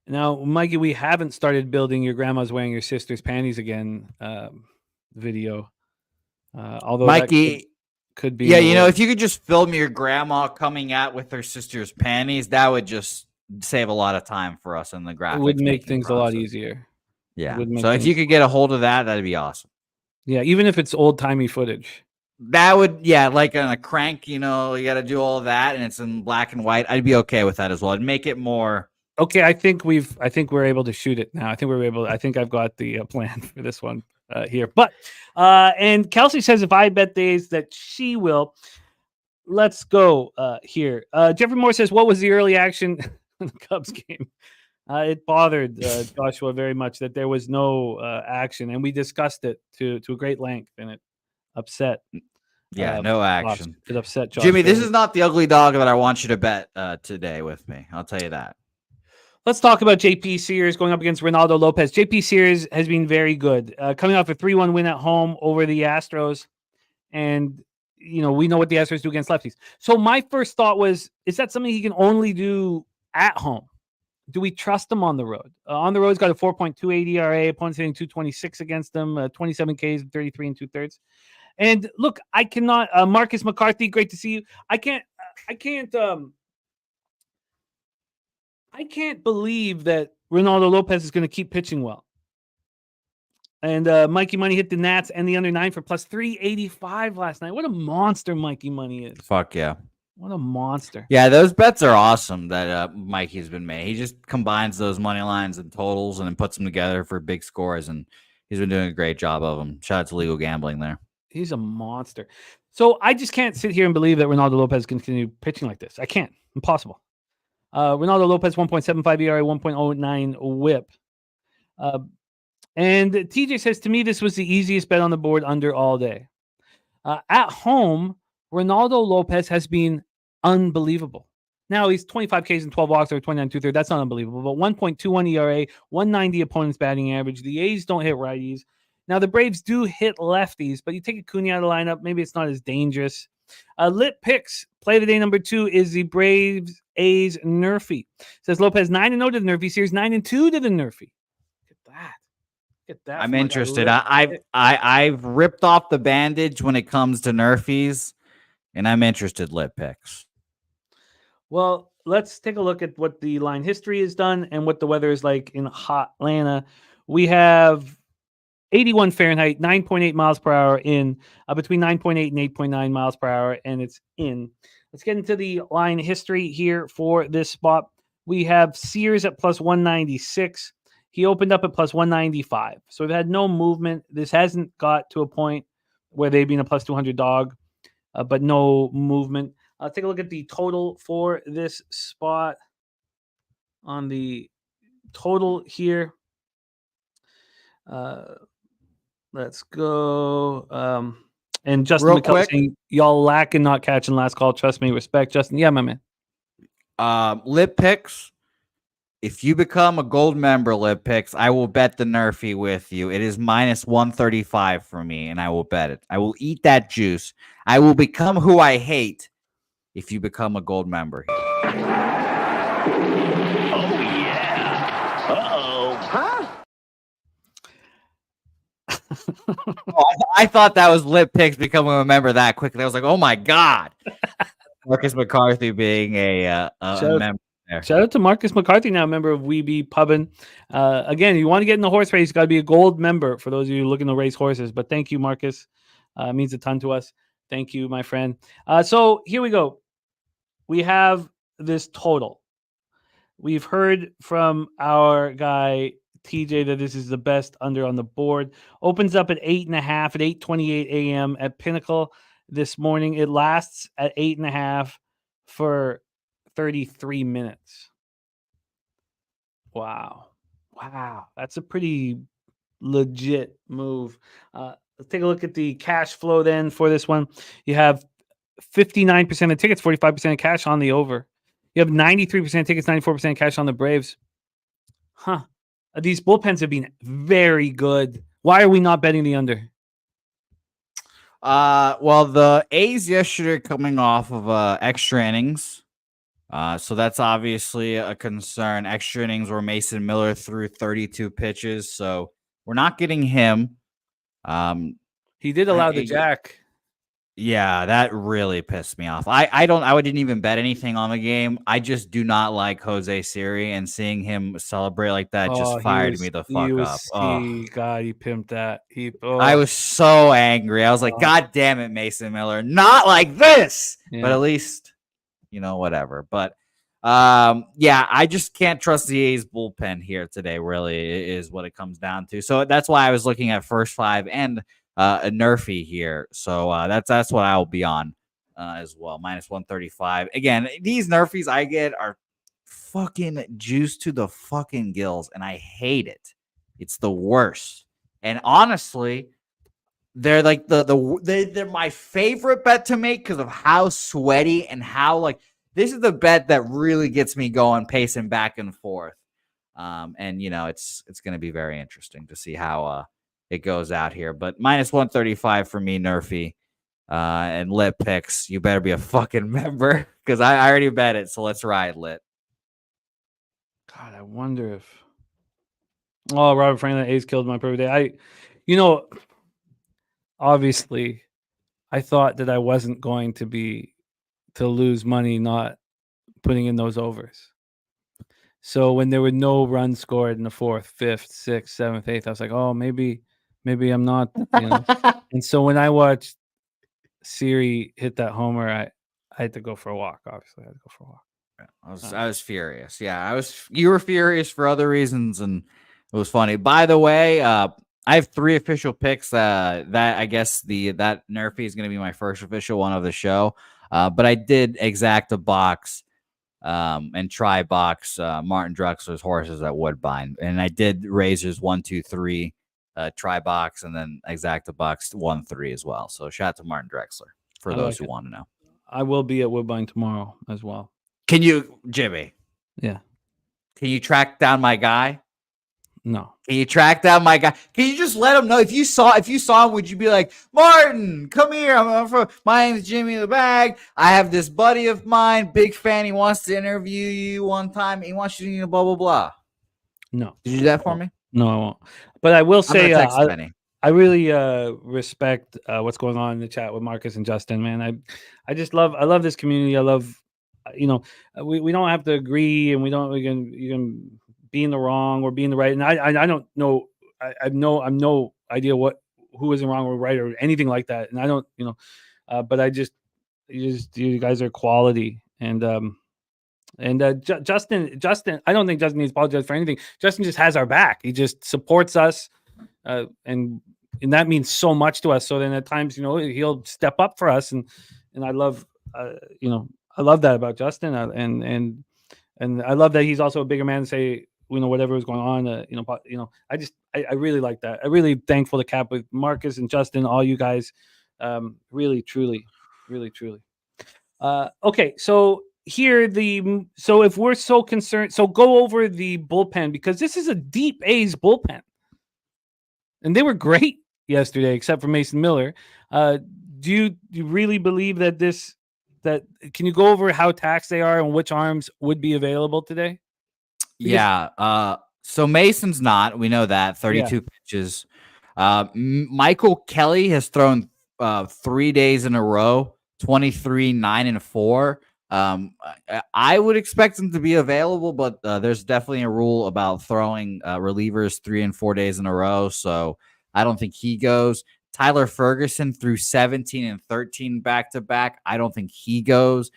Now, Mikey, we haven't started building your grandma's wearing your sister's panties again video. Although Mikey could be. Yeah, if you could just film your grandma coming out with her sister's panties, that would just save a lot of time for us in the graphics. It would make things a lot easier. Yeah. So if you could get a hold of that, that'd be awesome. Yeah, even if it's old-timey footage. That would, like on a crank, you got to do all of that, and it's in black and white. I'd be okay with that as well. It'd make it more. Okay, I think we're able to shoot it now. I think I've got the plan for this one here. But and Kelsey says if I bet days that she will. Let's go here. Jeffrey Moore says, what was the early action in the Cubs game? It bothered Joshua very much that there was no action, and we discussed it to a great length, and it upset. Yeah, no action. It upset Josh. Jimmy, this is not the ugly dog that I want you to bet today with me. I'll tell you that. Let's talk about JP Sears going up against Ronaldo Lopez. JP Sears has been very good, coming off a 3-1 win at home over the Astros. And, we know what the Astros do against lefties. So my first thought was, is that something he can only do at home? Do we trust him on the road? On the road, he's got a 4.28 ERA, opponents hitting 226 against him, 27 Ks and 33 2/3. And look, I cannot, Marcus McCarthy, great to see you. I can't believe that Ronaldo Lopez is going to keep pitching well. And Mikey Money hit the Nats and the under 9 for plus 385 last night. What a monster Mikey Money is. Fuck yeah. What a monster. Yeah, those bets are awesome that Mikey's been made. He just combines those money lines and totals and then puts them together for big scores, and he's been doing a great job of them. Shout out to legal gambling there. He's a monster. So I just can't sit here and believe that Ronaldo Lopez can continue pitching like this. I can't. Impossible. Ronaldo Lopez, 1.75 ERA, 1.09 whip. And TJ says, to me, this was the easiest bet on the board under all day. At home, Ronaldo Lopez has been unbelievable. Now he's 25 Ks and 12 walks or 29 2/3. That's not unbelievable. But 1.21 ERA, 190 opponent's batting average. The A's don't hit righties. Now the Braves do hit lefties, but you take Acuna out of the lineup, maybe it's not as dangerous. Lit Picks, play of the day number 2 is the Braves A's Nerfy. Says Lopez 9-0 to the Nerfy series, 9-2 to the Nerfy. Look at that. I'm interested. I've ripped off the bandage when it comes to Nerfies, and I'm interested. Lit Picks. Well, let's take a look at what the line history has done and what the weather is like in hot Atlanta. We have 81 Fahrenheit, 9.8 miles per hour in, between 9.8 and 8.9 miles per hour, and it's in. Let's get into the line history here for this spot. We have Sears at plus 196. He opened up at plus 195. So we've had no movement. This hasn't got to a point where they've been a plus 200 dog, but no movement. Take a look at the total for this spot on the total here. Let's go. And Justin McCullough saying, y'all lacking not catching last call. Trust me, respect. Justin, yeah, my man. Lit Picks. If you become a gold member, Lit Picks, I will bet the Nerfy with you. It is minus 135 for me, and I will bet it. I will eat that juice. I will become who I hate if you become a gold member. Oh, yeah. Uh-oh. Huh? I thought that was Lit Picks becoming a member that quickly. I was like, oh, my God. Marcus McCarthy being a member. Shout out to Marcus McCarthy, now a member of We Be Pubbin. Again, you want to get in the horse race, you got to be a gold member for those of you looking to race horses. But thank you, Marcus. It means a ton to us. Thank you, my friend. So here we go. We have this total. We've heard from our guy, TJ, that this is the best under on the board. Opens up at 8.5 at 8:28 a.m. at Pinnacle this morning. It lasts at 8.5 for 33 minutes. Wow. That's a pretty legit move. Let's take a look at the cash flow then for this one. You have 59% of tickets, 45% of cash on the over. You have 93% of tickets, 94% cash on the Braves. These bullpens have been very good. Why are we not betting the under? Well, the A's yesterday coming off of extra innings. So that's obviously a concern. Extra innings where Mason Miller threw 32 pitches. So we're not getting him. He did allow the jack. Yeah, that really pissed me off. I didn't even bet anything on the game. I just do not like Jose Siri, and seeing him celebrate like that just fired me the fuck up. God, he pimped that. I was so angry. I was like, God damn it, Mason Miller. Not like this. Yeah. But at least, whatever. But yeah, I just can't trust the A's bullpen here today, really, is what it comes down to. So that's why I was looking at first five and a Nerfy here. So that's what I'll be on as well. Minus 135. Again, these Nerfies I get are fucking juiced to the fucking gills, and I hate it. It's the worst. And honestly, they're like they're my favorite bet to make because of how sweaty and how this is the bet that really gets me going, pacing back and forth. And it's going to be very interesting to see how it goes out here. But minus 135 for me, Nerfy. And Lit Picks, you better be a fucking member because I already bet it. So let's ride, Lit. God, I wonder if Robert Franklin, A's killed my perfect day. Obviously I thought that I wasn't going to lose money not putting in those overs. So when there were no runs scored in the 4th, 5th, 6th, 7th, 8th, I was like, oh, maybe I'm not, And so when I watched Siri hit that homer, I had to go for a walk. Obviously, I had to go for a walk. I was furious. Yeah, you were furious for other reasons, and it was funny. By the way, I have 3 official picks. That I guess that Nerfy is going to be my first official one of the show. But I did exact a box and try box Martin Drexler's horses at Woodbine, and I did Razors 1, 2, 3 Tri-Box, and then Exacta Box 1-3 as well. So shout out to Martin Drexler for those who want to know. I will be at Woodbine tomorrow as well. Can you, Jimmy? Yeah. Can you track down my guy? No. Can you track down my guy? Can you just let him know if you saw him? Would you be like, Martin, come here? My name is Jimmy the Bag. I have this buddy of mine, big fan. He wants to interview you one time. He wants you to blah blah blah. No. Did you do that for me? No, I won't. But I will say, I really respect what's going on in the chat with Marcus and Justin. Man, I just love this community. I love, we don't have to agree, and you can be in the wrong or be in the right. And I don't know. I'm no idea who is in wrong or right or anything like that. And I don't, but you guys are quality. And Justin, I don't think Justin needs to apologize for anything. Justin just has our back. He just supports us. And that means so much to us. So then at times, he'll step up for us. And I love, I love that about Justin. And I love that he's also a bigger man to say, whatever was going on, I really like that. I'm really thankful to Cap with Marcus and Justin, all you guys. Really, truly. Okay. So if we're so concerned, so go over the bullpen, because this is a deep A's bullpen. And they were great yesterday, except for Mason Miller. Do you really believe that can you go over how taxed they are and which arms would be available today? Yeah. So Mason's not. We know that. 32 pitches. Michael Kelly has thrown 3 days in a row, 23, 9, and 4. I would expect him to be available, but there's definitely a rule about throwing relievers 3 and 4 days in a row. So I don't think he goes. Tyler Ferguson threw 17 and 13 back-to-back. I don't think he goes.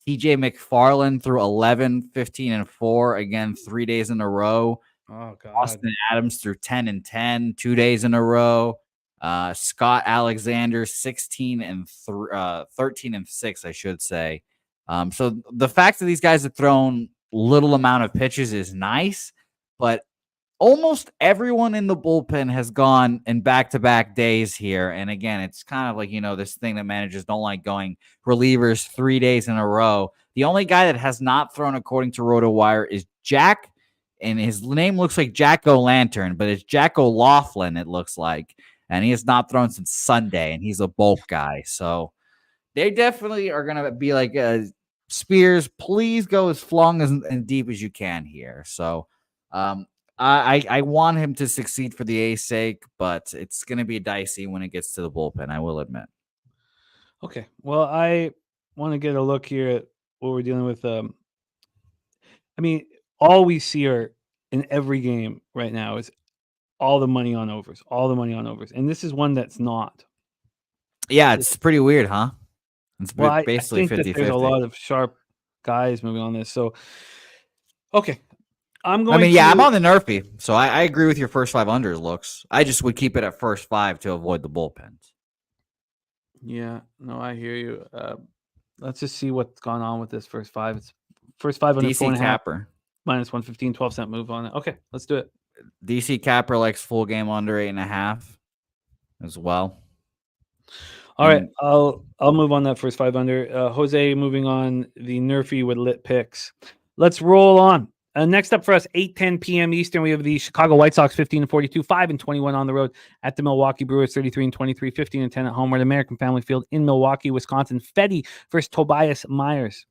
TJ McFarland threw 11, 15, and 4, again, 3 days in a row. Oh, God. Austin Adams threw 10 and 10, 2 days in a row. Scott Alexander, 16 and 13 and 6, I should say. So the fact that these guys have thrown little amount of pitches is nice, but almost everyone in the bullpen has gone in back-to-back days here. And again, it's kind of like, this thing that managers don't like, going relievers 3 days in a row. The only guy that has not thrown, according to RotoWire, is Jack, and his name looks like Jack O'Lantern, but it's Jack O'Laughlin, it looks like. And he has not thrown since Sunday, and he's a bulk guy. So they definitely are going to be like, Spears, please go as long and deep as you can here. So I want him to succeed for the A's sake, but it's going to be dicey when it gets to the bullpen, I will admit. Okay. Well, I want to get a look here at what we're dealing with. All we see in every game right now is all the money on overs, And this is one that's not. Yeah, it's pretty weird, huh? It's basically 50-50. There's a lot of sharp guys moving on this. So, okay. I'm on the Nerfy, so I agree with your first 5 unders looks. I just would keep it at first 5 to avoid the bullpens. Yeah, no, I hear you. Let's just see what's gone on with this first 5. It's first 5 under DC Capper. Minus 115, 12-cent move on it. Okay, let's do it. DC Capper likes full game under 8.5 as well. All right, I'll move on that first 5 under. Jose moving on the Nerfy with lit picks. Let's roll on. Next up for us, 8:10 p.m. Eastern, we have the Chicago White Sox 15-42, 5-21 on the road at the Milwaukee Brewers 33-23, 15-10 at home. We're at American Family Field in Milwaukee, Wisconsin. Fetty versus Tobias Myers.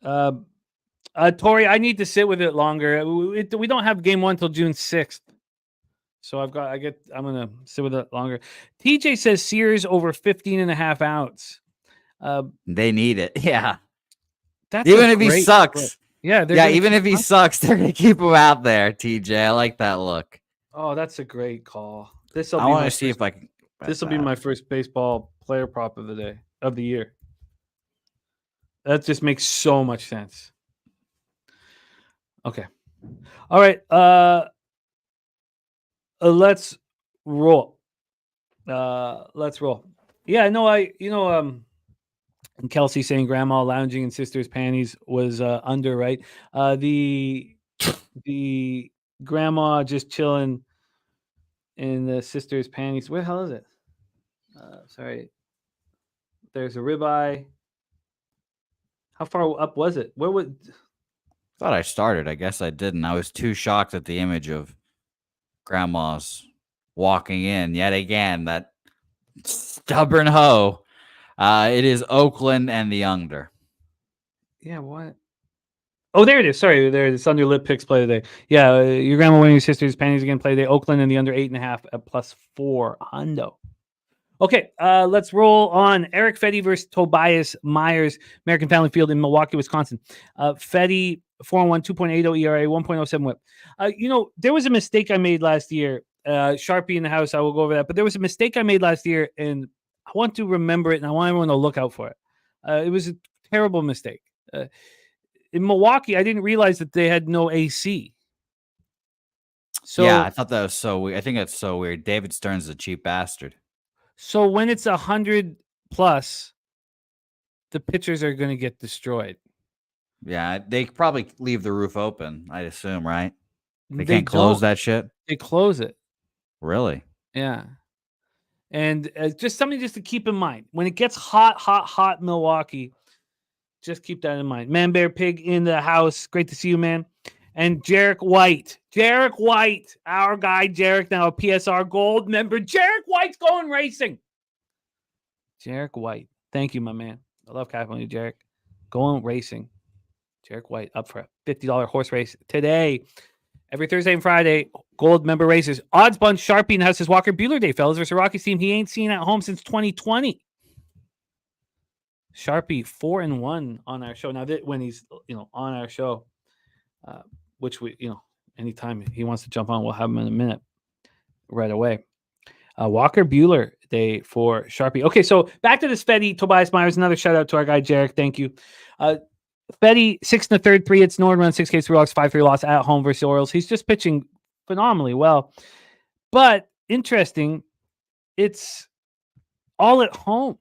Tori, I need to sit with it longer. We don't have game 1 till June 6th. So I'm going to sit with it longer. TJ says Sears over 15.5 outs. They need it. Yeah. That's even if he sucks. Split. Yeah. Even if he sucks, they're going to keep him out there, TJ. I like that look. Oh, that's a great call. I want to see if I can. This will be my first baseball player prop of the year. That just makes so much sense. Okay. All right. Let's roll. Let's roll. Yeah, no, and Kelsey saying grandma lounging in sister's panties was under, right? The grandma just chilling in the sister's panties. Where the hell is it? Sorry. There's a ribeye. How far up was it? Where would? Thought I started. I guess I didn't. I was too shocked at the image of grandma's walking in yet again. That stubborn hoe. It is Oakland and the under. Yeah, what? Oh, there it is. Sorry, there it is. Under lip picks play today. Yeah, your grandma winning your sister's panties again play today. Oakland and the under 8.5 at +4 hundo. Okay, let's roll on. Eric Fetty versus Tobias Myers, American Family Field in Milwaukee, Wisconsin. Fetty 4-1, 2.80 ERA, 1.07 WHIP. There was a mistake I made last year. Sharpie in the house. I will go over that. But there was a mistake I made last year, and I want to remember it, and I want everyone to look out for it. It was a terrible mistake. In Milwaukee, I didn't realize that they had no AC. So yeah, I thought that was so weird. I think that's so weird. David Stern's a cheap bastard. So when it's 100 plus, the pitchers are going to get destroyed. Yeah, they probably leave the roof open, I'd assume, right? They can't close that shit? They close it. Really? Yeah. And just something just to keep in mind. When it gets hot Milwaukee, just keep that in mind. Man Bear Pig in the house. Great to see you, man. And Jarek White, our guy Jarek, now a PSR Gold member. Jarek White's going racing. Jarek White, thank you, my man. I love cackling you, Jarek. Going racing. Jarek White up for a $50 horse race today. Every Thursday and Friday, Gold member races. Odds Bunch Sharpie in the house is Walker Buehler Day, fellas, versus Rockies team he ain't seen at home since 2020. Sharpie 4-1 on our show. Now that when he's on our show. Which we, anytime he wants to jump on, we'll have him in a minute right away. Walker Buehler Day for Sharpie. Okay, so back to this Fetty, Tobias Myers. Another shout out to our guy, Jarek. Thank you. Fetty, 6 1/3, 3 hits, no run, 6 Ks, 3 walks, 5-3 loss at home versus the Orioles. He's just pitching phenomenally well. But interesting, it's all at home.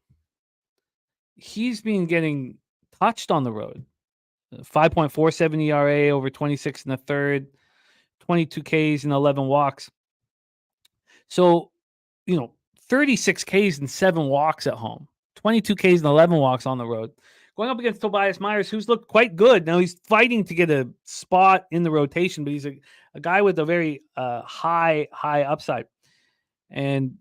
He's been getting touched on the road. 5.47 ERA over 26 1/3, 22 Ks and 11 walks. So, 36 Ks and 7 walks at home, 22 Ks and 11 walks on the road. Going up against Tobias Myers, who's looked quite good. Now he's fighting to get a spot in the rotation, but he's a guy with a very high upside. And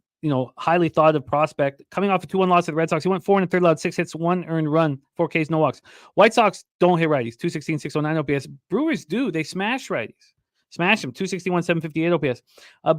highly thought of prospect. Coming off a 2-1 loss at the Red Sox, he went 4 1/3, allowed 6 hits, 1 earned run, 4 Ks, no walks. White Sox don't hit righties, 216, 609 OPS. Brewers do. They smash righties. Smash them, 261, 758 OPS.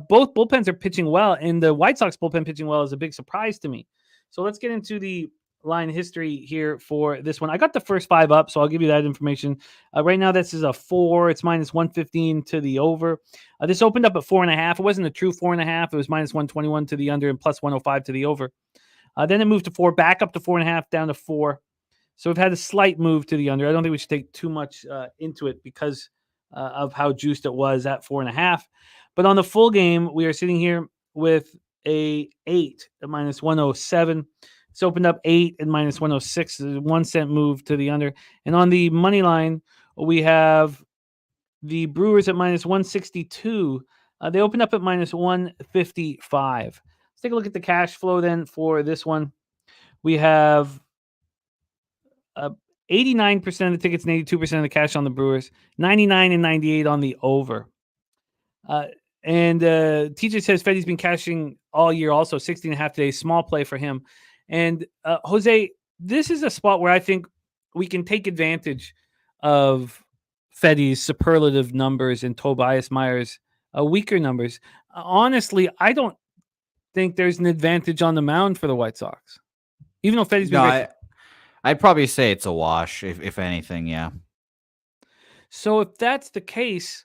Both bullpens are pitching well, and the White Sox bullpen pitching well is a big surprise to me. So let's get into the line history here for this one. I got the first 5 up, so I'll give you that information. Right now, this is a 4. It's -115 to the over. This opened up at 4.5. It wasn't a true 4.5. It was -121 to the under and +105 to the over. Then it moved to 4, back up to 4.5, down to 4. So we've had a slight move to the under. I don't think we should take too much into it because of how juiced it was at 4.5. But on the full game, we are sitting here with a 8 at -107. It's opened up 8 and -106. A 1 cent move to the under. And on the money line, we have the Brewers at -162. They opened up at -155. Let's take a look at the cash flow then for this one. We have 89% of the tickets and 82% of the cash on the Brewers, 99 and 98 on the over. And TJ says Fetty's been cashing all year also, 16.5 today. Small play for him. And Jose, this is a spot where I think we can take advantage of Fetty's superlative numbers and Tobias Myers' weaker numbers. Honestly, I don't think there's an advantage on the mound for the White Sox. Even though Fetty's been I'd probably say it's a wash, if anything, yeah. So if that's the case,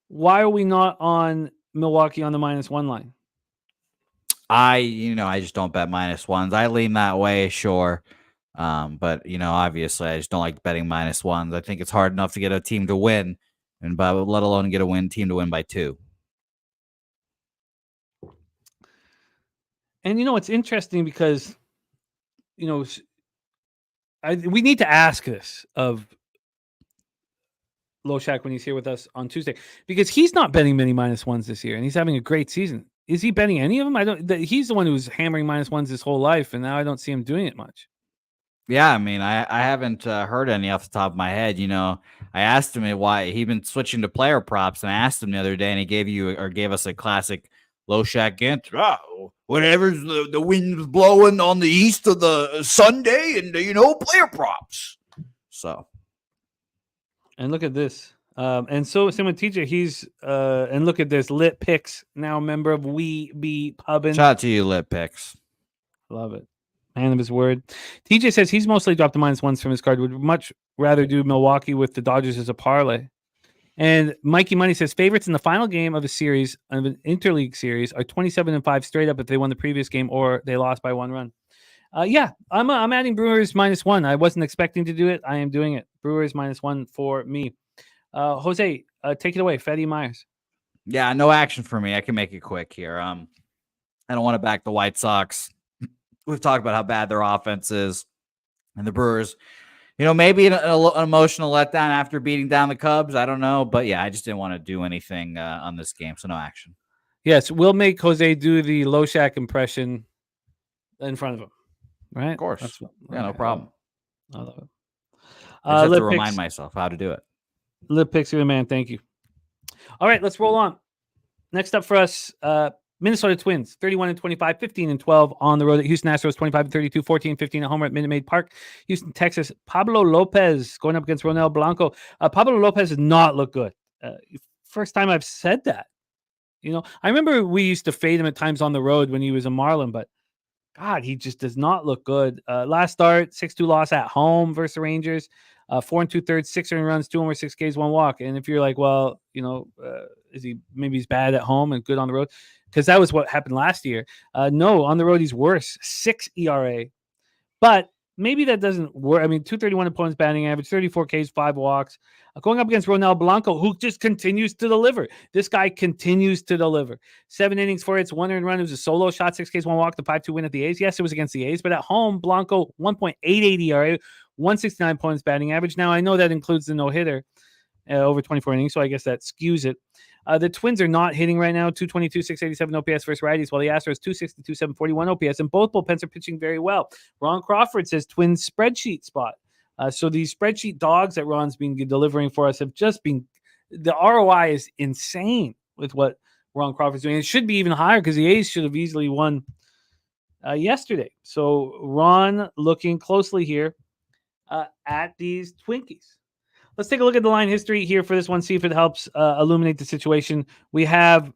why are we not on Milwaukee on the -1 line? I just don't bet -1s. I lean that way, sure. But obviously I just don't like betting -1s. I think it's hard enough to get a team to win, and let alone get a team to win by 2. And it's interesting because we need to ask this of Loshak when he's here with us on Tuesday, because he's not betting many -1s this year, and he's having a great season. Is he betting any of them? I don't. He's the one who's hammering -1s his whole life, and now I don't see him doing it much. Yeah, I mean, I haven't heard any off the top of my head. I asked him why he'd been switching to player props, and I asked him the other day, and he gave us a classic Loshak answer. Oh, whatever's the wind's blowing on the east of the Sunday, and player props. So, and look at this. And so same with TJ. He's and look at this. Lit Picks, now a member of We Be Pubbin. Shout out to you, Lit Picks. Love it. Man of his word. TJ says he's mostly dropped the -1s from his card. Would much rather do Milwaukee with the Dodgers as a parlay. And Mikey Money says favorites in the final game of a series, of an interleague series, are 27-5 straight up if they won the previous game or they lost by 1 run. Yeah, I'm adding Brewers -1. I wasn't expecting to do it. I am doing it. Brewers -1 for me. Jose, take it away. Fetty Myers. Yeah, no action for me. I can make it quick here. I don't want to back the White Sox. We've talked about how bad their offense is, and the Brewers, maybe an emotional letdown after beating down the Cubs. I don't know, but yeah, I just didn't want to do anything on this game, so no action. Yes, we'll make Jose do the Loshak impression in front of him, right? Of course. No problem. I love it. I just have to remind myself how to do it. Lip Picks, you're the man. Thank you. All right, let's roll on. Next up for us, Minnesota Twins, 31-25, 15-12 on the road at Houston Astros, 25-32, 14-15 at home at Minute Maid Park. Houston, Texas, Pablo Lopez going up against Ronel Blanco. Pablo Lopez does not look good. First time I've said that. I remember we used to fade him at times on the road when he was a Marlin, but God, he just does not look good. Last start, 6-2 loss at home versus the Rangers. 4 2/3, 6 earned runs, 2 homers, 6 Ks, 1 walk. And if you're like, well, maybe he's bad at home and good on the road, because that was what happened last year. No, on the road he's worse, 6 ERA. But maybe that doesn't work. I mean, 231 opponents batting average, 34 Ks, 5 walks. Going up against Ronel Blanco, who just continues to deliver. This guy continues to deliver. 7 innings, 4 hits, 1 earned run. It was a solo shot, 6 Ks, 1 walk, the 5-2 win at the A's. Yes, it was against the A's, but at home, Blanco 1.88 ERA, 169 opponents batting average. Now, I know that includes the no-hitter over 24 innings, so I guess that skews it. The Twins are not hitting right now, 222, 687 OPS versus righties, while the Astros 262, 741 OPS, and both bullpens are pitching very well. Ron Crawford says Twins spreadsheet spot. So these spreadsheet dogs that Ron's been delivering for us have just been, the ROI is insane with what Ron Crawford's doing. It should be even higher because the A's should have easily won yesterday. So Ron looking closely here at these Twinkies. Let's take a look at the line history here for this one, see if it helps illuminate the situation. We have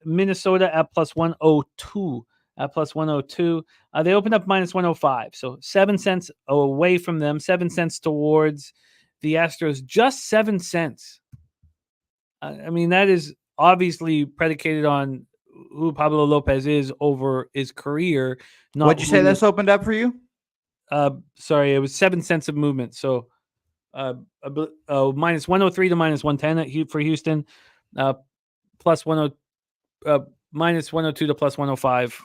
Minnesota at +102. At +102. They opened up -105. So 7 cents away from them, 7 cents towards the Astros, just 7 cents. I mean, that is obviously predicated on who Pablo Lopez is over his career. What'd you say this opened up for you? Sorry, it was 7 cents of movement. So -103 to -110 for Houston, -102 to +105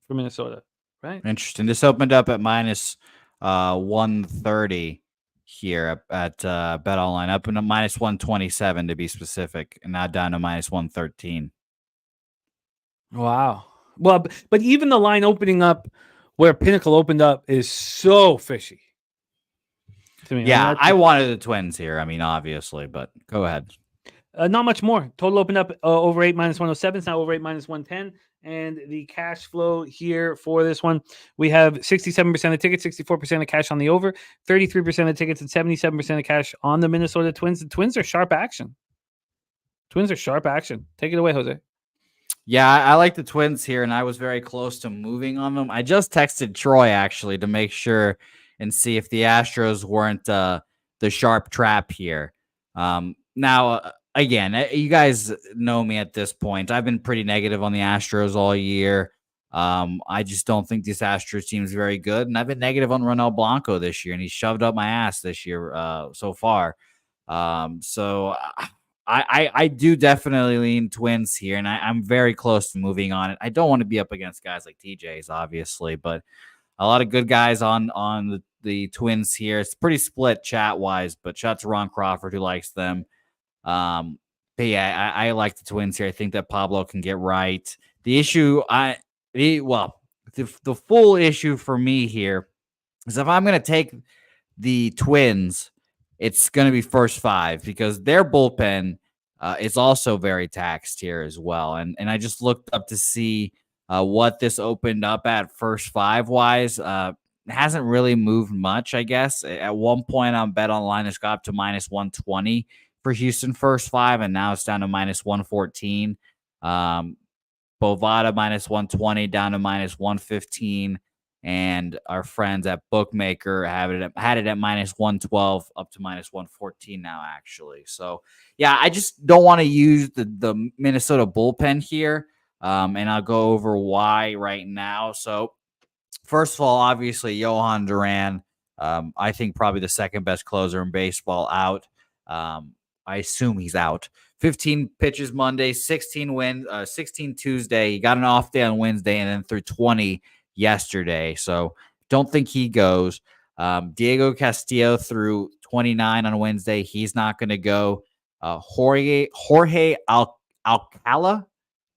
for Minnesota. Right. Interesting. This opened up at -130 here at Bet Online, up in a -127 to be specific, and now down to -113. Wow. Well, but even the line opening up where Pinnacle opened up is so fishy to me. Yeah, I wanted the Twins here. I mean, obviously, but go ahead. Not much more. Total opened up over 8 -107. It's now over 8 -110. And the cash flow here for this one, we have 67% of tickets, 64% of cash on the over, 33% of tickets, and 77% of cash on the Minnesota Twins. The Twins are sharp action. Take it away, Jose. Yeah, I like the Twins here, and I was very close to moving on them. I just texted Troy, actually, to make sure and see if the Astros weren't the sharp trap here. Now, again, you guys know me at this point. I've been pretty negative on the Astros all year. I just don't think this Astros team is very good, and I've been negative on Ronel Blanco this year, and he's shoved up my ass this year so far. So I do definitely lean Twins here, and I'm very close to moving on it. I don't want to be up against guys like TJ's, obviously, but a lot of good guys on the Twins here. It's pretty split chat-wise, but shout out to Ron Crawford, who likes them. But yeah, I like the Twins here. I think that Pablo can get right. The issue, the full issue for me here is if I'm going to take the Twins, it's going to be first five because their bullpen is also very taxed here as well. And I just looked up to see what this opened up at first five wise. It hasn't really moved much, I guess. At one point on Bet Online, it's got up to minus 120 for Houston first five, and now it's down to minus 114. Bovada minus 120 down to minus 115. And our friends at Bookmaker had it at minus 112 up to minus 114 now, actually. So, yeah, I just don't want to use the Minnesota bullpen here, and I'll go over why right now. So, first of all, obviously, Johan Duran, I think probably the second best closer in baseball out. I assume he's out. 15 pitches Monday, 16 Tuesday. He got an off day on Wednesday and then threw 20 yesterday. So don't think he goes. Diego Castillo threw 29 on Wednesday. He's not going to go. Jorge Alcala,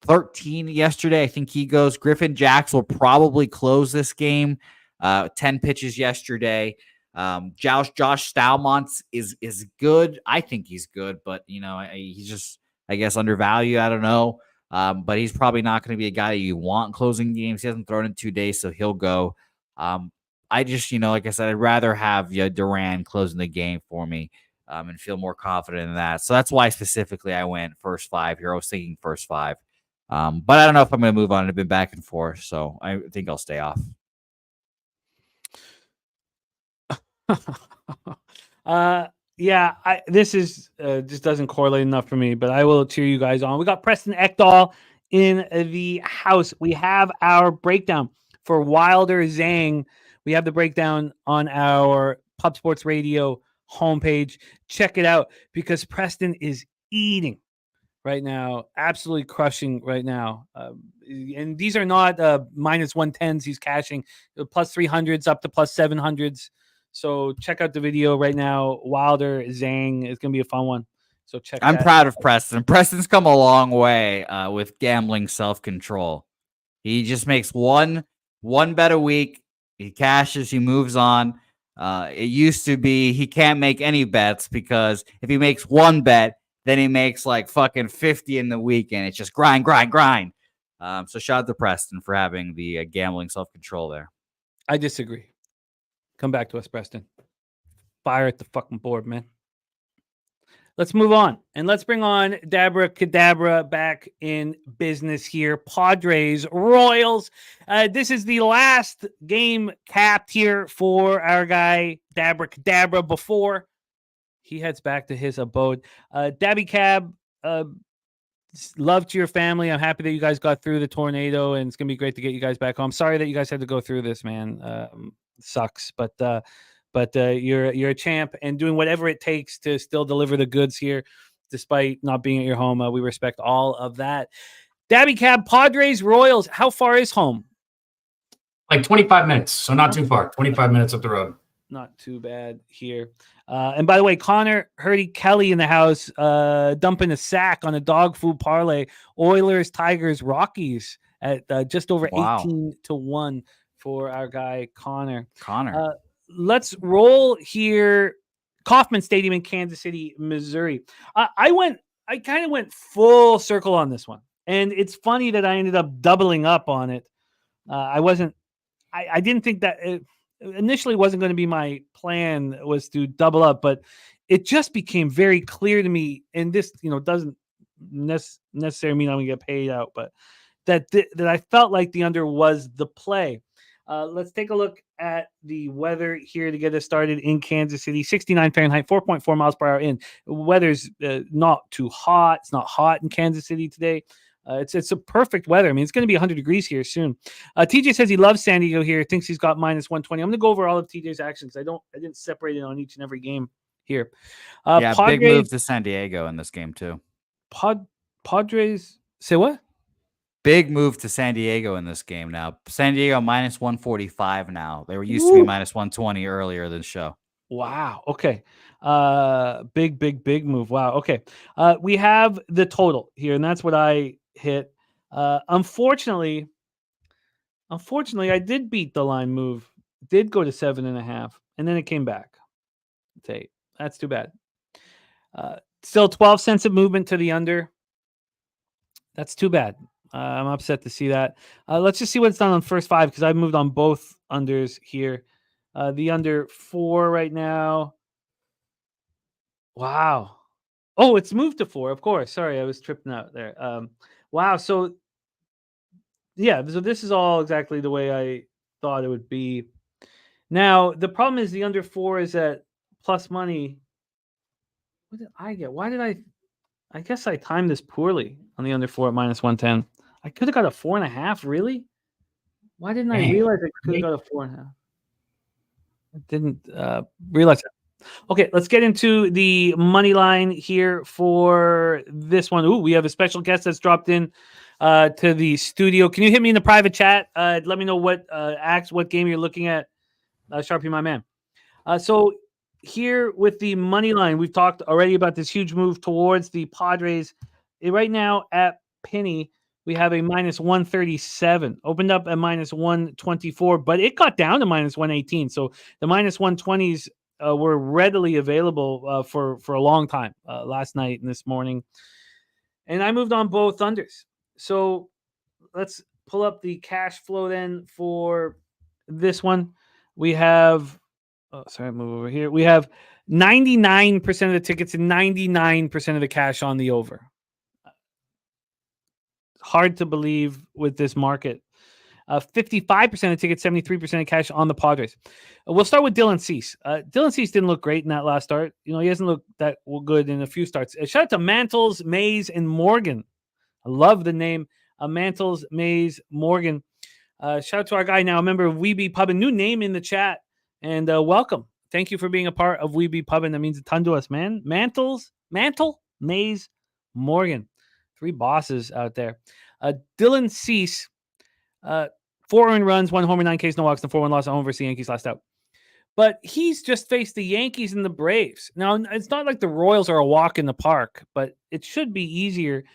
13 yesterday. I think he goes. Griffin Jacks will probably close this game. 10 pitches yesterday. Josh Stalmont is good. I think he's good, but he's just, I guess, undervalued. I don't know. But he's probably not going to be a guy that you want closing games. He hasn't thrown in 2 days, so he'll go. I just, like I said, I'd rather have Duran closing the game for me and feel more confident in that. So that's why specifically I went first five here. I was thinking first five. But I don't know if I'm going to move on. I've been back and forth, so I think I'll stay off. This is just doesn't correlate enough for me, but I will cheer you guys on. We got Preston Ekdahl in the house. We have our breakdown for Wilder Zhang. We have the breakdown on our Pub Sports Radio homepage. Check it out because Preston is eating right now, absolutely crushing right now. And these are not minus 110s. He's cashing plus 300s up to plus 700s. So check out the video right now. Wilder Zhang. It's going to be a fun one. So check I'm proud of Preston. Preston's come a long way with gambling self-control. He just makes one bet a week. He cashes. He moves on. It used to be he can't make any bets because if he makes one bet, then he makes like fucking 50 in the weekend. It's just grind. So shout out to Preston for having the gambling self-control there. I disagree. Come back to us, Preston. Fire at the fucking board, man. Let's move on. And let's bring on Dabra Cadabra back in business here. Padres, Royals. This is the last game capped here for our guy, Dabra Cadabra, before he heads back to his abode. Daby Cab, love to your family. I'm happy that you guys got through the tornado, and it's going to be great to get you guys back home. Sorry that you guys had to go through this, man. Sucks, but you're a champ and doing whatever it takes to still deliver the goods here, despite not being at your home. We respect all of that. Daby Cab, Padres, Royals. How far is home? Like 25 minutes, so not too far. 25 minutes up the road. Not too bad here. And by the way, Connor Hurdy Kelly in the house, dumping a sack on a dog food parlay. Oilers, Tigers, Rockies at just over 18-1 for our guy Connor. Let's roll here. Kauffman Stadium in Kansas City, Missouri. I kind of went full circle on this one, and it's funny that I ended up doubling up on it. I didn't think that it initially wasn't going to be my plan was to double up, but it just became very clear to me. And this, doesn't necessarily mean I'm going to get paid out, but that I felt like the under was the play. Let's take a look at the weather here to get us started in Kansas City. 69 Fahrenheit, 4.4 miles per hour in. Weather's not too hot. It's not hot in Kansas City today. It's a perfect weather. I mean, it's going to be 100 degrees here soon. TJ says he loves San Diego here. Thinks he's got minus 120. I'm going to go over all of TJ's actions because I didn't separate it on each and every game here. Padres, big move to San Diego in this game too. Padres, say what? Big move to San Diego in this game now. San Diego minus 145 now. They were used to be minus 120 earlier this show. Wow. Okay. Big move. Wow. Okay. We have the total here, and that's what I hit. Unfortunately, I did beat the line move. Did go to 7.5, and then it came back to 8. That's too bad. Still 12 cents of movement to the under. That's too bad. I'm upset to see that. Let's just see what it's done on first 5 because I've moved on both unders here. The under 4 right now. Wow. Oh, it's moved to 4, of course. Sorry, I was tripping out there. Wow. So, yeah, so this is all exactly the way I thought it would be. Now, the problem is the under 4 is at plus money. What did I get? Why did I guess I timed this poorly on the under 4 at minus 110. I could have got a 4.5, really? Why didn't I realize I could have got a 4.5? I didn't realize that. Okay, let's get into the money line here for this one. Ooh, we have a special guest that's dropped in to the studio. Can you hit me in the private chat? Let me know what game you're looking at, Sharpie, my man. So here with the money line, we've talked already about this huge move towards the Padres. Right now at penny, we have a minus 137. Opened up at minus 124, but it got down to minus 118. So the minus 120s were readily available for a long time last night and this morning. And I moved on both unders. So let's pull up the cash flow then for this one. We have, move over here. We have 99% of the tickets and 99% of the cash on the over. Hard to believe with this market. 55% of tickets, 73% of cash on the Padres. We'll start with Dylan Cease. Dylan Cease didn't look great in that last start. He hasn't looked that good in a few starts. Shout out to Mantles, Mays, and Morgan. I love the name. Mantles, Mays, Morgan. Shout out to our guy now, a member of Weeby Pubbin. New name in the chat. And welcome. Thank you for being a part of Weeby Pubbin. That means a ton to us, man. Mantle, Mays, Morgan. 3 bosses out there. Dylan Cease. 4 earned runs, 1 homer, 9 Ks, no walks, and 4-1 loss at home versus the Yankees last out. But he's just faced the Yankees and the Braves. Now, it's not like the Royals are a walk in the park, but it should be easier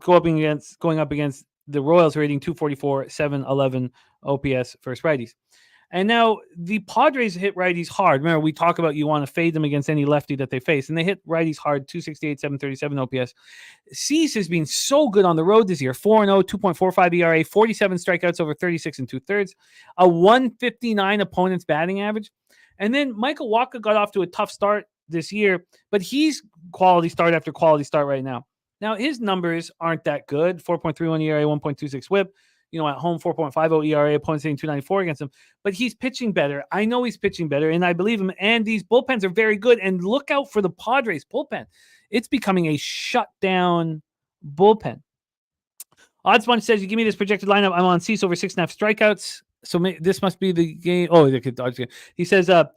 going up against the Royals, rating 244, 711 OPS versus righties. And now the Padres hit righties hard. Remember, we talk about you want to fade them against any lefty that they face, and they hit righties hard, 268, 737 OPS. Cease has been so good on the road this year, 4-0, 2.45 ERA, 47 strikeouts over 36 2/3, a 159 opponent's batting average. And then Michael Wacha got off to a tough start this year, but he's quality start after quality start right now. Now, his numbers aren't that good, 4.31 ERA, 1.26 whip. At home, 4.50 ERA, opponents hitting 294 against him. But he's pitching better. I know he's pitching better, and I believe him. And these bullpens are very good. And look out for the Padres bullpen. It's becoming a shutdown bullpen. Odds Bunch says, you give me this projected lineup, I'm on Cease over 6.5 strikeouts. So this must be the game. Oh, he says that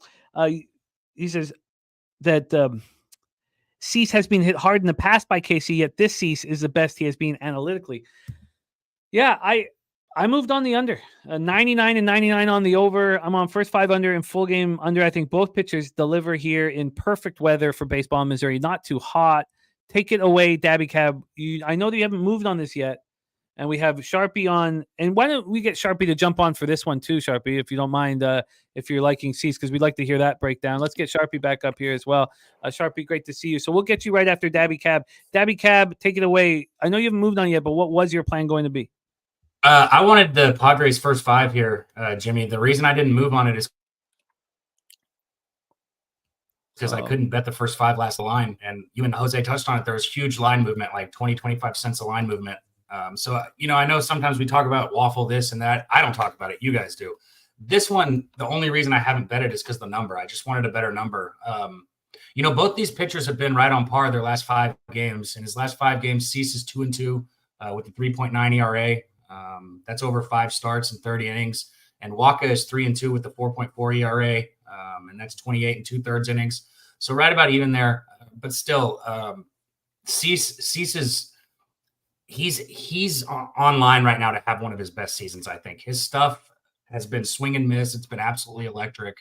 Cease has been hit hard in the past by KC, yet this Cease is the best he has been analytically. Yeah, I moved on the under. 99 and 99 on the over. I'm on first 5 under and full game under. I think both pitchers deliver here in perfect weather for baseball in Missouri. Not too hot. Take it away, Daby Cab. I know that you haven't moved on this yet. And we have Sharpie on. And why don't we get Sharpie to jump on for this one too, Sharpie, if you don't mind, if you're liking Cease, because we'd like to hear that breakdown. Let's get Sharpie back up here as well. Sharpie, great to see you. So we'll get you right after Daby Cab. Daby Cab, take it away. I know you haven't moved on yet, but what was your plan going to be? I wanted the Padres first 5 here, Jimmy. The reason I didn't move on it is because I couldn't bet the first 5 last line. And you and Jose touched on it. There was huge line movement, like 20, 25 cents a line movement. So, I know sometimes we talk about waffle this and that. I don't talk about it. You guys do. This one, the only reason I haven't bet it is because the number. I just wanted a better number. Both these pitchers have been right on par their last 5 games. In his last 5 games, Cease is 2-2 with a 3.9 ERA. That's over 5 starts and 30 innings. And Wacha is 3-2 with the 4.4 ERA. And that's 28 2/3 innings. So right about even there, but still Cease is, he's online right now to have one of his best seasons. I think his stuff has been swing and miss. It's been absolutely electric.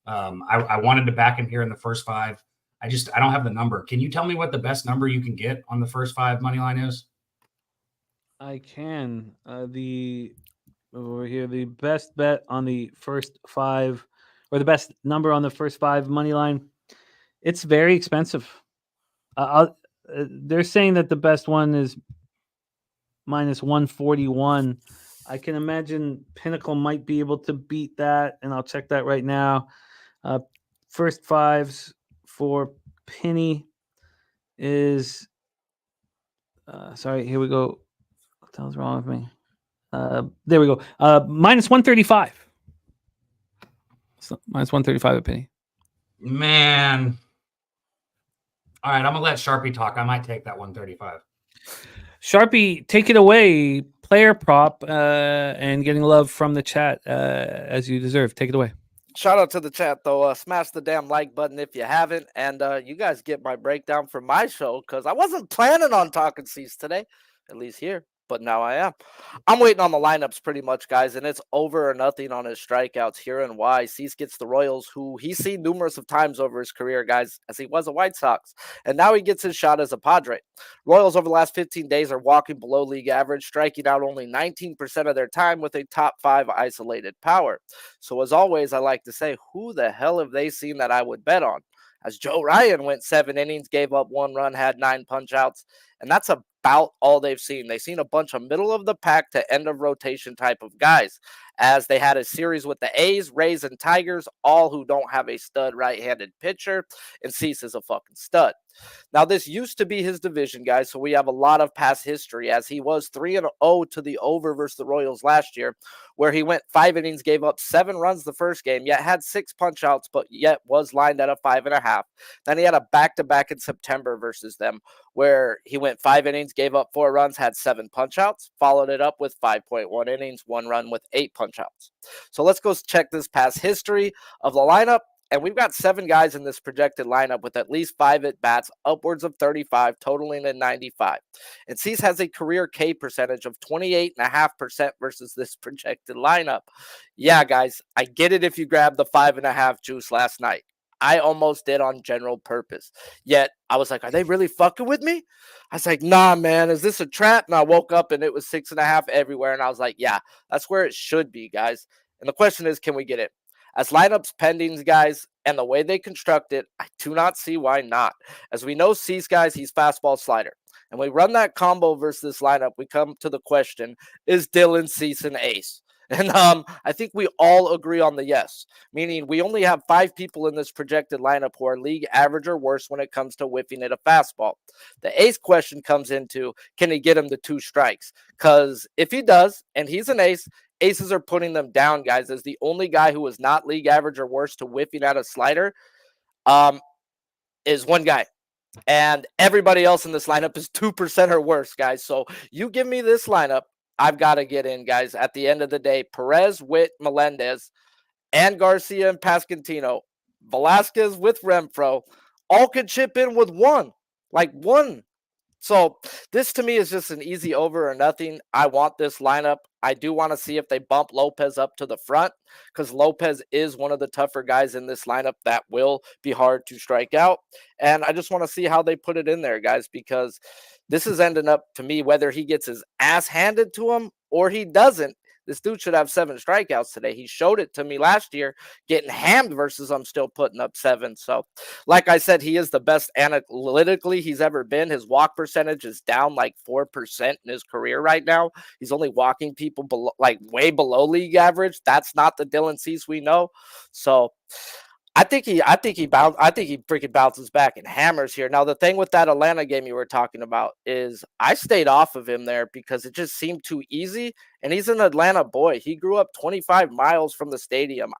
I wanted to back him here in the first 5. I don't have the number. Can you tell me what the best number you can get on the first 5 money line is? I can. Over here, the best bet on the first 5, or the best number on the first 5 money line. It's very expensive. They're saying that the best one is minus 141. I can imagine Pinnacle might be able to beat that, and I'll check that right now. First 5s for Penny is sorry, here we go. What the hell's wrong with me? There we go. Minus 135. So minus 135 a Penny. Man. All right, I'm gonna let Sharpie talk. I might take that 135. Sharpie, take it away. Player prop and getting love from the chat as you deserve. Take it away. Shout out to the chat, though. Smash the damn like button if you haven't. And you guys get my breakdown for my show because I wasn't planning on talking Cease today, at least here. But now I am. I'm waiting on the lineups pretty much, guys, and it's over or nothing on his strikeouts here and why. Cease gets the Royals, who he's seen numerous of times over his career, guys, as he was a White Sox. And now he gets his shot as a Padre. Royals over the last 15 days are walking below league average, striking out only 19% of their time with a top 5 isolated power. So as always, I like to say, who the hell have they seen that I would bet on? As Joe Ryan went 7 innings, gave up 1 run, had 9 punch-outs, and that's about all they've seen. They've seen a bunch of middle-of-the-pack to end-of-rotation type of guys, as they had a series with the A's, Rays, and Tigers, all who don't have a stud right-handed pitcher, and Cease is a fucking stud. Now, this used to be his division, guys, so we have a lot of past history, as he was 3-0 to the over versus the Royals last year, where he went 5 innings, gave up 7 runs the first game, yet had 6 punch-outs, but yet was lined at a 5.5. Then he had a back-to-back in September versus them, where he went 5 innings, gave up 4 runs, had 7 punch-outs, followed it up with 5.1 innings, 1 run with 8 punch-outs. So let's go check this past history of the lineup. And we've got 7 guys in this projected lineup with at least 5 at-bats, upwards of 35, totaling in 95. And Cease has a career K percentage of 28.5% versus this projected lineup. Yeah, guys, I get it if you grabbed the 5.5 juice last night. I almost did on general purpose. Yet, I was like, are they really fucking with me? I was like, nah, man, is this a trap? And I woke up and it was 6.5 everywhere. And I was like, yeah, that's where it should be, guys. And the question is, can we get it? As lineups pendings, guys, and the way they construct it, I do not see why not. As we know, Cease, guys, he's fastball slider. And we run that combo versus this lineup, we come to the question, is Dylan Cease an ace? And I think we all agree on the yes, meaning we only have 5 people in this projected lineup who are league average or worse when it comes to whiffing at a fastball. The ace question comes into, can he get him to 2 strikes? Because if he does, and he's an ace, aces are putting them down, guys, as the only guy who is not league average or worse to whiffing at a slider is one guy. And everybody else in this lineup is 2% or worse, guys. So you give me this lineup, I've got to get in, guys. At the end of the day, Perez, Witt, Melendez, and Garcia and Pasquantino, Velasquez with Renfroe, all could chip in with 1. Like 1. So this to me is just an easy over or nothing. I want this lineup. I do want to see if they bump Lopez up to the front, because Lopez is one of the tougher guys in this lineup that will be hard to strike out. And I just want to see how they put it in there, guys, because this is ending up to me, whether he gets his ass handed to him or he doesn't. This dude should have 7 strikeouts today. He showed it to me last year, getting hammed versus I'm still putting up 7. So, like I said, he is the best analytically he's ever been. His walk percentage is down like 4% in his career right now. He's only walking people below, like way below league average. That's not the Dylan Cease we know. So, I think he freaking bounces back and hammers here. Now, the thing with that Atlanta game you were talking about is I stayed off of him there because it just seemed too easy. And he's an Atlanta boy. He grew up 25 miles from the stadium.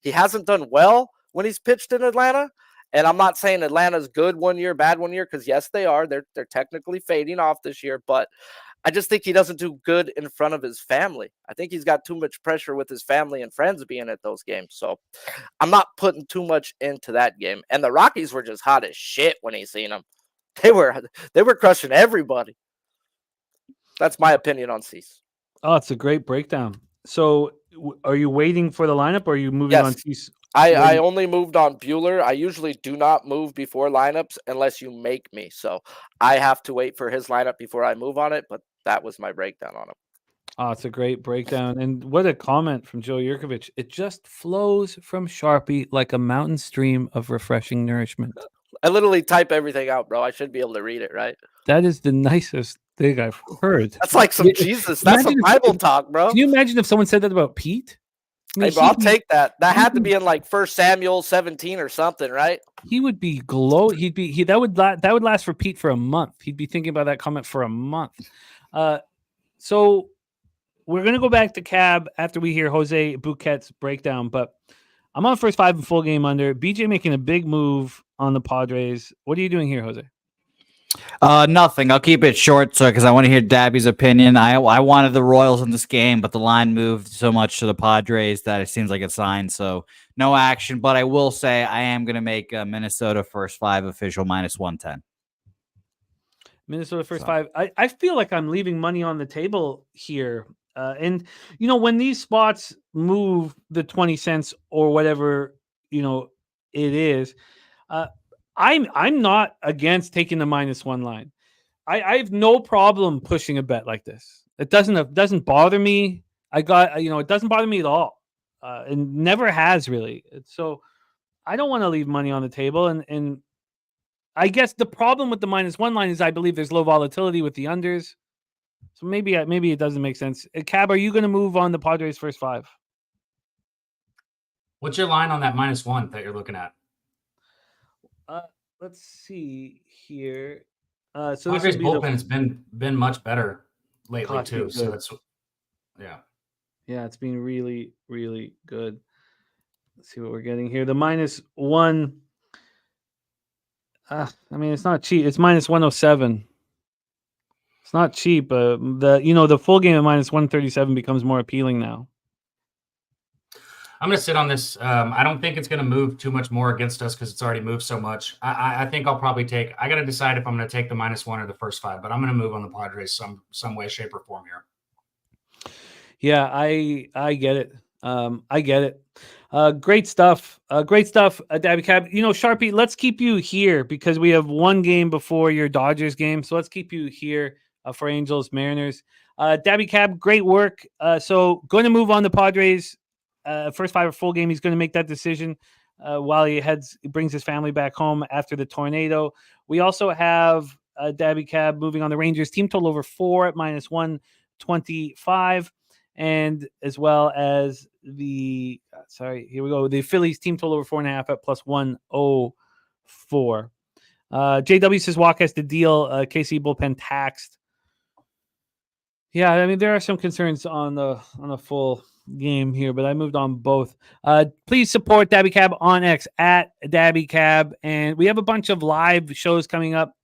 He hasn't done well when he's pitched in Atlanta. And I'm not saying Atlanta's good one year, bad one year, because yes, they are. They're technically fading off this year, but I just think he doesn't do good in front of his family. I think he's got too much pressure with his family and friends being at those games. So I'm not putting too much into that game. And the Rockies were just hot as shit when he seen them. They were crushing everybody. That's my opinion on Cease. Oh, it's a great breakdown. So are you waiting for the lineup or are you moving on Cease? I only moved on Bueller. I usually do not move before lineups unless you make me. So I have to wait for his lineup before I move on it. But that was my breakdown on him. Oh, it's a great breakdown. And what a comment from Joe Yurkovich. It just flows from Sharpie like a mountain stream of refreshing nourishment. I literally type everything out, bro. I should be able to read it, right? That is the nicest thing I've heard. That's like some Jesus. That's some Bible talk, bro. Can you imagine if someone said that about Pete? I mean, hey, bro, I'll take that. That had to be in like 1 Samuel 17 or something, right? He would be that would last for Pete for a month. He'd be thinking about that comment for a month. So we're going to go back to Cab after we hear Jose Bouquet's breakdown, but I'm on first 5 and full game under. BJ making a big move on the Padres. What are you doing here, Jose? Nothing. I'll keep it short, because I want to hear Dabby's opinion. I wanted the Royals in this game, but the line moved so much to the Padres that it seems like a sign. So no action. But I will say I am going to make Minnesota first 5 official -110. Minnesota first 5. I feel like I'm leaving money on the table here. And when these spots move the 20 cents or whatever, it is, I'm not against taking the -1 line. I have no problem pushing a bet like this. It doesn't bother me. It doesn't bother me at all. And never has really. So I don't want to leave money on the table. And I guess the problem with the -1 line is I believe there's low volatility with the unders. So maybe it doesn't make sense. Cab, are you going to move on the Padres first 5? What's your line on that -1 that you're looking at? Let's see here. So Padres bullpen has been much better lately too. So that's it's been really, really good. Let's see what we're getting here. The -1. It's not cheap. It's -107. It's not cheap. The full game at -137 becomes more appealing now. I'm going to sit on this. I don't think it's going to move too much more against us because it's already moved so much. I think I'll probably I got to decide if I'm going to take the -1 or the first 5, but I'm going to move on the Padres some way, shape, or form here. Yeah, I get it. I get it. Great stuff. Daby Cab. Sharpie, let's keep you here because we have one game before your Dodgers game. So let's keep you here for Angels, Mariners. Daby Cab, great work. So going to move on the Padres. First 5 or full game, he's going to make that decision while he brings his family back home after the tornado. We also have Daby Cab moving on the Rangers team total over 4 at -125, and as well as the Phillies team total over 4.5 at +104. JW says Walk has to deal. KC bullpen taxed. Yeah, there are some concerns on the full game here, but I moved on both. Please support Daby Cab on X at Daby Cab, and we have a bunch of live shows coming up,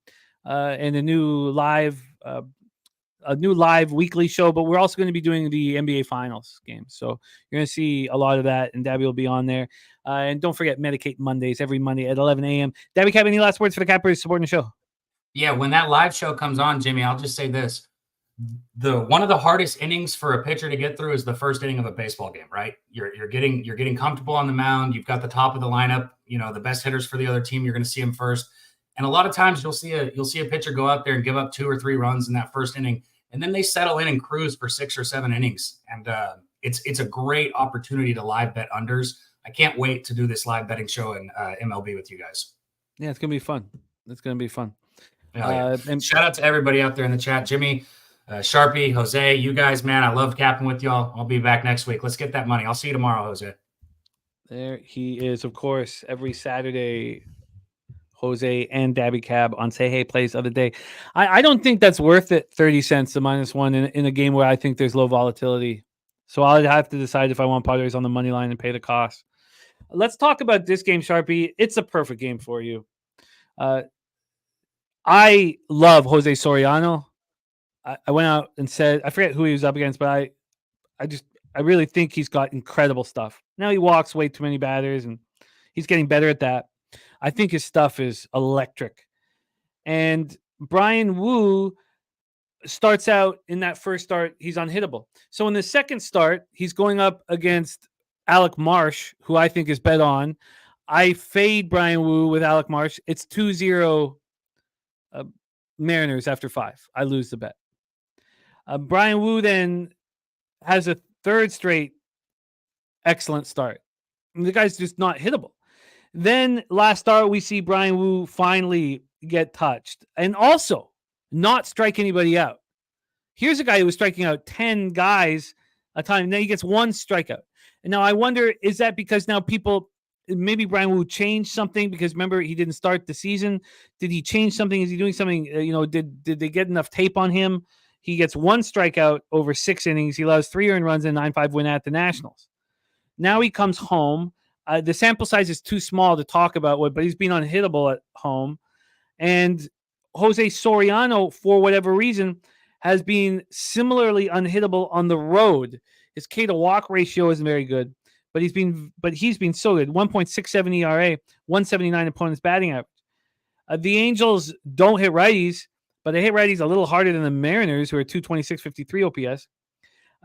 and a new live weekly show. But we're also going to be doing the NBA Finals game, so you're going to see a lot of that, and Daby will be on there. And don't forget Medicate Mondays every Monday at 11 a.m. Daby Cab, any last words for the Cappers supporting the show? Yeah, when that live show comes on, Jimmy, I'll just say this. One of the hardest innings for a pitcher to get through is the first inning of a baseball game, right? You're getting comfortable on the mound. You've got the top of the lineup, the best hitters for the other team. You're going to see them first. And a lot of times you'll see a pitcher go out there and give up 2 or 3 runs in that first inning, and then they settle in and cruise for 6 or 7 innings. And it's a great opportunity to live bet unders. I can't wait to do this live betting show in MLB with you guys. Yeah, it's going to be fun. It's going to be fun. And shout out to everybody out there in the chat, Jimmy. Sharpie, Jose, you guys, man, I love capping with y'all. I'll be back next week. Let's get that money. I'll see you tomorrow, Jose. There he is, of course, every Saturday, Jose and Daby Cab on Say Hey Plays of the Day. I don't think that's worth it, 30 cents to -1 in a game where I think there's low volatility. So I'll have to decide if I want Padres on the money line and pay the cost. Let's talk about this game, Sharpie. It's a perfect game for you. I love Jose Soriano. I went out and said, I forget who he was up against, but I really think he's got incredible stuff. Now he walks way too many batters, and he's getting better at that. I think his stuff is electric. And Brian Wu starts out in that first start, he's unhittable. So in the second start, he's going up against Alec Marsh, who I think is bet on. I fade Brian Wu with Alec Marsh. It's 2-0 Mariners after 5. I lose the bet. Brian Wu then has a third straight excellent start. The guy's just not hittable. Then last start, we see Brian Wu finally get touched and also not strike anybody out. Here's a guy who was striking out 10 guys a time. Now he gets 1 strikeout. And now I wonder, is that because now maybe Brian Wu changed something? Because remember, he didn't start the season. Did he change something? Is he doing something? Did they get enough tape on him? He gets 1 strikeout over 6 innings. He allows 3 earned runs and 9-5 win at the Nationals. Now he comes home. The sample size is too small to talk about but he's been unhittable at home. And Jose Soriano, for whatever reason, has been similarly unhittable on the road. His K to walk ratio isn't very good, but he's been so good. 1.67 ERA, 179 opponent's batting average. The Angels don't hit righties, but they hit righties a little harder than the Mariners, who are 226.53 OPS.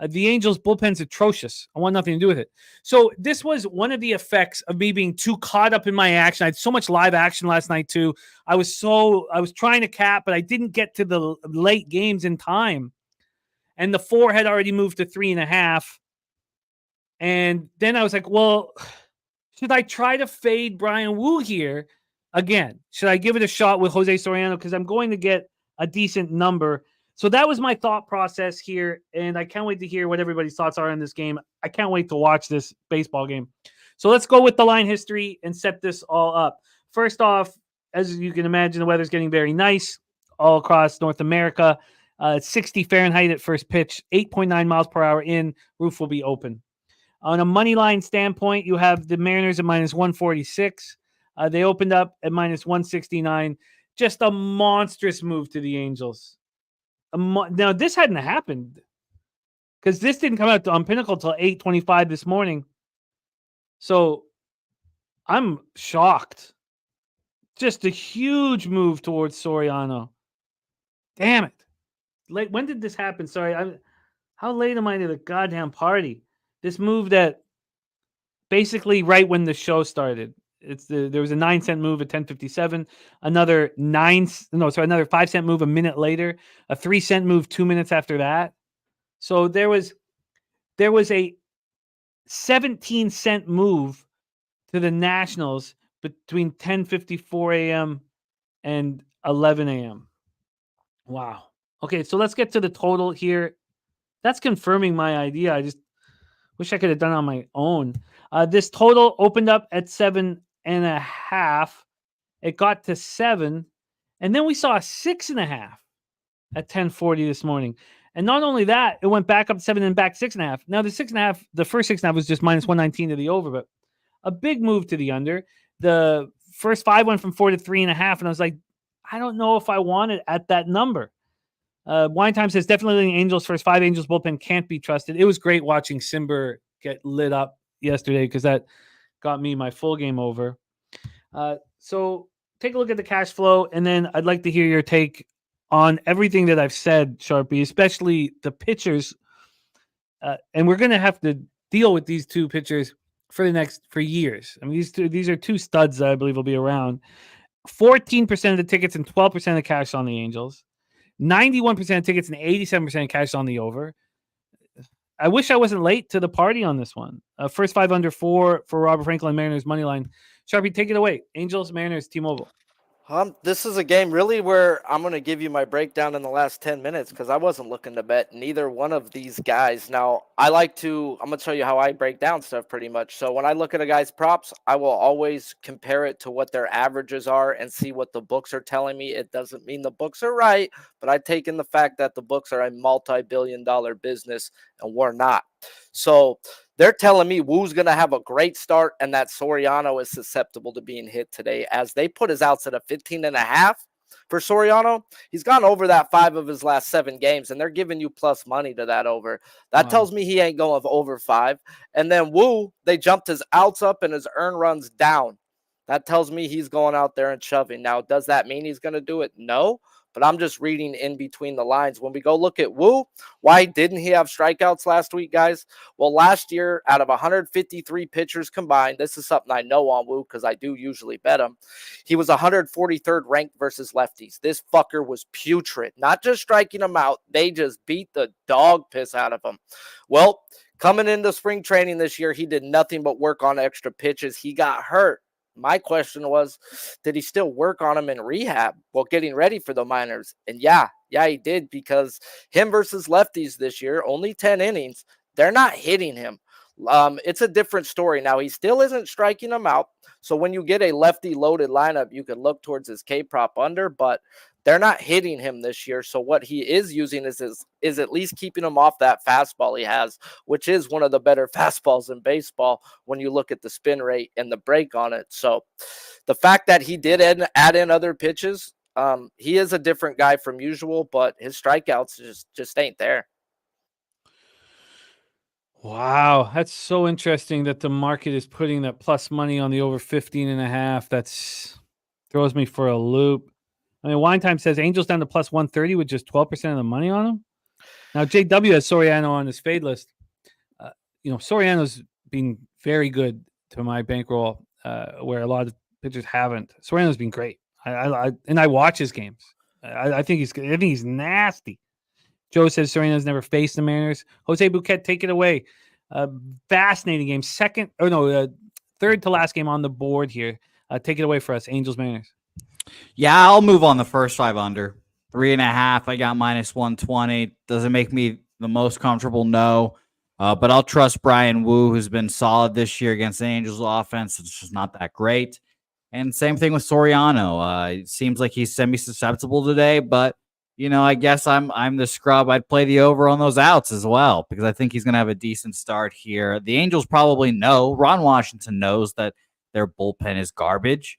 The Angels' bullpen's atrocious. I want nothing to do with it. So this was one of the effects of me being too caught up in my action. I had so much live action last night too. I was trying to cap, but I didn't get to the late games in time. And the 4 had already moved to 3.5. And then I was like, well, should I try to fade Brian Wu here again? Should I give it a shot with Jose Soriano? Because I'm going to get a decent number. So that was my thought process here, and I can't wait to hear what everybody's thoughts are on this game. I can't wait to watch this baseball game. So let's go with the line history and set this all up. First off, as you can imagine, the weather's getting very nice all across North America. 60 Fahrenheit at first pitch, 8.9 miles per hour in, roof will be open. On a money line standpoint, you have the Mariners at minus 146. They opened up at minus 169. Just a monstrous move to the Angels. Now, this hadn't happened because this didn't come out on Pinnacle until 8:25 this morning. So I'm shocked. Just a huge move towards Soriano. Damn it. When did this happen? Sorry. How late am I to the goddamn party? This moved at basically right when the show started. There was a 9-cent move at 10:57, another 5-cent move a minute later, a 3-cent move 2 minutes after that. So there was a 17-cent move to the Nationals between 10:54 a.m. and 11 a.m. Wow. Okay, so let's get to the total here. That's confirming my idea. I just wish I could have done it on my own. This total opened up at 7.5. It got to 7, and then we saw a 6.5 at 10:40 this morning. And not only that, it went back up 7 and back 6.5. Now the 6.5, the first 6.5 was just minus 119 to the over, but a big move to the under. The first 5 went from 4 to 3.5, and I was like, I don't know if I want it at that number. Wine Time says definitely the Angels first 5. Angels bullpen can't be trusted. It was great watching Simber get lit up yesterday because that got me my full game over. So take a look at the cash flow, and then I'd like to hear your take on everything that I've said, Sharpie, especially the pitchers. And we're going to have to deal with these 2 pitchers for years. I mean, these are 2 studs that I believe will be around. 14% of the tickets and 12% of the cash on the Angels. 91% of tickets and 87% of cash on the over. I wish I wasn't late to the party on this one. First 5 under 4 for Robert Franklin Mariners money line. Sharpie, take it away. Angels, Mariners, T-Mobile. This is a game really where I'm going to give you my breakdown in the last 10 minutes because I wasn't looking to bet neither one of these guys. Now, I'm going to show you how I break down stuff pretty much. So when I look at a guy's props, I will always compare it to what their averages are and see what the books are telling me. It doesn't mean the books are right, but I take in the fact that the books are a multi-billion-dollar business and we're not. So they're telling me Wu's going to have a great start and that Soriano is susceptible to being hit today as they put his outs at a 15.5 for Soriano. He's gone over that 5 of his last 7 games, and they're giving you plus money to that over. That tells me he ain't going over 5. And then Wu, they jumped his outs up and his earned runs down. That tells me he's going out there and shoving. Now, does that mean he's going to do it? No. but I'm just reading in between the lines. When we go look at Wu, why didn't he have strikeouts last week, guys? Well, last year, out of 153 pitchers combined, this is something I know on Wu because I do usually bet him. He was 143rd ranked versus lefties. This fucker was putrid. Not just striking him out, they just beat the dog piss out of him. Well, coming into spring training this year, he did nothing but work on extra pitches. He got hurt. My question was, did he still work on them in rehab while getting ready for the minors? And yeah, he did, because him versus lefties this year, only 10 innings, they're not hitting him. It's a different story. Now, he still isn't striking them out. So when you get a lefty loaded lineup, you can look towards his K prop under, but they're not hitting him this year. So what he is using is at least keeping him off that fastball he has, which is one of the better fastballs in baseball when you look at the spin rate and the break on it. So the fact that he did add in other pitches, he is a different guy from usual, but his strikeouts just ain't there. Wow, that's so interesting that the market is putting that plus money on the over 15.5. That's throws me for a loop. I mean, Wine Time says Angels down to plus 130 with just 12% of the money on them. Now, JW has Soriano on his fade list. Soriano's been very good to my bankroll, where a lot of pitchers haven't. Soriano's been great. I watch his games. I think he's nasty. Joe says Soriano's never faced the Mariners. Jose Bouquet, take it away. Fascinating game. Third to last game on the board here. Take it away for us, Angels Mariners. Yeah, I'll move on the first 5 under. 3.5. I got minus 120. Does it make me the most comfortable? No. But I'll trust Brian Wu, who's been solid this year against the Angels offense. It's just not that great. And same thing with Soriano. It seems like he's semi-susceptible today, but I guess I'm the scrub. I'd play the over on those outs as well, because I think he's going to have a decent start here. The Angels probably know. Ron Washington knows that their bullpen is garbage.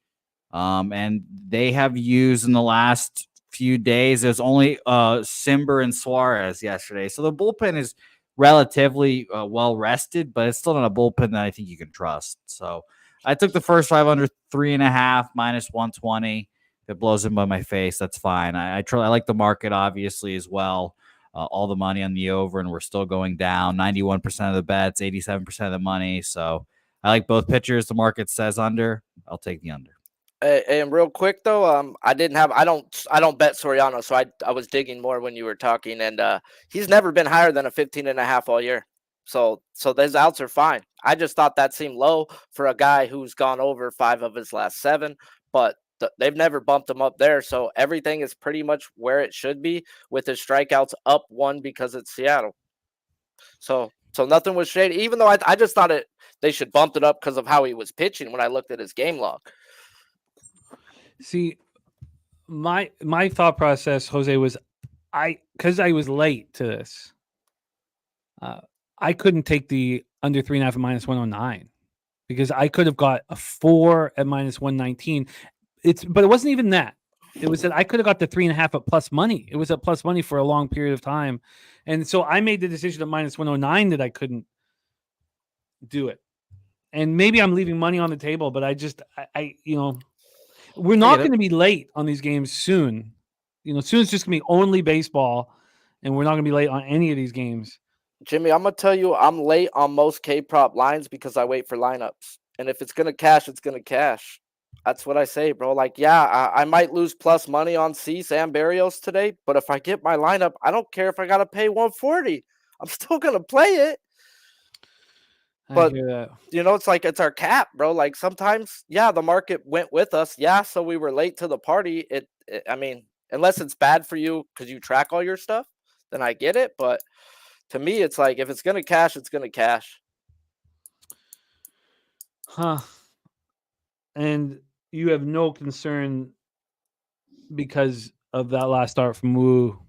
And they have used in the last few days, there's only Simber and Suarez yesterday. So the bullpen is relatively well rested, but it's still not a bullpen that I think you can trust. So I took the first 5 under 3.5 minus 120. If it blows in by my face, that's fine. I like the market obviously as well. All the money on the over, and we're still going down. 91% of the bets, 87% of the money. So I like both pitchers. The market says under. I'll take the under. And real quick though, I don't bet Soriano, so I was digging more when you were talking, and he's never been higher than a 15.5 all year. So those outs are fine. I just thought that seemed low for a guy who's gone over 5 of his last 7, but they've never bumped him up there. So everything is pretty much where it should be, with his strikeouts up 1 because it's Seattle. So nothing was shady, even though I just thought they should bump it up because of how he was pitching when I looked at his game log. See, my thought process, Jose, was because I was late to this. I couldn't take the under 3.5 at minus 109 because I could have got a 4 at minus 119. But it wasn't even that. It was that I could have got the 3.5 at plus money. It was at plus money for a long period of time, and so I made the decision at minus 109 that I couldn't do it. And maybe I'm leaving money on the table, but we're not going to be late on these games soon. Soon it's just going to be only baseball, and we're not going to be late on any of these games. Jimmy, I'm going to tell you, I'm late on most K-prop lines because I wait for lineups. And if it's going to cash, it's going to cash. That's what I say, bro. Like, yeah, I might lose plus money on Cease and Barrios today, but if I get my lineup, I don't care if I got to pay 140. I'm still going to play it. But, it's like it's our cap, bro. Like sometimes, yeah, the market went with us. Yeah, so we were late to the party. I mean, unless it's bad for you because you track all your stuff, then I get it. But to me, it's like if it's going to cash, it's going to cash. Huh. And you have no concern because of that last start from Wu?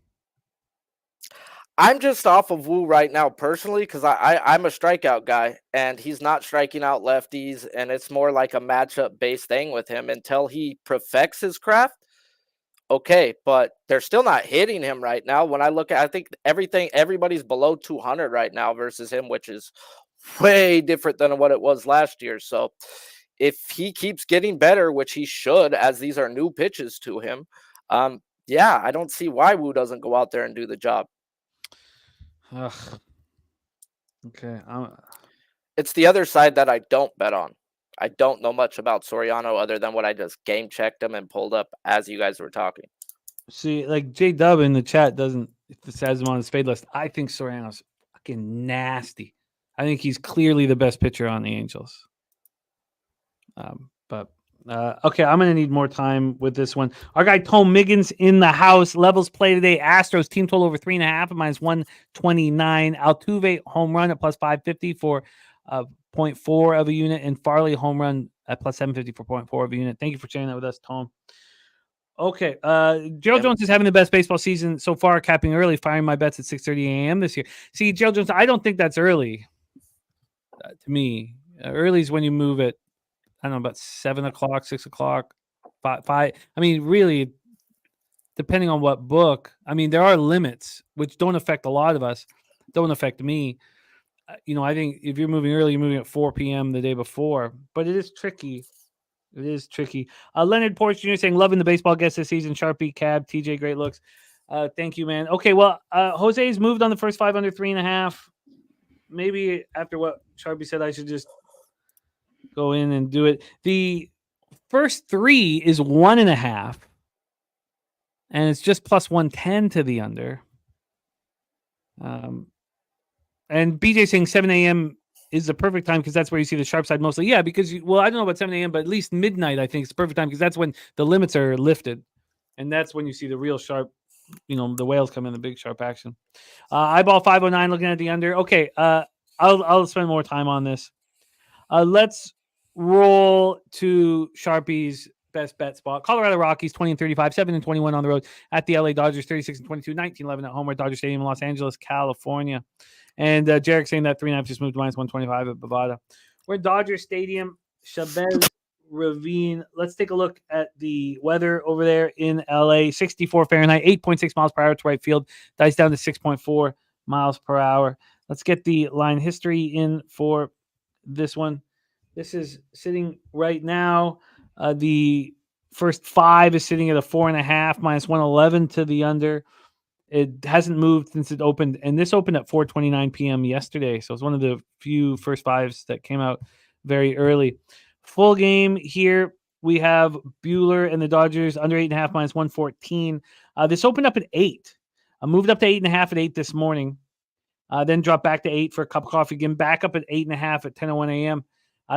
I'm just off of Wu right now personally because I'm a strikeout guy, and he's not striking out lefties, and it's more like a matchup-based thing with him until he perfects his craft. Okay, but they're still not hitting him right now. When I look at, I think everybody's below 200 right now versus him, which is way different than what it was last year. So if he keeps getting better, which he should, as these are new pitches to him, yeah, I don't see why Wu doesn't go out there and do the job. Ugh. Okay. It's the other side that I don't bet on. I don't know much about Soriano other than what I just game checked him and pulled up as you guys were talking. See, like J Dub in the chat doesn't says him on his fade list. I think Soriano's fucking nasty. I think he's clearly the best pitcher on the Angels. Okay, I'm going to need more time with this one. Our guy Tom Miggins in the house. Levels play today. Astros team total over 3.5 at -129. Altuve home run at +550 for 0.4 of a unit, and Farley home run at +750 for 0.4 of a unit. Thank you for sharing that with us, Tom. Okay, Gerald Jones is having the best baseball season so far, capping early, firing my bets at 6:30 a.m. this year. See, Gerald Jones, I don't think that's early. To me, early is when you move it. I don't know, about 7 o'clock, 6 o'clock, 5. I mean, really, depending on what book. I mean, there are limits which don't affect a lot of us. Don't affect me. I think if you're moving early, you're moving at 4 p.m. the day before. But it is tricky. It is tricky. Leonard Porch Jr. saying, loving the baseball guest this season. Sharpie, Cab, TJ, great looks. Thank you, man. Okay, well, Jose's moved on the first 5 under 3.5. Maybe after what Sharpie said, I should just go in and do it. The first 3 is 1.5. And it's just +110 to the under. And BJ saying 7 a.m. is the perfect time because that's where you see the sharp side mostly. Yeah, because, I don't know about 7 a.m., but at least midnight, I think, is the perfect time because that's when the limits are lifted. And that's when you see the real sharp, the whales come in, the big sharp action. Eyeball 509 looking at the under. Okay, I'll spend more time on this. Let's roll to Sharpie's best bet spot. Colorado Rockies 20-35, 7-21 on the road at the LA Dodgers 36-22, 19-11 at home at Dodger Stadium in Los Angeles, California. And Jarek saying that 3.5 just moved to -125 at Bovada. We're at Dodger Stadium, Chavez Ravine. Let's take a look at the weather over there in LA. 64 Fahrenheit, 8.6 miles per hour to right field. Dies down to 6.4 miles per hour. Let's get the line history in for this one. This is sitting right now. The first 5 is sitting at a 4.5, -111 to the under. It hasn't moved since it opened, and this opened at 4:29 p.m. yesterday. So it's one of the few first 5s that came out very early. Full game here. We have Buehler and the Dodgers under 8.5, -114. This opened up at 8. Moved up to 8.5 at 8 this morning. Then dropped back to 8 for a cup of coffee again, back up at 8.5 at 10:01 a.m.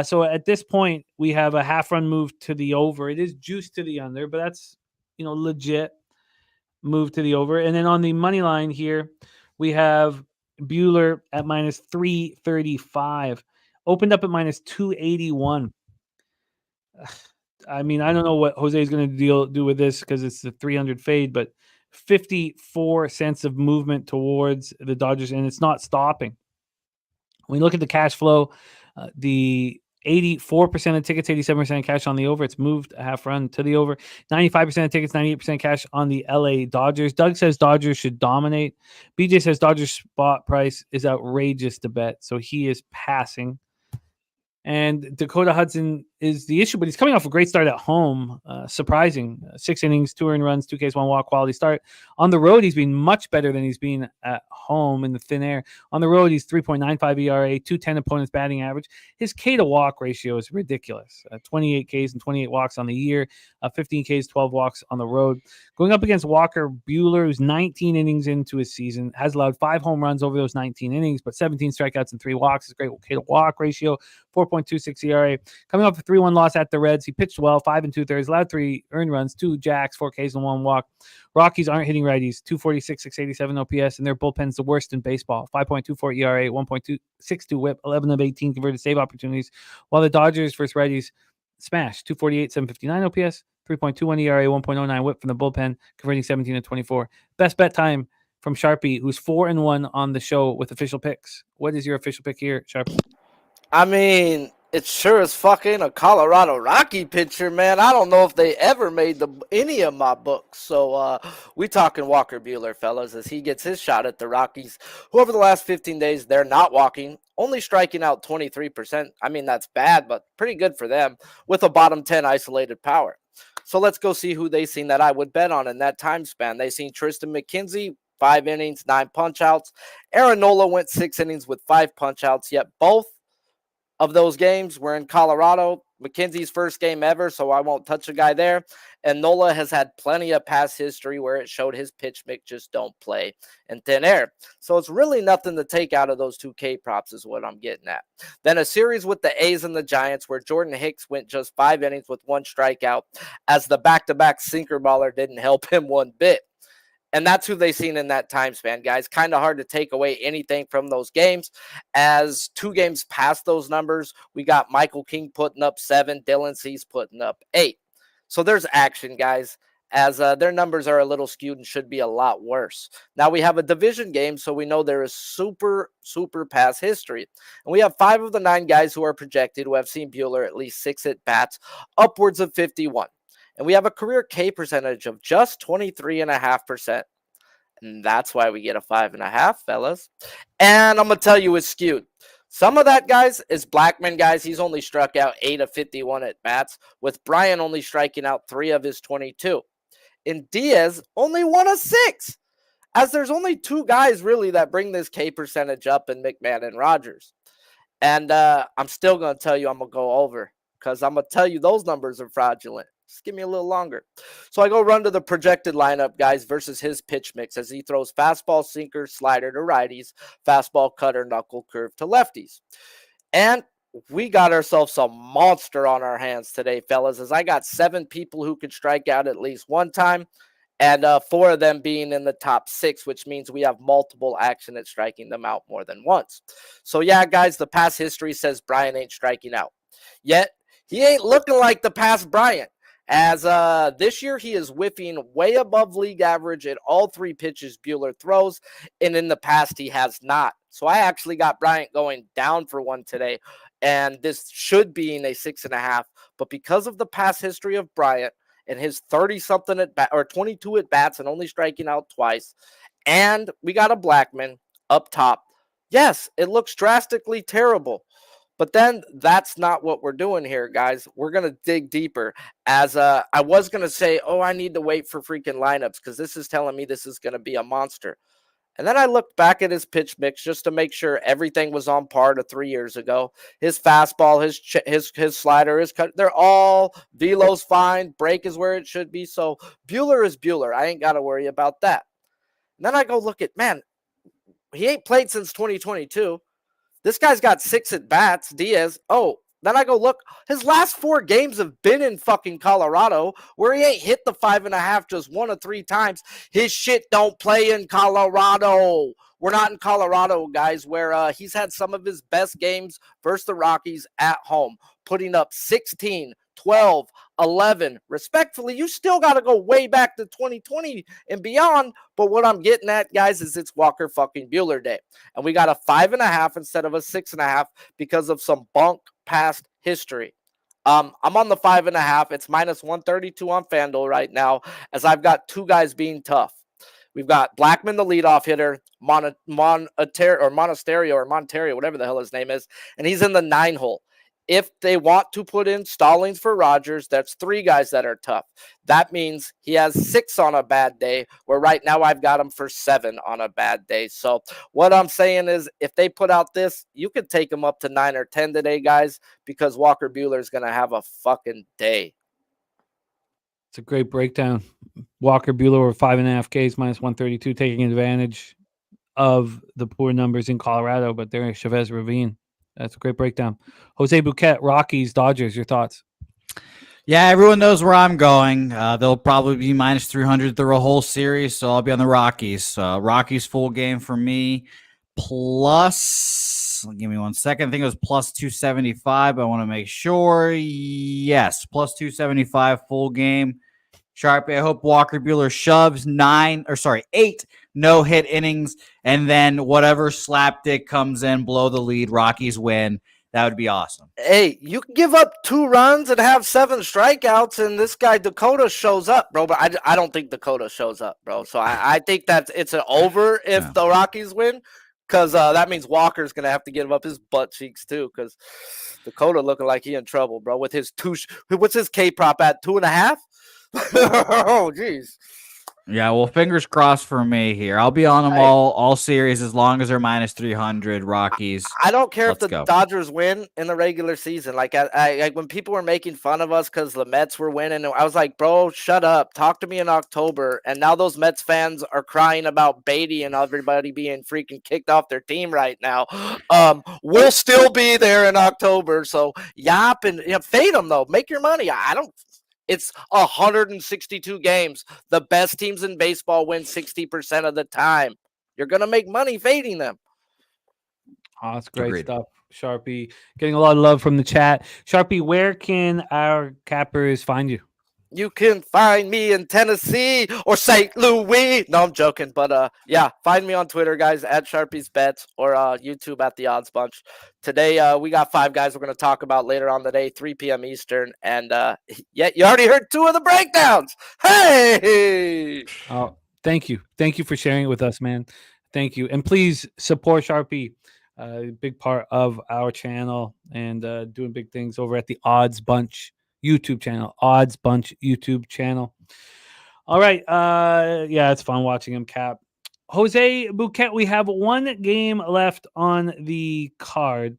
So at this point, we have a half-run move to the over. It is juiced to the under, but that's, legit move to the over. And then on the money line here, we have Buehler at -335. Opened up at -281. I mean, I don't know what Jose is going to do with this because it's the 300 fade, but 54 cents of movement towards the Dodgers, and it's not stopping. When you look at the cash flow, the 84% of tickets, 87% cash on the over. It's moved a half run to the over. 95% of tickets, 98% cash on the LA Dodgers. Doug says Dodgers should dominate. BJ says Dodgers spot price is outrageous to bet, so he is passing. And Dakota Hudson is the issue, but he's coming off a great start at home. Surprising. 6 innings, 2 earned runs, 2 Ks, 1 walk, quality start. On the road, he's been much better than he's been at home in the thin air. On the road, he's 3.95 ERA, 210 opponents batting average. His K to walk ratio is ridiculous. 28 Ks and 28 walks on the year, 15 Ks, 12 walks on the road. Going up against Walker Buehler, who's 19 innings into his season, has allowed 5 home runs over those 19 innings, but 17 strikeouts and 3 walks. His great K to walk ratio, 4.26 ERA. Coming off a 3-1 loss at the Reds, he pitched well, 5 2/3, allowed 3 earned runs, 2 jacks, 4 Ks, and 1 walk. Rockies aren't hitting righties, 246, 687 OPS, and their bullpen's the worst in baseball. 5.24 ERA, 1.262 WHIP, 11 of 18 converted save opportunities, while the Dodgers versus righties smash 248, 759 OPS, 3.21 ERA, 1.09 WHIP from the bullpen, converting 17 of 24. Best bet time from Sharpie, who's 4-1 on the show with official picks. What is your official pick here, Sharpie? I mean, it's sure as fucking a Colorado Rocky pitcher, man. I don't know if they ever made any of my books. So we talking Walker Buehler, fellas, as he gets his shot at the Rockies, who over the last 15 days, they're not walking, only striking out 23%. I mean, that's bad, but pretty good for them with a bottom 10 isolated power. So let's go see who they seen that I would bet on in that time span. They seen Tristan McKenzie, 5 innings, 9 punch-outs. Aaron Nola went 6 innings with 5 punch-outs, yet both of those games were in Colorado. McKenzie's first game ever, so I won't touch a guy there. And Nola has had plenty of past history where it showed his pitch mix just don't play in thin air. So it's really nothing to take out of those 2 K props is what I'm getting at. Then a series with the A's and the Giants where Jordan Hicks went just 5 innings with 1 strikeout, as the back-to-back sinker baller didn't help him one bit. And that's who they seen in that time span, guys. Kind of hard to take away anything from those games. As 2 games past those numbers, we got Michael King putting up 7, Dylan Cease putting up 8. So there's action, guys, as their numbers are a little skewed and should be a lot worse. Now we have a division game, so we know there is super past history. And we have 5 of the 9 guys who are projected who have seen Buehler at least 6 at-bats, upwards of 51. And we have a career K percentage of just 23.5%. And that's why we get a 5.5, fellas. And I'm going to tell you it's skewed. Some of that, guys, is Blackman, guys. He's only struck out 8 of 51 at bats, with Bryant only striking out 3 of his 22. And Diaz only 1 of 6. As there's only 2 guys really that bring this K percentage up in McMahon and Rogers. And I'm still going to tell you I'm going to go over, because I'm going to tell you those numbers are fraudulent. Just give me a little longer. So I go run to the projected lineup, guys, versus his pitch mix as he throws fastball, sinker, slider to righties, fastball, cutter, knuckle, curve to lefties. And we got ourselves a monster on our hands today, fellas, as I got 7 people who could strike out at least 1 time, and 4 of them being in the top 6, which means we have multiple action at striking them out more than once. So yeah, guys, the past history says Bryant ain't striking out. Yet, he ain't looking like the past Bryant. As this year, he is whiffing way above league average at all 3 pitches Buehler throws, and in the past, he has not. So I actually got Bryant going down for 1 today, and this should be in a 6.5. But because of the past history of Bryant and his 30-something at bat or 22 at bats and only striking out twice, and we got a Blackman up top. Yes, it looks drastically terrible. But then that's not what we're doing here, guys. We're going to dig deeper. As I was going to say, I need to wait for freaking lineups because this is telling me this is going to be a monster. And then I looked back at his pitch mix just to make sure everything was on par to 3 years ago. His fastball, his slider, his cut, they're all velo's fine. Break is where it should be. So Buehler is Buehler. I ain't got to worry about that. And then I go look at, man, he ain't played since 2022. This guy's got 6 at bats, Diaz. Then I go look. His last 4 games have been in fucking Colorado, where he ain't hit the 5.5 just 1 or 3 times. His shit don't play in Colorado. We're not in Colorado, guys, where he's had some of his best games versus the Rockies at home, putting up 16, 12, 11. Respectfully, you still got to go way back to 2020 and beyond. But what I'm getting at, guys, is it's Walker fucking Buehler day. And we got a 5.5 instead of a 6.5 because of some bunk past history. I'm on the 5.5. It's minus 132 on FanDuel right now, as I've got 2 guys being tough. We've got Blackman, the leadoff hitter, Monterio, whatever the hell his name is, and he's in the 9 hole. If they want to put in Stallings for Rogers, that's 3 guys that are tough. That means he has 6 on a bad day, where right now I've got him for 7 on a bad day. So what I'm saying is, if they put out this, you could take him up to 9 or 10 today, guys, because Walker Buehler is going to have a fucking day. It's a great breakdown. Walker Buehler with 5.5 Ks, minus 132, taking advantage of the poor numbers in Colorado, but they're in Chavez Ravine. That's a great breakdown. Jose Bouquet, Rockies, Dodgers, your thoughts? Yeah, everyone knows where I'm going. They'll probably be minus 300 through a whole series, so I'll be on the Rockies. Rockies full game for me. Plus, give me 1 second. I think it was plus 275. I want to make sure. Yes, plus 275 full game. Sharpie, I hope Walker Buehler shoves 8 no-hit innings, and then whatever slapdick comes in, blow the lead, Rockies win. That would be awesome. Hey, you can give up 2 runs and have 7 strikeouts, and this guy Dakota shows up, bro. But I don't think Dakota shows up, bro. So I think that it's an over if the Rockies win, because that means Walker's going to have to give up his butt cheeks too, because Dakota looking like he in trouble, bro. With his what's his K prop at 2.5? Oh, jeez. Yeah, well, fingers crossed for me here. I'll be on them all series as long as they're minus 300. Rockies. I don't care if Let's the go. Dodgers win in the regular season. Like, like when people were making fun of us because the Mets were winning, I was like, bro, shut up. Talk to me in October. And now those Mets fans are crying about Beatty and everybody being freaking kicked off their team right now. We'll still be there in October. So yap and fade them, though. Make your money. I don't. It's 162 games. The best teams in baseball win 60% of the time. You're going to make money fading them. Oh, that's great Agreed. stuff, Sharpie. Getting a lot of love from the chat. Sharpie, where can our cappers find you? You can find me in Tennessee or St. Louis. No, I'm joking. But yeah, find me on Twitter, guys, at Sharpie's Bets, or YouTube at The Odds Bunch. Today, we got 5 guys we're going to talk about later on the day, 3 p.m. Eastern. And yeah, you already heard 2 of the breakdowns. Hey! Oh, thank you. Thank you for sharing it with us, man. Thank you. And please support Sharpie. Big part of our channel and doing big things over at the Odds Bunch YouTube channel. Odds Bunch YouTube channel. All right. Yeah, it's fun watching him cap. Jose Bouquet, we have 1 game left on the card,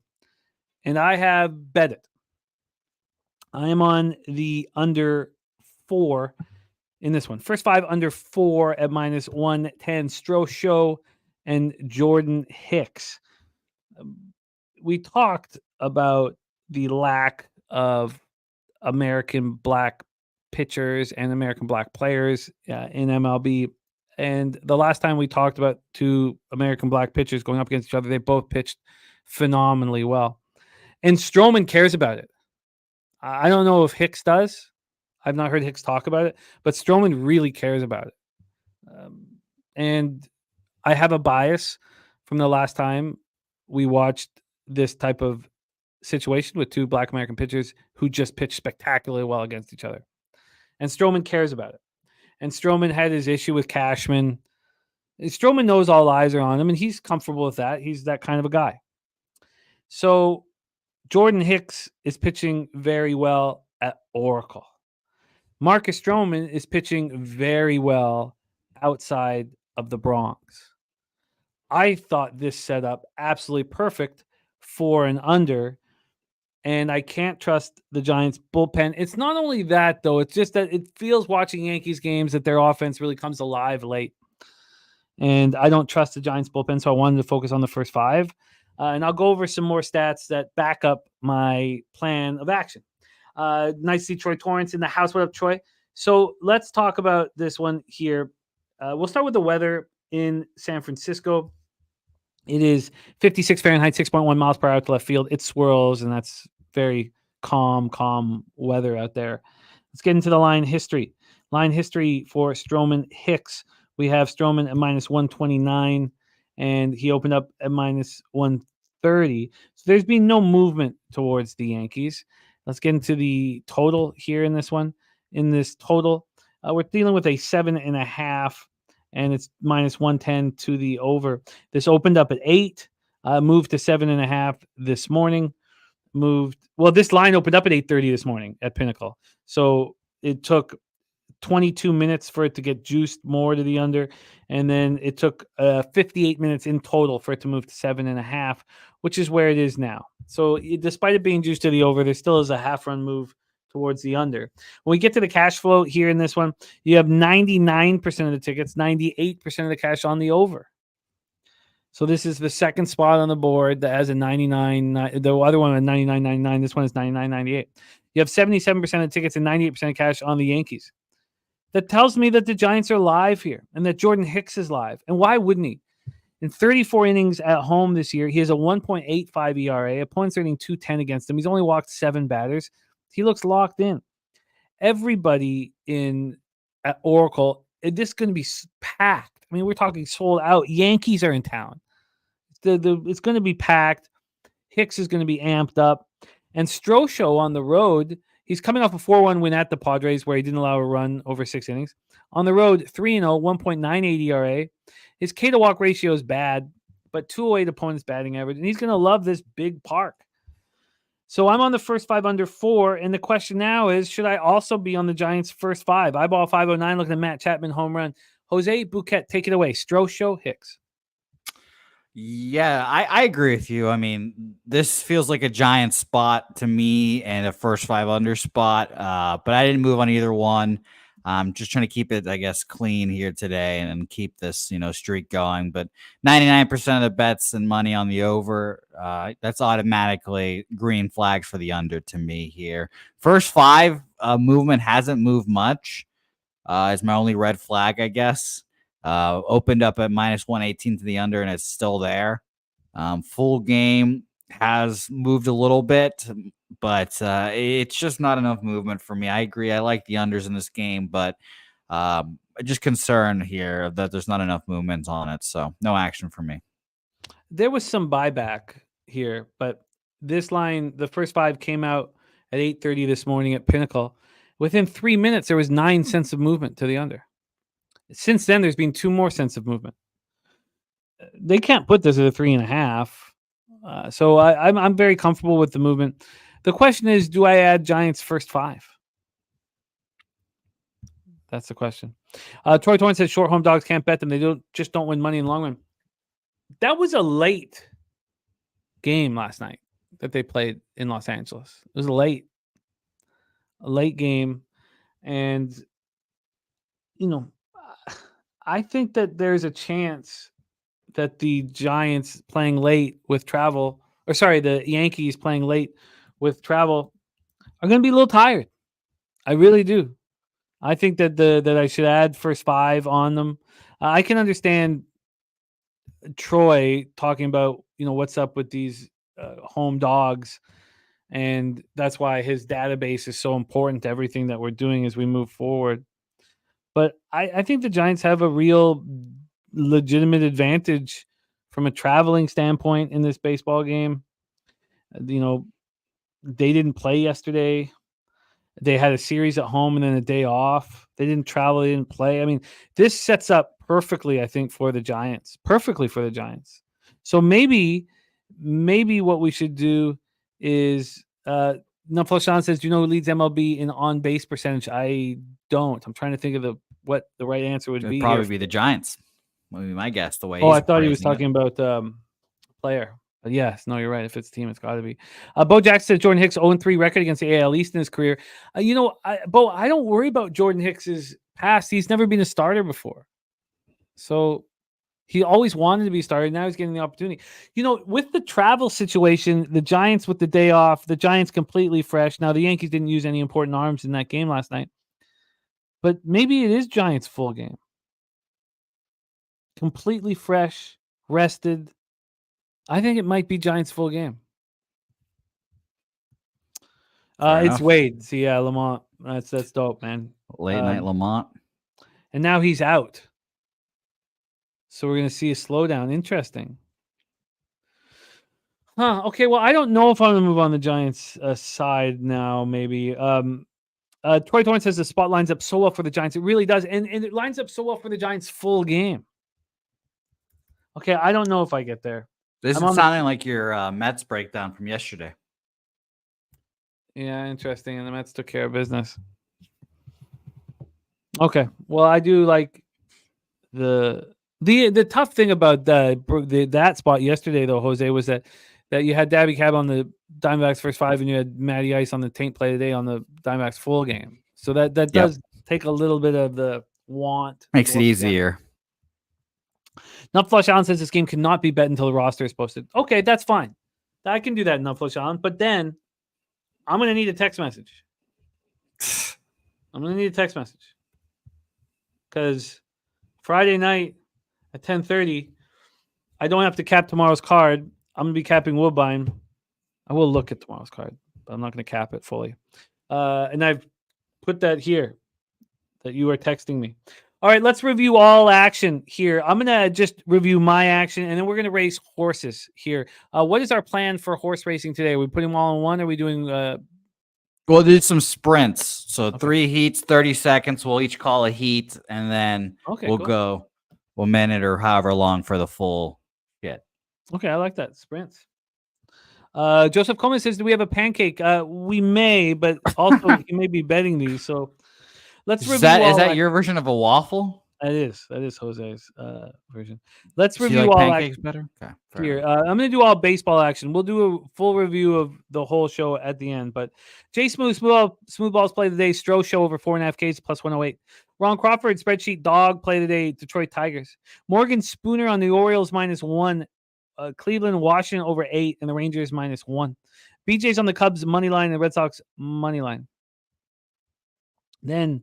and I have bet it. I am on the under 4 in this one. First 5 under 4 at minus 110. Stroh and Jordan Hicks. We talked about the lack of American black pitchers and American black players in MLB. And the last time we talked about 2 American black pitchers going up against each other, they both pitched phenomenally well. And Stroman cares about it. I don't know if Hicks does. I've not heard Hicks talk about it, but Stroman really cares about it. And I have a bias from the last time we watched this type of situation with 2 black American pitchers who just pitched spectacularly well against each other. And Stroman cares about it. And Stroman had his issue with Cashman. Stroman knows all eyes are on him, and he's comfortable with that. He's that kind of a guy. So Jordan Hicks is pitching very well at Oracle. Marcus Stroman is pitching very well outside of the Bronx. I thought this set up absolutely perfect for an under, and I can't trust the Giants bullpen. It's not only that, though. It's just that it feels watching Yankees games that their offense really comes alive late. And I don't trust the Giants bullpen, so I wanted to focus on the first 5. And I'll go over some more stats that back up my plan of action. Nice to see Troy Torrance in the house. What up, Troy? So let's talk about this one here. We'll start with the weather in San Francisco. It is 56 Fahrenheit, 6.1 miles per hour to left field. It swirls, and that's very calm weather out there. Let's get into the line history. Line history for Stroman Hicks. We have Stroman at minus 129, and he opened up at minus 130. So there's been no movement towards the Yankees. Let's get into the total here in this one. In this total, we're dealing with a 7.5. And it's minus 110 to the over. This opened up at 8, moved to 7.5 this morning. This line opened up at 8:30 this morning at Pinnacle. So it took 22 minutes for it to get juiced more to the under. And then it took 58 minutes in total for it to move to 7.5, which is where it is now. So despite it being juiced to the over, there still is a half-run move towards the under. When we get to the cash flow here in this one, you have 99% of the tickets, 98% of the cash on the over. So this is the second spot on the board that has a 99. The other one at 99.99. This one is 99.98. You have 77% of the tickets and 98% of cash on the Yankees. That tells me that the Giants are live here and that Jordan Hicks is live. And why wouldn't he? In 34 innings at home this year, he has a 1.85 ERA. Opponents are hitting .210 against him. He's only walked 7 batters. He looks locked in. Everybody at Oracle, this is going to be packed. I mean, we're talking sold out. Yankees are in town. It's going to be packed. Hicks is going to be amped up. And Stroh on the road, he's coming off a 4-1 win at the Padres where he didn't allow a run over 6 innings. On the road, 3-0, 1.98 ERA. His K to walk ratio is bad, but 208 opponents batting average. And he's going to love this big park. So I'm on the first 5 under 4, and the question now is, should I also be on the Giants' first 5? Eyeball 509, looking at Matt Chapman home run. Jose Bouquet, take it away. Strosho, Hicks. Yeah, I agree with you. I mean, this feels like a Giant spot to me and a first 5 under spot, but I didn't move on either one. I'm just trying to keep it, I guess, clean here today and keep this, streak going. But 99% of the bets and money on the over, that's automatically green flags for the under to me here. First 5 movement hasn't moved much. Is my only red flag, I guess. Opened up at minus 118 to the under, and it's still there. Full game has moved a little bit, but it's just not enough movement for me. I agree. I like the unders in this game, but just concerned here that there's not enough movement on it. So no action for me. There was some buyback here, but this line, the first 5 came out at 8:30 this morning at Pinnacle. Within 3 minutes, there was 9 cents of movement to the under. Since then, there's been 2 more cents of movement. They can't put this at a 3.5. So I'm very comfortable with the movement. The question is, do I add Giants first 5? That's the question. Troy Torrance says short home dogs can't bet them. They don't win money in the long run. That was a late game last night that they played in Los Angeles. It was a late game. And, I think that there's a chance that the Giants playing late with travel, the Yankees playing late with travel are going to be a little tired. I really do. I think that that I should add first 5 on them. I can understand Troy talking about, what's up with these home dogs. And that's why his database is so important to everything that we're doing as we move forward. But I think the Giants have a real legitimate advantage from a traveling standpoint in this baseball game. They didn't play yesterday. They had a series at home and then a day off. They didn't travel. They didn't play. I mean, this sets up perfectly, I think, for the Giants. Perfectly for the Giants. So maybe what we should do is Sean says, do you know who leads MLB in on-base percentage? I don't. I'm trying to think of what the right answer would be. It'd probably be the Giants. Would be my guess. The way. I thought he was talking about player. But yes, no, you're right. If it's team, it's got to be. Bo Jackson says Jordan Hicks 0-3 record against the AL East in his career. Bo, I don't worry about Jordan Hicks's past. He's never been a starter before, so he always wanted to be a starter. Now he's getting the opportunity. With the travel situation, the Giants with the day off, the Giants completely fresh. Now the Yankees didn't use any important arms in that game last night, but maybe it is Giants full game. Completely fresh, rested. I think it might be Giants full game. It's Wade. See, Lamont. That's dope, man. Late night Lamont. And now he's out. So we're going to see a slowdown. Interesting. Okay, well, I don't know if I'm going to move on the Giants side now, maybe. Troy Torrance says the spot lines up so well for the Giants. It really does. And it lines up so well for the Giants full game. Okay, I don't know if I get there. This is sounding like your Mets breakdown from yesterday. Yeah, interesting. And the Mets took care of business. Okay, well, I do like the tough thing about that spot yesterday, though, Jose, was that you had Daby Cab on the Diamondbacks first 5, and you had Matty Ice on the taint play today on the Diamondbacks full game. So that does take a little bit of the want. Makes it easier. Nupflush Allen says this game cannot be bet until the roster is posted. Okay, that's fine. I can do that, Nupflush Allen. But then I'm going to need a text message. Because Friday night at 10:30, I don't have to cap tomorrow's card. I'm going to be capping Woodbine. I will look at tomorrow's card, but I'm not going to cap it fully. And I've put that here that you are texting me. All right, let's review all action here. I'm going to just review my action, and then we're going to race horses here. What is our plan for horse racing today? Are we putting them all in one? Or are we doing... We'll do some sprints. So 3 heats, 30 seconds. We'll each call a heat, and then we'll go a minute or however long for the full hit. Okay, I like that. Sprints. Joseph Coleman says, "Do we have a pancake?" We may, but also you may be betting these. So let's Is review. that your version of a waffle? That is Jose's version. Let's Do you review like all pancakes better? Okay, fair here. enough. I'm going to do all baseball action. We'll do a full review of the whole show at the end. But Jay Smooth Balls play today. Stroh show over 4.5 Ks plus 108. Ron Crawford spreadsheet dog play today. Detroit Tigers. Morgan Spooner on the Orioles -1. Cleveland Washington over 8 and the Rangers -1. BJ's on the Cubs money line and the Red Sox money line. Then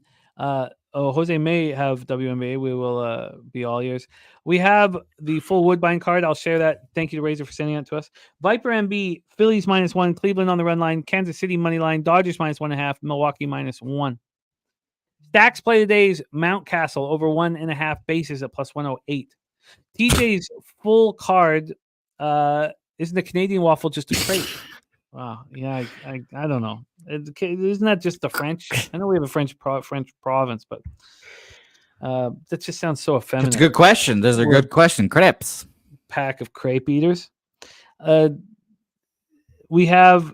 Jose may have WNBA. We will be all ears. We have the full Woodbine card. I'll share that. Thank you to Razor for sending that to us. Viper MB, Phillies -1, Cleveland on the run line, Kansas City money line, Dodgers -1.5, Milwaukee -1. Stacks play today's Mountcastle over 1.5 bases at plus 108. TJ's full card isn't the Canadian waffle just a trait? Wow. Yeah, I don't know. Isn't that just the French? I know we have a French province, but that just sounds so effeminate. It's a good question. Those are good question. Crepes. Pack of crepe eaters. We have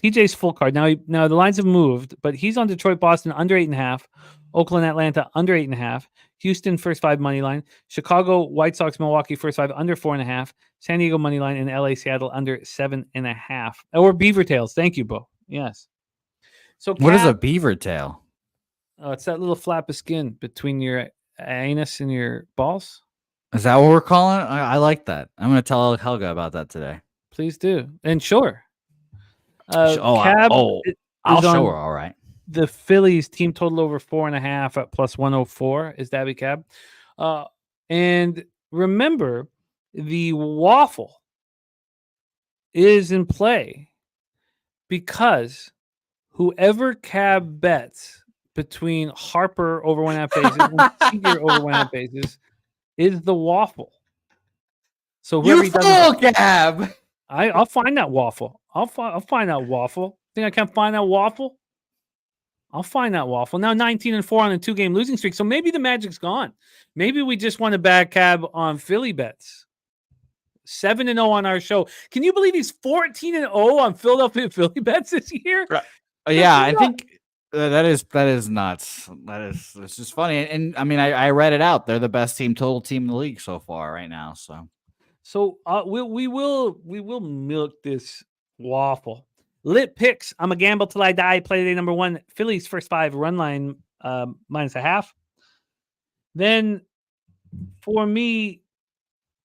TJ's full card. Now the lines have moved, but he's on Detroit, Boston under 8.5, Oakland, Atlanta under 8.5, Houston first 5 money line, Chicago, White Sox, Milwaukee first 5 under 4.5, San Diego money line, and LA, Seattle under 7.5. Or beaver tails. Thank you, Bo. Yes. So what is a beaver tail? Oh, it's that little flap of skin between your anus and your balls. Is that what we're calling it? I like that. I'm going to tell Helga about that today. Please do. And sure. I'll show her. All right. The Phillies team total over 4.5 at plus 104 is Daby Cab. And remember, the waffle is in play because whoever Cab bets between Harper over 1.5 bases and Seager over 1.5 bases is the waffle. So you fool, Cab. I'll find that waffle. I'll find that waffle. Think I can't find that waffle? I'll find that waffle. Now 19-4 on a 2-game losing streak. So maybe the magic's gone. Maybe we just want to back Cab on Philly bets. 7-0 on our show. Can you believe he's 14-0 on Philadelphia Philly bets this year? Right. Yeah, I think that is nuts. It's just funny. And I mean, I read it out. They're the best total team in the league so far right now. So we will milk this waffle. Lit picks. I'm a gamble till I die. Play today number 1. Phillies first 5 run line -0.5. Then for me,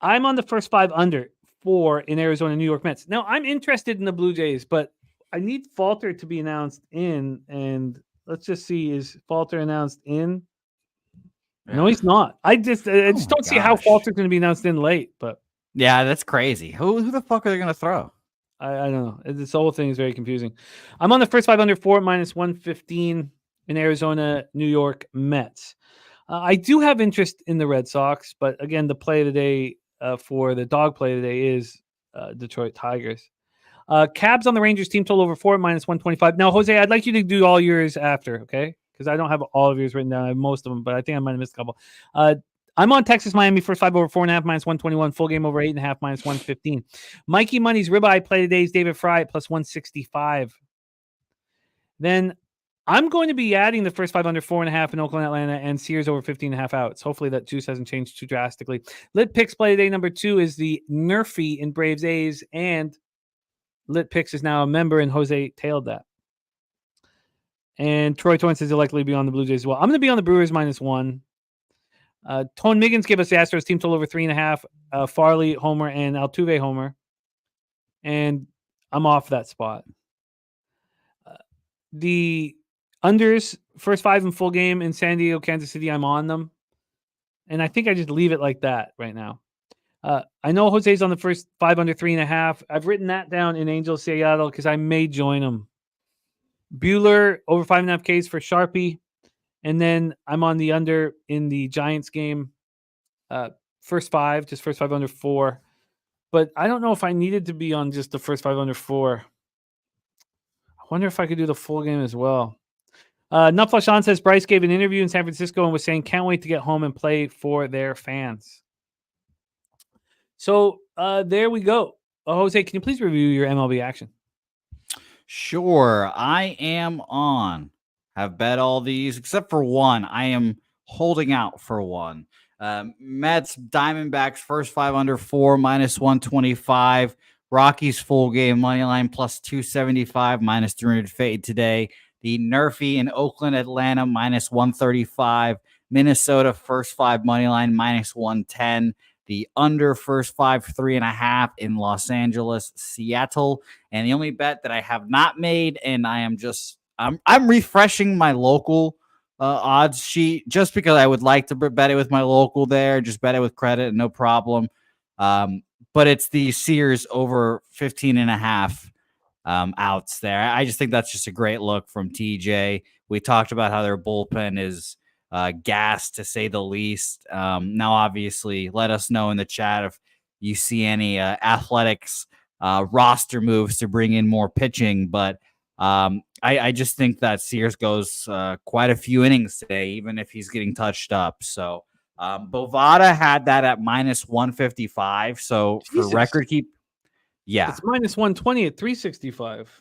I'm on the first 5 under 4 in Arizona, New York Mets. Now I'm interested in the Blue Jays, but I need Falter to be announced in. And let's just see, is Falter announced in? Yeah. No, he's not. I just don't see how Falter's going to be announced in late. But yeah, that's crazy. Who the fuck are they going to throw? I don't know. This whole thing is very confusing. I'm on the first 5 under 4 -115 in Arizona, New York Mets. I do have interest in the Red Sox, but again, the play today for the dog play today is Detroit Tigers. Cabs on the Rangers team total over 4 -125. Now, Jose, I'd like you to do all yours after, okay? Because I don't have all of yours written down. I have most of them, but I think I might have missed a couple. I'm on Texas Miami first 5 over 4.5 -121, full game over 8.5 -115. Mikey Money's ribeye play today's David Fry at plus 165. Then I'm going to be adding the first 5 under 4.5 in Oakland, Atlanta, and Sears over 15.5 outs. Hopefully that juice hasn't changed too drastically. Lit Picks play today number 2 is the Nerfy in Braves A's, and Lit Picks is now a member, and Jose tailed that. And Troy Torrance says he'll likely be on the Blue Jays as well. I'm going to be on the Brewers -1. Tone Miggins gave us the Astros team total over 3.5. Farley homer and Altuve homer, and I'm off that spot. The unders first 5 in full game in San Diego, Kansas City, I'm on them, and I think I just leave it like that right now. I know Jose's on the first 5 under 3.5. I've written that down in Angels Seattle because I may join them. Bueller over 5.5 Ks for Sharpie. And then I'm on the under in the Giants game. First 5, just first 5 under 4. But I don't know if I needed to be on just the first 5 under 4. I wonder if I could do the full game as well. Nutflush says Bryce gave an interview in San Francisco and was saying, can't wait to get home and play for their fans. So there we go. Jose, can you please review your MLB action? Sure. I am on. Have bet all these except for one. I am holding out for one. Mets, Diamondbacks, first 5 under 4, minus 125. Rockies full game money line plus 275, minus 300 fade today. The Nerfy in Oakland, Atlanta, minus 135. Minnesota, first 5 money line, minus 110. The under first 5, 3.5 in Los Angeles, Seattle. And the only bet that I have not made, and I'm refreshing my local odds sheet just because I would like to bet it with my local there. Just bet it with credit, no problem. But it's the Sears over 15.5 outs there. I just think that's just a great look from TJ. We talked about how their bullpen is gassed, to say the least. Now, obviously, let us know in the chat if you see any Athletics roster moves to bring in more pitching. But I just think that Sears goes quite a few innings today, even if he's getting touched up. So Bovada had that at minus 155. So Jesus. for record keep, yeah. It's minus 120 at 365.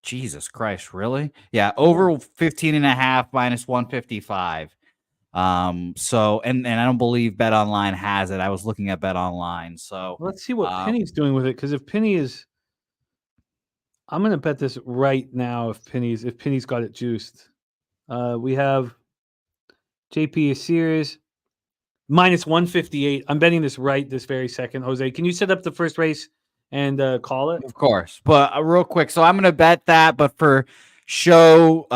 Jesus Christ, really? Yeah, over 15.5, minus 155. So and I don't believe Bet Online has it. I was looking at Bet Online. So let's see what Penny's doing with it. Because if Penny is, I'm gonna bet this right now. If Penny's got it juiced, we have JP Sears minus 158. I'm betting this right this very second. Jose, can you set up the first race and call it? Of course. But real quick, so I'm going to bet that, but for show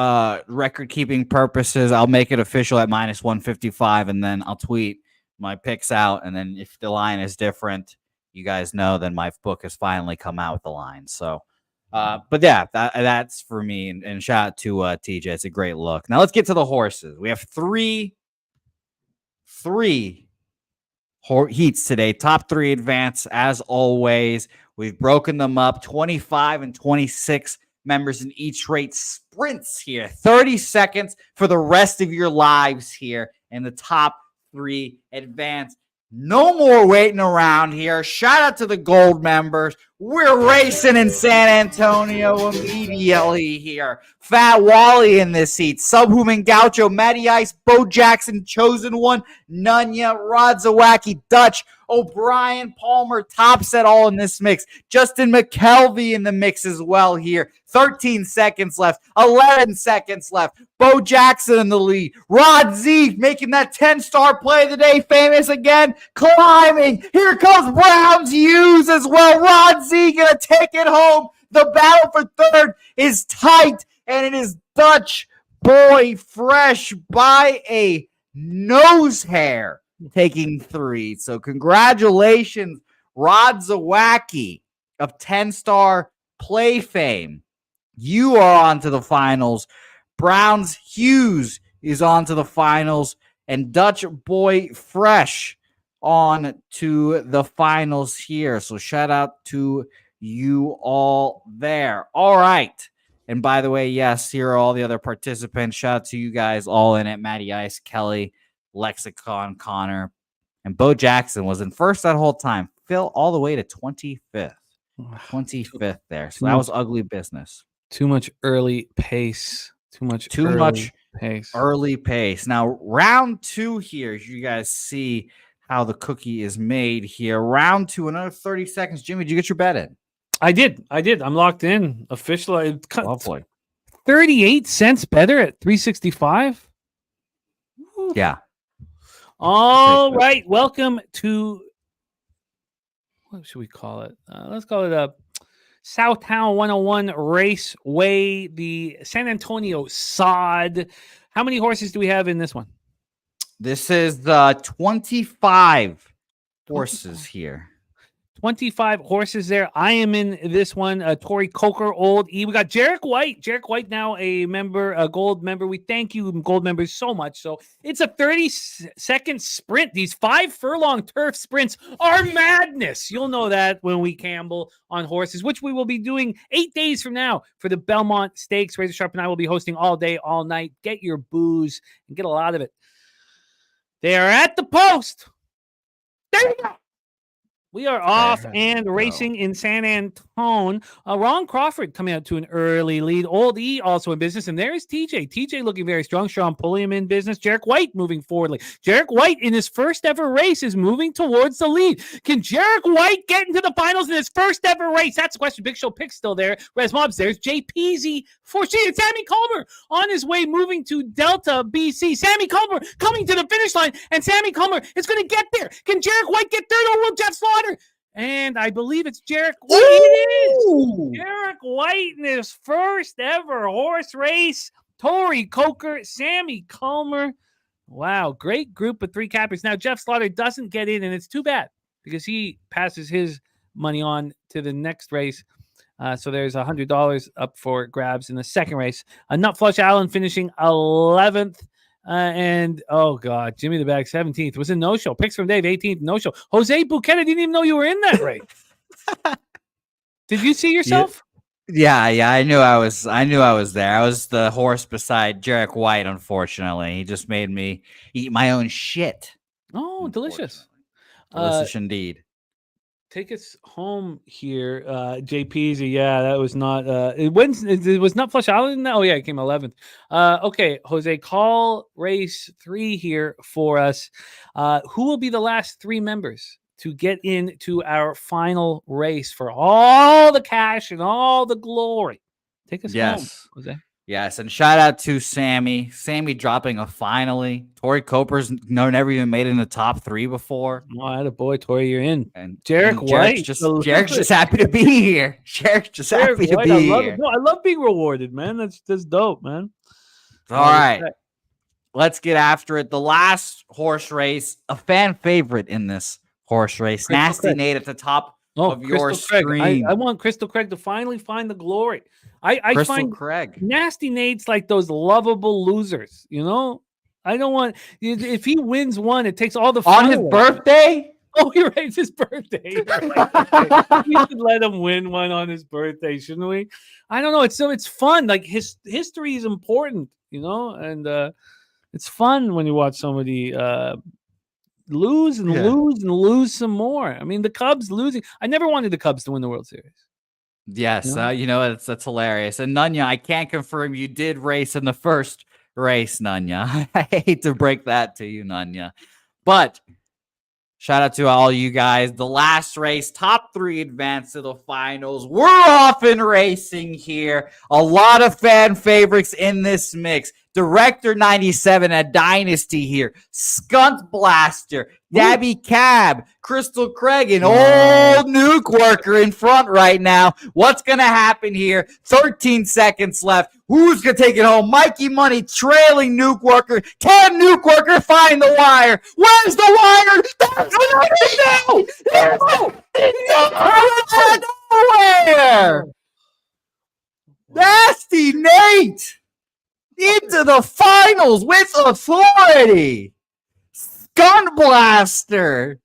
record-keeping purposes, I'll make it official at minus 155, and then I'll tweet my picks out, and then if the line is different, you guys know, then my book has finally come out with the line. So, but yeah, that's for me, and shout out to TJ. It's a great look. Now let's get to the horses. We have three heats today. Top 3 advance, as always. We've broken them up, 25 and 26 members in each rate. Sprints here, 30 seconds for the rest of your lives here in the top 3 advance. No more waiting around here. Shout out to the gold members. We're racing in San Antonio immediately here. Fat Wally in this seat. Subhuman Gaucho, Matty Ice, Bo Jackson, Chosen One, Nunya, Rod Zawacki, Dutch, O'Brien, Palmer, Topset all in this mix. Justin McKelvey in the mix as well here. 13 seconds left. 11 seconds left. Bo Jackson in the lead. Rod Zeke making that 10-star play of the day famous again. Climbing. Here comes Browns Hughes as well. Rod Zeke going to take it home. The battle for third is tight, and it is Dutch Boy Fresh by a nose hair taking 3. So congratulations, Rod Zawacki of 10-star play fame. You are on to the finals. Browns Hughes is on to the finals, and Dutch Boy Fresh on to the finals here. So shout out to you all there. All right. And by the way, yes, here are all the other participants. Shout out to you guys all in it. Matty Ice, Kelly, Lexicon, Connor, and Bo Jackson was in first that whole time. Phil all the way to 25th. 25th there. So that was ugly business. Too much early pace. Too much pace. Early pace. Now, round 2 here, as you guys see how the cookie is made here. Round 2, another 30 seconds. Jimmy, did you get your bet in? I did. I'm locked in. Official. Lovely. 38 cents better at 365. Yeah. All right. Welcome to, what should we call it? Let's call it a Southtown 101 Raceway, the San Antonio Sod. How many horses do we have in this one? This is 25 horses here. 25 horses there. I am in this one. Tori Coker, Old E. We got Jarek White. Jarek White now a member, a gold member. We thank you, gold members, so much. So it's a 30-second sprint. These 5 furlong turf sprints are madness. You'll know that when we gamble on horses, which we will be doing 8 days from now for the Belmont Stakes. Razor Sharp and I will be hosting all day, all night. Get your booze and get a lot of it. They are at the post. There you go. We are off There and we go. racing in San Antone. Ron Crawford coming out to an early lead. Old E also in business. And there's TJ. TJ looking very strong. Sean Pulliam in business. Jarek White moving forwardly. Jarek White in his first ever race is moving towards the lead. Can Jarek White get into the finals in his first ever race? That's the question. Big Show Pick's still there. Res Mob's there's JPZ for and Sammy Culver on his way moving to Delta, BC. Sammy Culver coming to the finish line. And Sammy Culver is going to get there. Can Jarek White get third or will Jeff Slaughter? And I believe it's Jarek White. It is Jarek White in his first ever horse race. Tori Coker, Sammy Culmer. Wow, great group of 3 cappers. Now, Jeff Slaughter doesn't get in, and it's too bad because he passes his money on to the next race. So there's $100 up for grabs in the second race. Nut Flush Allen finishing 11th. And oh god, Jimmy the Bag 17th was a no-show. Picks from Dave 18th, no-show. Jose Bouquet, I didn't even know you were in that race. Did you see yourself? Yeah, I knew I was there. I was the horse beside Jarek White, unfortunately. He just made me eat my own shit. Oh, delicious. Delicious indeed. Take us home here, JPZ. Yeah, that was not. It was not Flush Island. Oh yeah, it came 11th. Okay, Jose, call race 3 here for us. Who will be the last 3 members to get into our final race for all the cash and all the glory? Take us home, Jose. Yes, and shout out to Sammy. Sammy dropping a finally. Tori Coper's never even made it in the top 3 before. Oh, I had a boy, Tori, you're in. And Jarek White. Jarek's just happy to be here. Jarek's just happy to be here. I love being rewarded, man. That's dope, man. All right. Let's get after it. The last horse race, a fan favorite in this horse race. Crystal Nasty Craig. Nate at the top of your Crystal screen. Craig. I want Crystal Craig to finally find the glory. I find Craig. Nasty Nate's like those lovable losers, you know? I don't want if he wins one, it takes all the fun on his away. birthday. Oh, you're right. It's his birthday. Right. We should let him win one on his birthday, shouldn't we? I don't know. It's fun. Like his history is important, you know, and it's fun when you watch somebody lose and lose and lose some more. I mean, the Cubs losing. I never wanted the Cubs to win the World Series. Yes, that's hilarious. And Nunya, I can't confirm you did race in the first race, Nunya. I hate to break that to you, Nunya. But shout out to all you guys. The last race, top 3 advance to the finals. We're off and racing here. A lot of fan favorites in this mix. Director 97 at Dynasty here. Skunt Blaster, Daby Cab, Crystal Craig, an old nuke worker in front right now. What's going to happen here? 13 seconds left. Who's going to take it home? Mikey Money trailing nuke worker. Can nuke worker find the wire? Where's the wire? There's nowhere. Nasty Nate into the finals with authority. Gun Blaster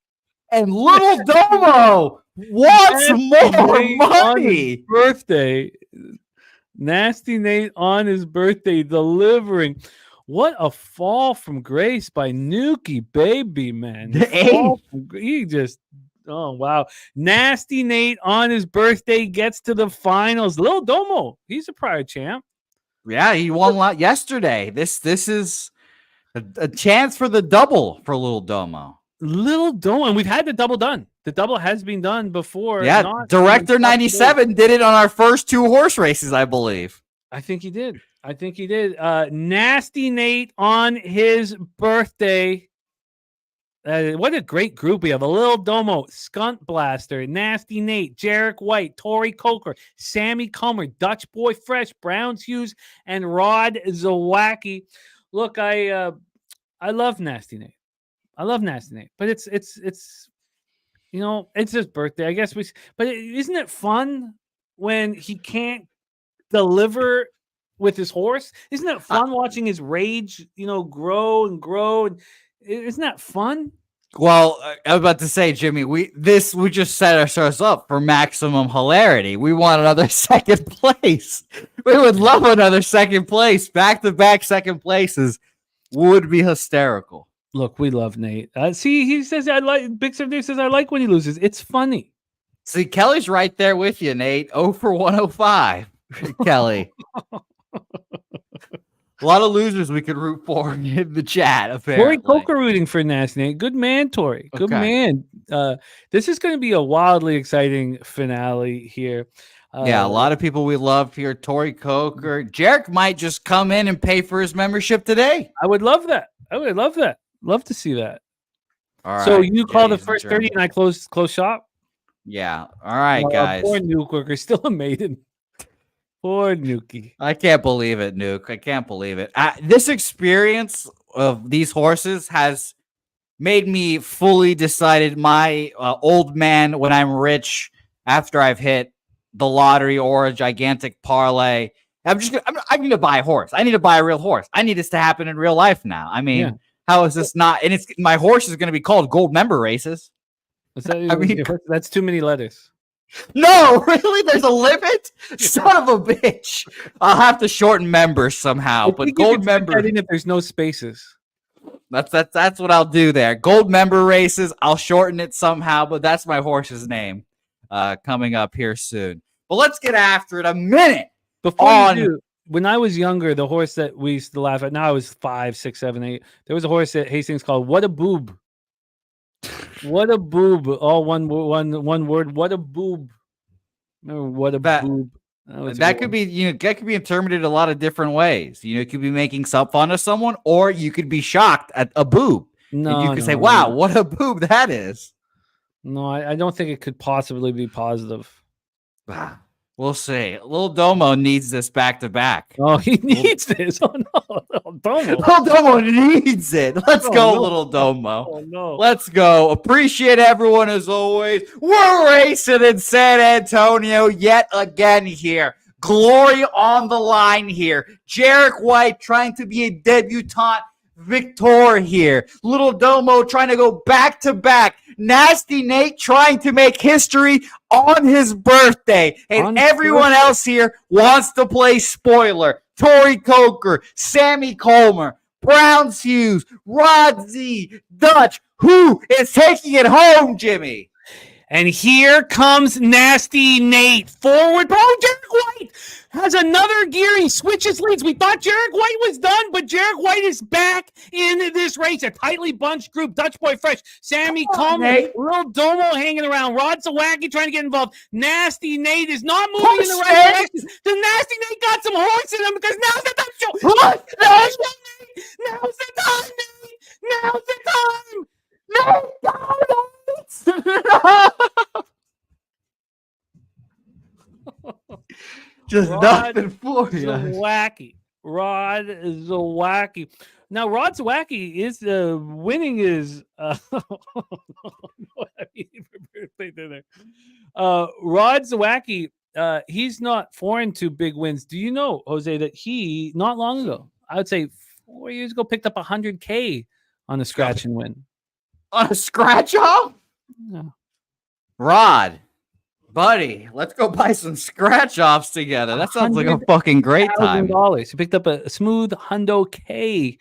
and Little Domo wants more money. Birthday. Nasty Nate on his birthday delivering. What a fall from grace by Nuki, baby, man. He just, oh, wow. Nasty Nate on his birthday gets to the finals. Little Domo, he's a prior champ. Yeah, he won yesterday. This is a chance for the double for Little Domo. Little Domo, and we've had the double done. The double has been done before. Yeah, Director 97 did it on our first 2 horse races, I believe. I think he did. Nasty Nate on his birthday. What a great group we have. A Little Domo, Skunt Blaster, Nasty Nate, Jarek White, Tori Coker, Sammy Comer, Dutch Boy Fresh, Browns Hughes, and Rod Zawacki. Look, I love Nasty Nate. But it's you know, it's his birthday. I guess but isn't it fun when he can't deliver with his horse? Isn't it fun watching his rage, you know, grow and grow? And isn't that fun? Well, I was about to say, Jimmy, we just set ourselves up for maximum hilarity. We want another second place. We would love another second place. Back-to-back second places would be hysterical. Look, we love Nate. See, he says I like. Big Surf says I like when he loses. It's funny. See, Kelly's right there with you, Nate. 0 for 105. Kelly. A lot of losers we could root for in the chat, apparently. Tori Coker rooting for Nasty Nate. Good man, Tori. Good man. This is going to be a wildly exciting finale here. Yeah, a lot of people we love here. Tori Coker. Jarek might just come in and pay for his membership today. I would love that. I would love that. Love to see that. All right. So you call the first 30 and I close shop? Yeah. All right, guys. Poor Nuke still a maiden. Poor Nukie. I can't believe it, Nuke. I can't believe it. This experience of these horses has made me fully decided my old man when I'm rich after I've hit the lottery or a gigantic parlay. I need to buy a horse. I need to buy a real horse. I need this to happen in real life now. I mean, how is this not? And my horse is going to be called Gold Member Races. That's too many letters. No, really? There's a limit? Son of a bitch. I'll have to shorten members somehow. But Gold Member. If there's no spaces. That's what I'll do there. Gold Member Races. I'll shorten it somehow, but that's my horse's name coming up here soon. But let's get after it a minute. Before you do, when I was younger, the horse that we used to laugh at, now I was 5, 6, 7, 8. There was a horse at Hastings called What a Boob. What a boob! All one word. What a boob! Remember what a boob? That could be, that could be interpreted a lot of different ways. It could be making some fun of someone, or you could be shocked at a boob. No, and you could say, "Wow, what a boob that is." No, I don't think it could possibly be positive. We'll see. Lil Domo needs this back to back. Oh, he needs this. Oh no, Lil Domo. Lil Domo needs it. Let's go, Lil Domo. Oh no. Let's go. Appreciate everyone as always. We're racing in San Antonio yet again here. Glory on the line here. Jarek White trying to be a debutante victor here. Lil Domo trying to go back to back. Nasty Nate trying to make history on his birthday. And everyone else here wants to play spoiler. Tori Coker, Sammy Colmer, Browns Hughes, Rod Z, Dutch. Who is taking it home, Jimmy? And here comes Nasty Nate. Forward. Oh, Jarek White has another gear. He switches leads. We thought Jarek White was done, but Jarek White is back in this race. A tightly bunched group. Dutch Boy Fresh. Sammy Coleman. Lil Domo hanging around. Rod Zawacki trying to get involved. Nasty Nate is not moving in the right direction. The Nasty Nate got some horse in him because now's the time. Now's the time, Nate. Now's the time. Just nothing for you. Zawacki. Rod Zawacki. Now, Rod Zawacki is winning his Rod Zawacki, he's not foreign to big wins. Do you know, Jose, that he, not long ago, I would say 4 years ago, picked up $100K on a scratch and win. On a scratch off? Yeah. Rod, buddy, let's go buy some scratch offs together. That sounds like a fucking great time. He picked up a smooth hundo K.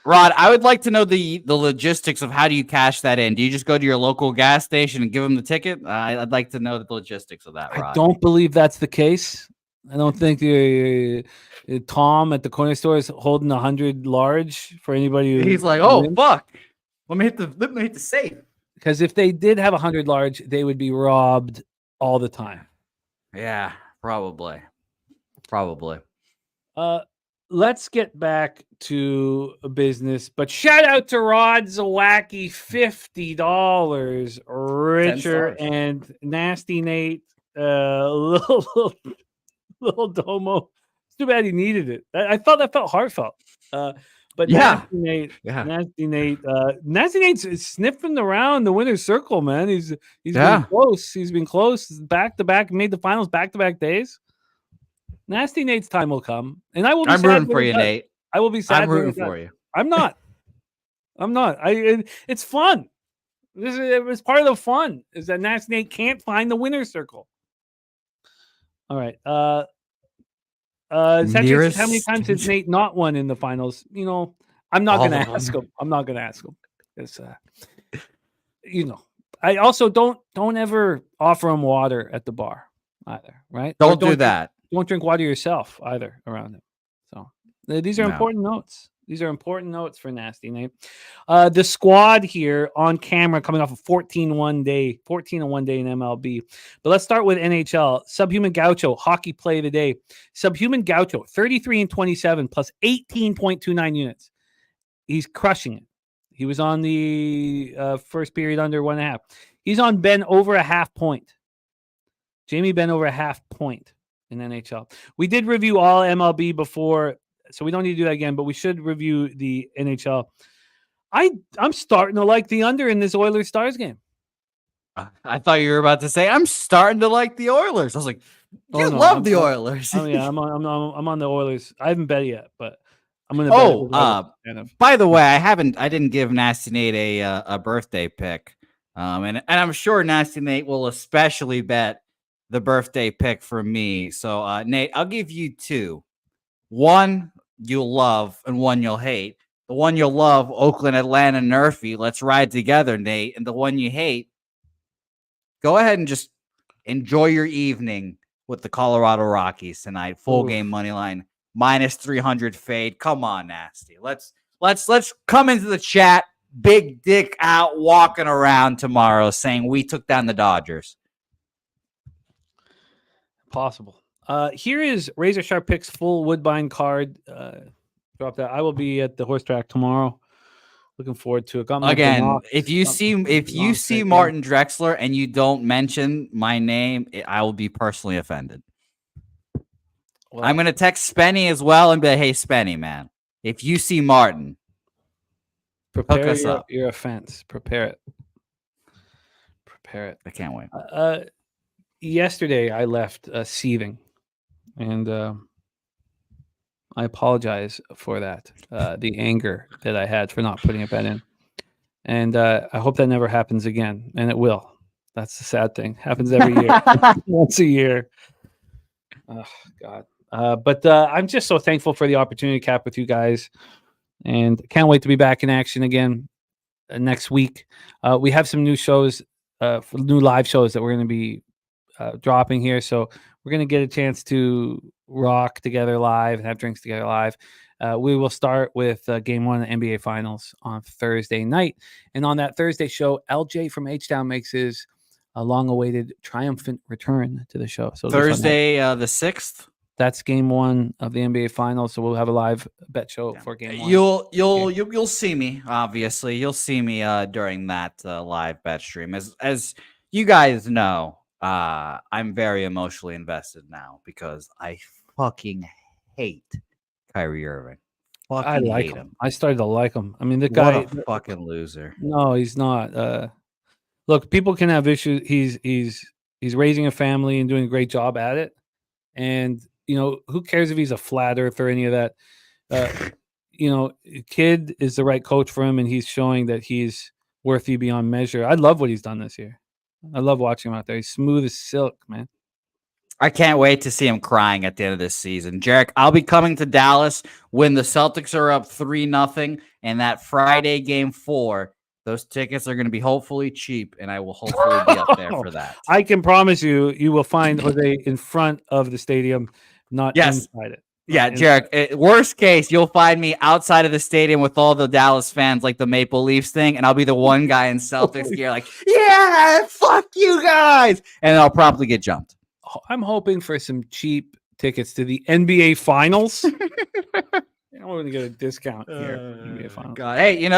Rod, I would like to know the logistics of how do you cash that in? Do you just go to your local gas station and give them the ticket? I'd like to know the logistics of that, Rod. I don't believe that's the case. I don't think Tom at the corner store is holding 100 large for anybody. He's like, oh, fuck. Let me hit the safe. Because if they did have 100 large, they would be robbed all the time. Yeah, probably. Let's get back to business. But shout out to Rod Zawacki, $50 richer, and Nasty Nate, little Domo. It's too bad he needed it. I thought that felt heartfelt. But yeah, Nasty Nate's sniffing around the winner's circle, man. He's been close. He's been close back to back. Made the finals back to back days. Nasty Nate's time will come, and I will. I'm rooting for you, Nate. I will be sad. I'm rooting for you. I'm not. It's fun. It was part of the fun. Is that Nasty Nate can't find the winner's circle. All right. How many times has Nate not won in the finals? I'm not going to ask him. It's I also don't ever offer them water at the bar either, right? Or Don't do that. Don't drink water yourself either around him. So these are important notes. These are important notes for Nasty Nate. The squad here on camera coming off a 14-1 day in MLB. But let's start with NHL. Subhuman Gaucho, hockey play today. Subhuman Gaucho, 33-27 plus 18.29 units. He's crushing it. He was on the first period under 1.5. He's on Ben over a half point. Jamie Ben over a half point in NHL. We did review all MLB before, so we don't need to do that again, but we should review the NHL. I'm starting to like the under in this Oilers Stars game. I thought you were about to say, I'm starting to like the Oilers. I was like, you love the Oilers. I'm on the Oilers. I haven't bet yet, but I'm going to bet. By the way, I didn't give Nasty Nate a birthday pick. And I'm sure Nasty Nate will especially bet the birthday pick for me. So, Nate, I'll give you two. One you'll love and one you'll hate. The one you'll love, Oakland, Atlanta, Nerfy. Let's ride together, Nate. And the one you hate, go ahead and just enjoy your evening with the Colorado Rockies tonight. Full game money line, minus 300 fade. Come on, Nasty. Let's come into the chat. Big dick out walking around tomorrow saying we took down the Dodgers. Possible. Here is Razor Sharp Picks full Woodbine card. Drop that. I will be at the horse track tomorrow. Looking forward to it. Again, if you see Martin Drexler and you don't mention my name, I will be personally offended. Well, I'm gonna text Spenny as well and be like, "Hey, Spenny, man, if you see Martin, prepare your offense. Prepare it. I can't wait." Yesterday, I left seething, and I apologize for that. The anger that I had for not putting a bet in, and I hope that never happens again. And it will. That's the sad thing. Happens every year, once a year. Oh God. But I'm just so thankful for the opportunity to cap with you guys, and can't wait to be back in action again next week. We have some new shows, new live shows that we're going to be dropping here. So we're going to get a chance to rock together live and have drinks together live. We will start with game one of the NBA Finals on Thursday night. And on that Thursday show, LJ from H-Town makes his long-awaited triumphant return to the show. So Thursday the 6th? That's game one of the NBA Finals. So we'll have a live bet show for game one. You'll see me, obviously. You'll see me during that live bet stream. As you guys know, I'm very emotionally invested now because I fucking hate Kyrie Irving. I like him. I started to like him. I mean, the guy, what a fucking loser. No, he's not. Look, people can have issues. He's raising a family and doing a great job at it. And who cares if he's a flat earth or any of that? Kid is the right coach for him, and he's showing that he's worthy beyond measure. I love what he's done this year. I love watching him out there. He's smooth as silk, man. I can't wait to see him crying at the end of this season. Jarek, I'll be coming to Dallas when the Celtics are up 3-0, and that Friday game 4, those tickets are going to be hopefully cheap, and I will hopefully be up there for that. I can promise you will find Jose in front of the stadium, not inside it. Yeah, Jarek, worst case, you'll find me outside of the stadium with all the Dallas fans, like the Maple Leafs thing, and I'll be the one guy in Celtics gear like, yeah, fuck you guys, and I'll probably get jumped. I'm hoping for some cheap tickets to the NBA Finals. I'm going to get a discount here. NBA Finals. God. Hey,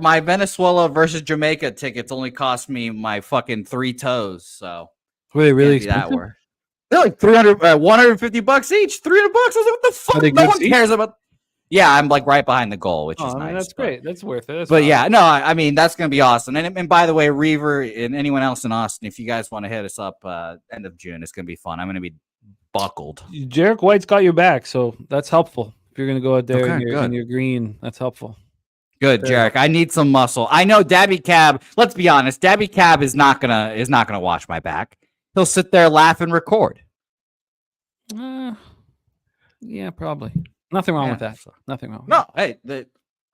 my Venezuela versus Jamaica tickets only cost me my fucking 3 toes, so. Were they really expensive? They're like $150 each. $300. I was like, what the fuck? No one cares about. Yeah, I'm like right behind the goal, which is nice. That's great. That's worth it. I mean, that's gonna be awesome. And by the way, Reaver and anyone else in Austin, if you guys want to hit us up end of June, it's gonna be fun. I'm gonna be buckled. Jarek White's got your back, so that's helpful. If you're gonna go out there and you're green, that's helpful. Good, Jarek. I need some muscle. I know Daby Cab. Let's be honest. Daby Cab is not gonna watch my back. He'll sit there, laugh, and record. Yeah, probably. Nothing wrong with that. Nothing wrong. No, hey,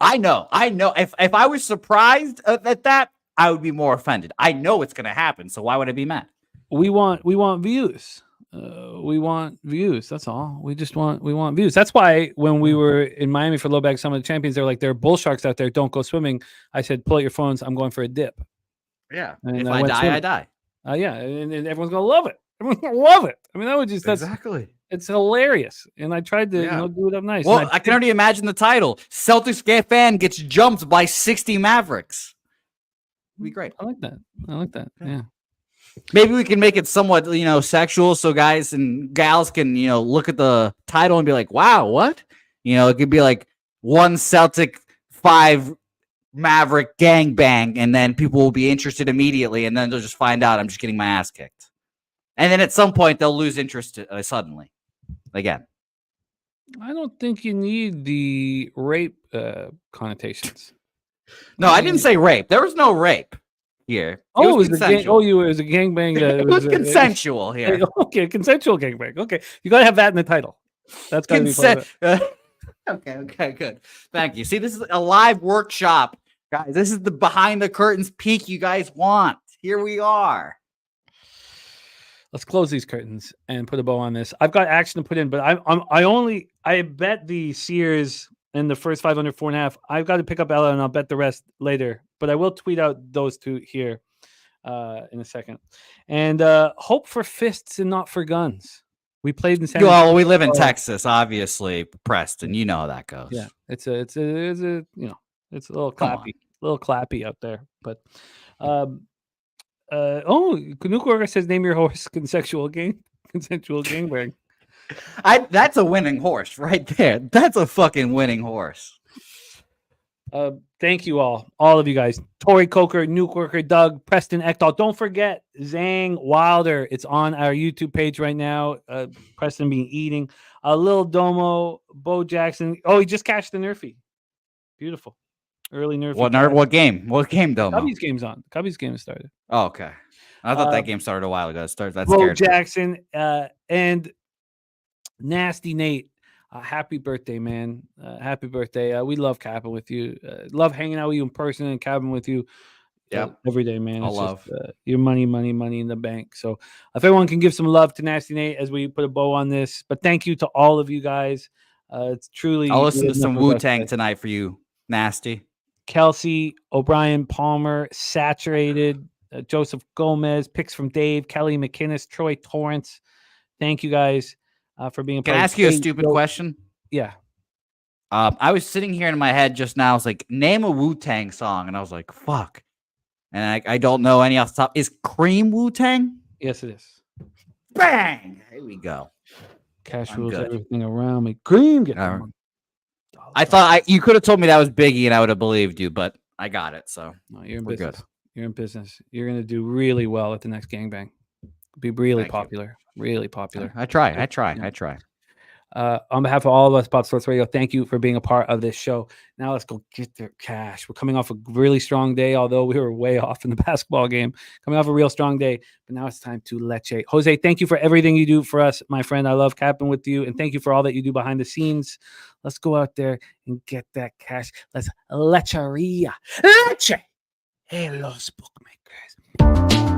I know. If I was surprised at that, I would be more offended. I know it's going to happen, so why would I be mad? We want views. We want views. That's all. We want views. That's why when we were in Miami for Low Bag Summit of Champions, they're like, there are bull sharks out there. Don't go swimming. I said, pull out your phones. I'm going for a dip. Yeah. And if I die, swimming. I die. Yeah, and everyone's gonna love it. Everyone's gonna love it. I mean, that would just Exactly. It's hilarious. And I tried to do it up nice. Well, I can already imagine the title. Celtics fan gets jumped by 60 Mavericks. It'd be great. I like that. Yeah. Maybe we can make it somewhat, sexual, so guys and gals can, look at the title and be like, "Wow, what?" It could be like 1 Celtic, 5 Maverick gangbang, and then people will be interested immediately, and then they'll just find out I'm just getting my ass kicked, and then at some point they'll lose interest suddenly. Again, I don't think you need the rape connotations. No, I didn't say rape. There was no rape here. It was consensual. It was a gangbang. It was consensual here. Okay, consensual gangbang. Okay, you gotta have that in the title. That's gotta be part of it. Okay, good. Thank you. See, this is a live workshop, guys. This is the behind the curtains peek you guys want. Here we are. Let's close these curtains and put a bow on this. I've got action to put in, but I bet the Sears in the first 5 under 4.5. I've got to pick up Ella and I'll bet the rest later. But I will tweet out those two here in a second. And hope for fists and not for guns. We played in San Antonio. Well, we live in Texas, obviously, Preston. You know how that goes. Yeah, it's a it's a little clappy out there. But Kanuka says name your horse consensual gangbang. That's a winning horse right there. That's a fucking winning horse. Thank you all of you guys. Tori Coker, Nuke Worker, Doug, Preston Ekdahl. Don't forget Zang Wilder. It's on our YouTube page right now. Preston being eating. Lil Domo, Bo Jackson. Oh, he just cashed the Nerfy. Beautiful. Early Nerfy. What game? What game, Domo? Cubbies game's on. Cubbies game has started. Oh, okay. I thought that game started a while ago. That's Bo Jackson and Nasty Nate. Happy birthday, man. Happy birthday. We love capping with you. Love hanging out with you in person and capping with you every day, man. It's just, your money in the bank. So if everyone can give some love to Nasty Nate as we put a bow on this. But thank you to all of you guys. It's truly. I'll listen to some Wu-Tang tonight for you, Nasty. Kelsey, O'Brien, Palmer, Saturated, Joseph Gomez, picks from Dave, Kelly McInnes, Troy Torrance. Thank you guys. For being Can I ask you a stupid question? Yeah. I was sitting here in my head just now. I was like, name a Wu-Tang song. And I was like, fuck. And I don't know any off the top. Is Cream Wu-Tang? Yes, it is. Bang! Here we go. Cash rules everything around me. Cream. I thought you could have told me that was Biggie and I would have believed you, but I got it. So no, you're in business. Good. You're in business. You're going to do really well at the next gangbang. Be really popular. Really popular. I try. On behalf of all of us, Pop Sports Radio, thank you for being a part of this show. Now let's go get their cash. We're coming off a really strong day, although we were way off in the basketball game. Coming off a real strong day, but now it's time to leche. Jose, thank you for everything you do for us, my friend. I love capping with you, and thank you for all that you do behind the scenes. Let's go out there and get that cash. Let's lecheria. Leche. Hey, los bookmakers.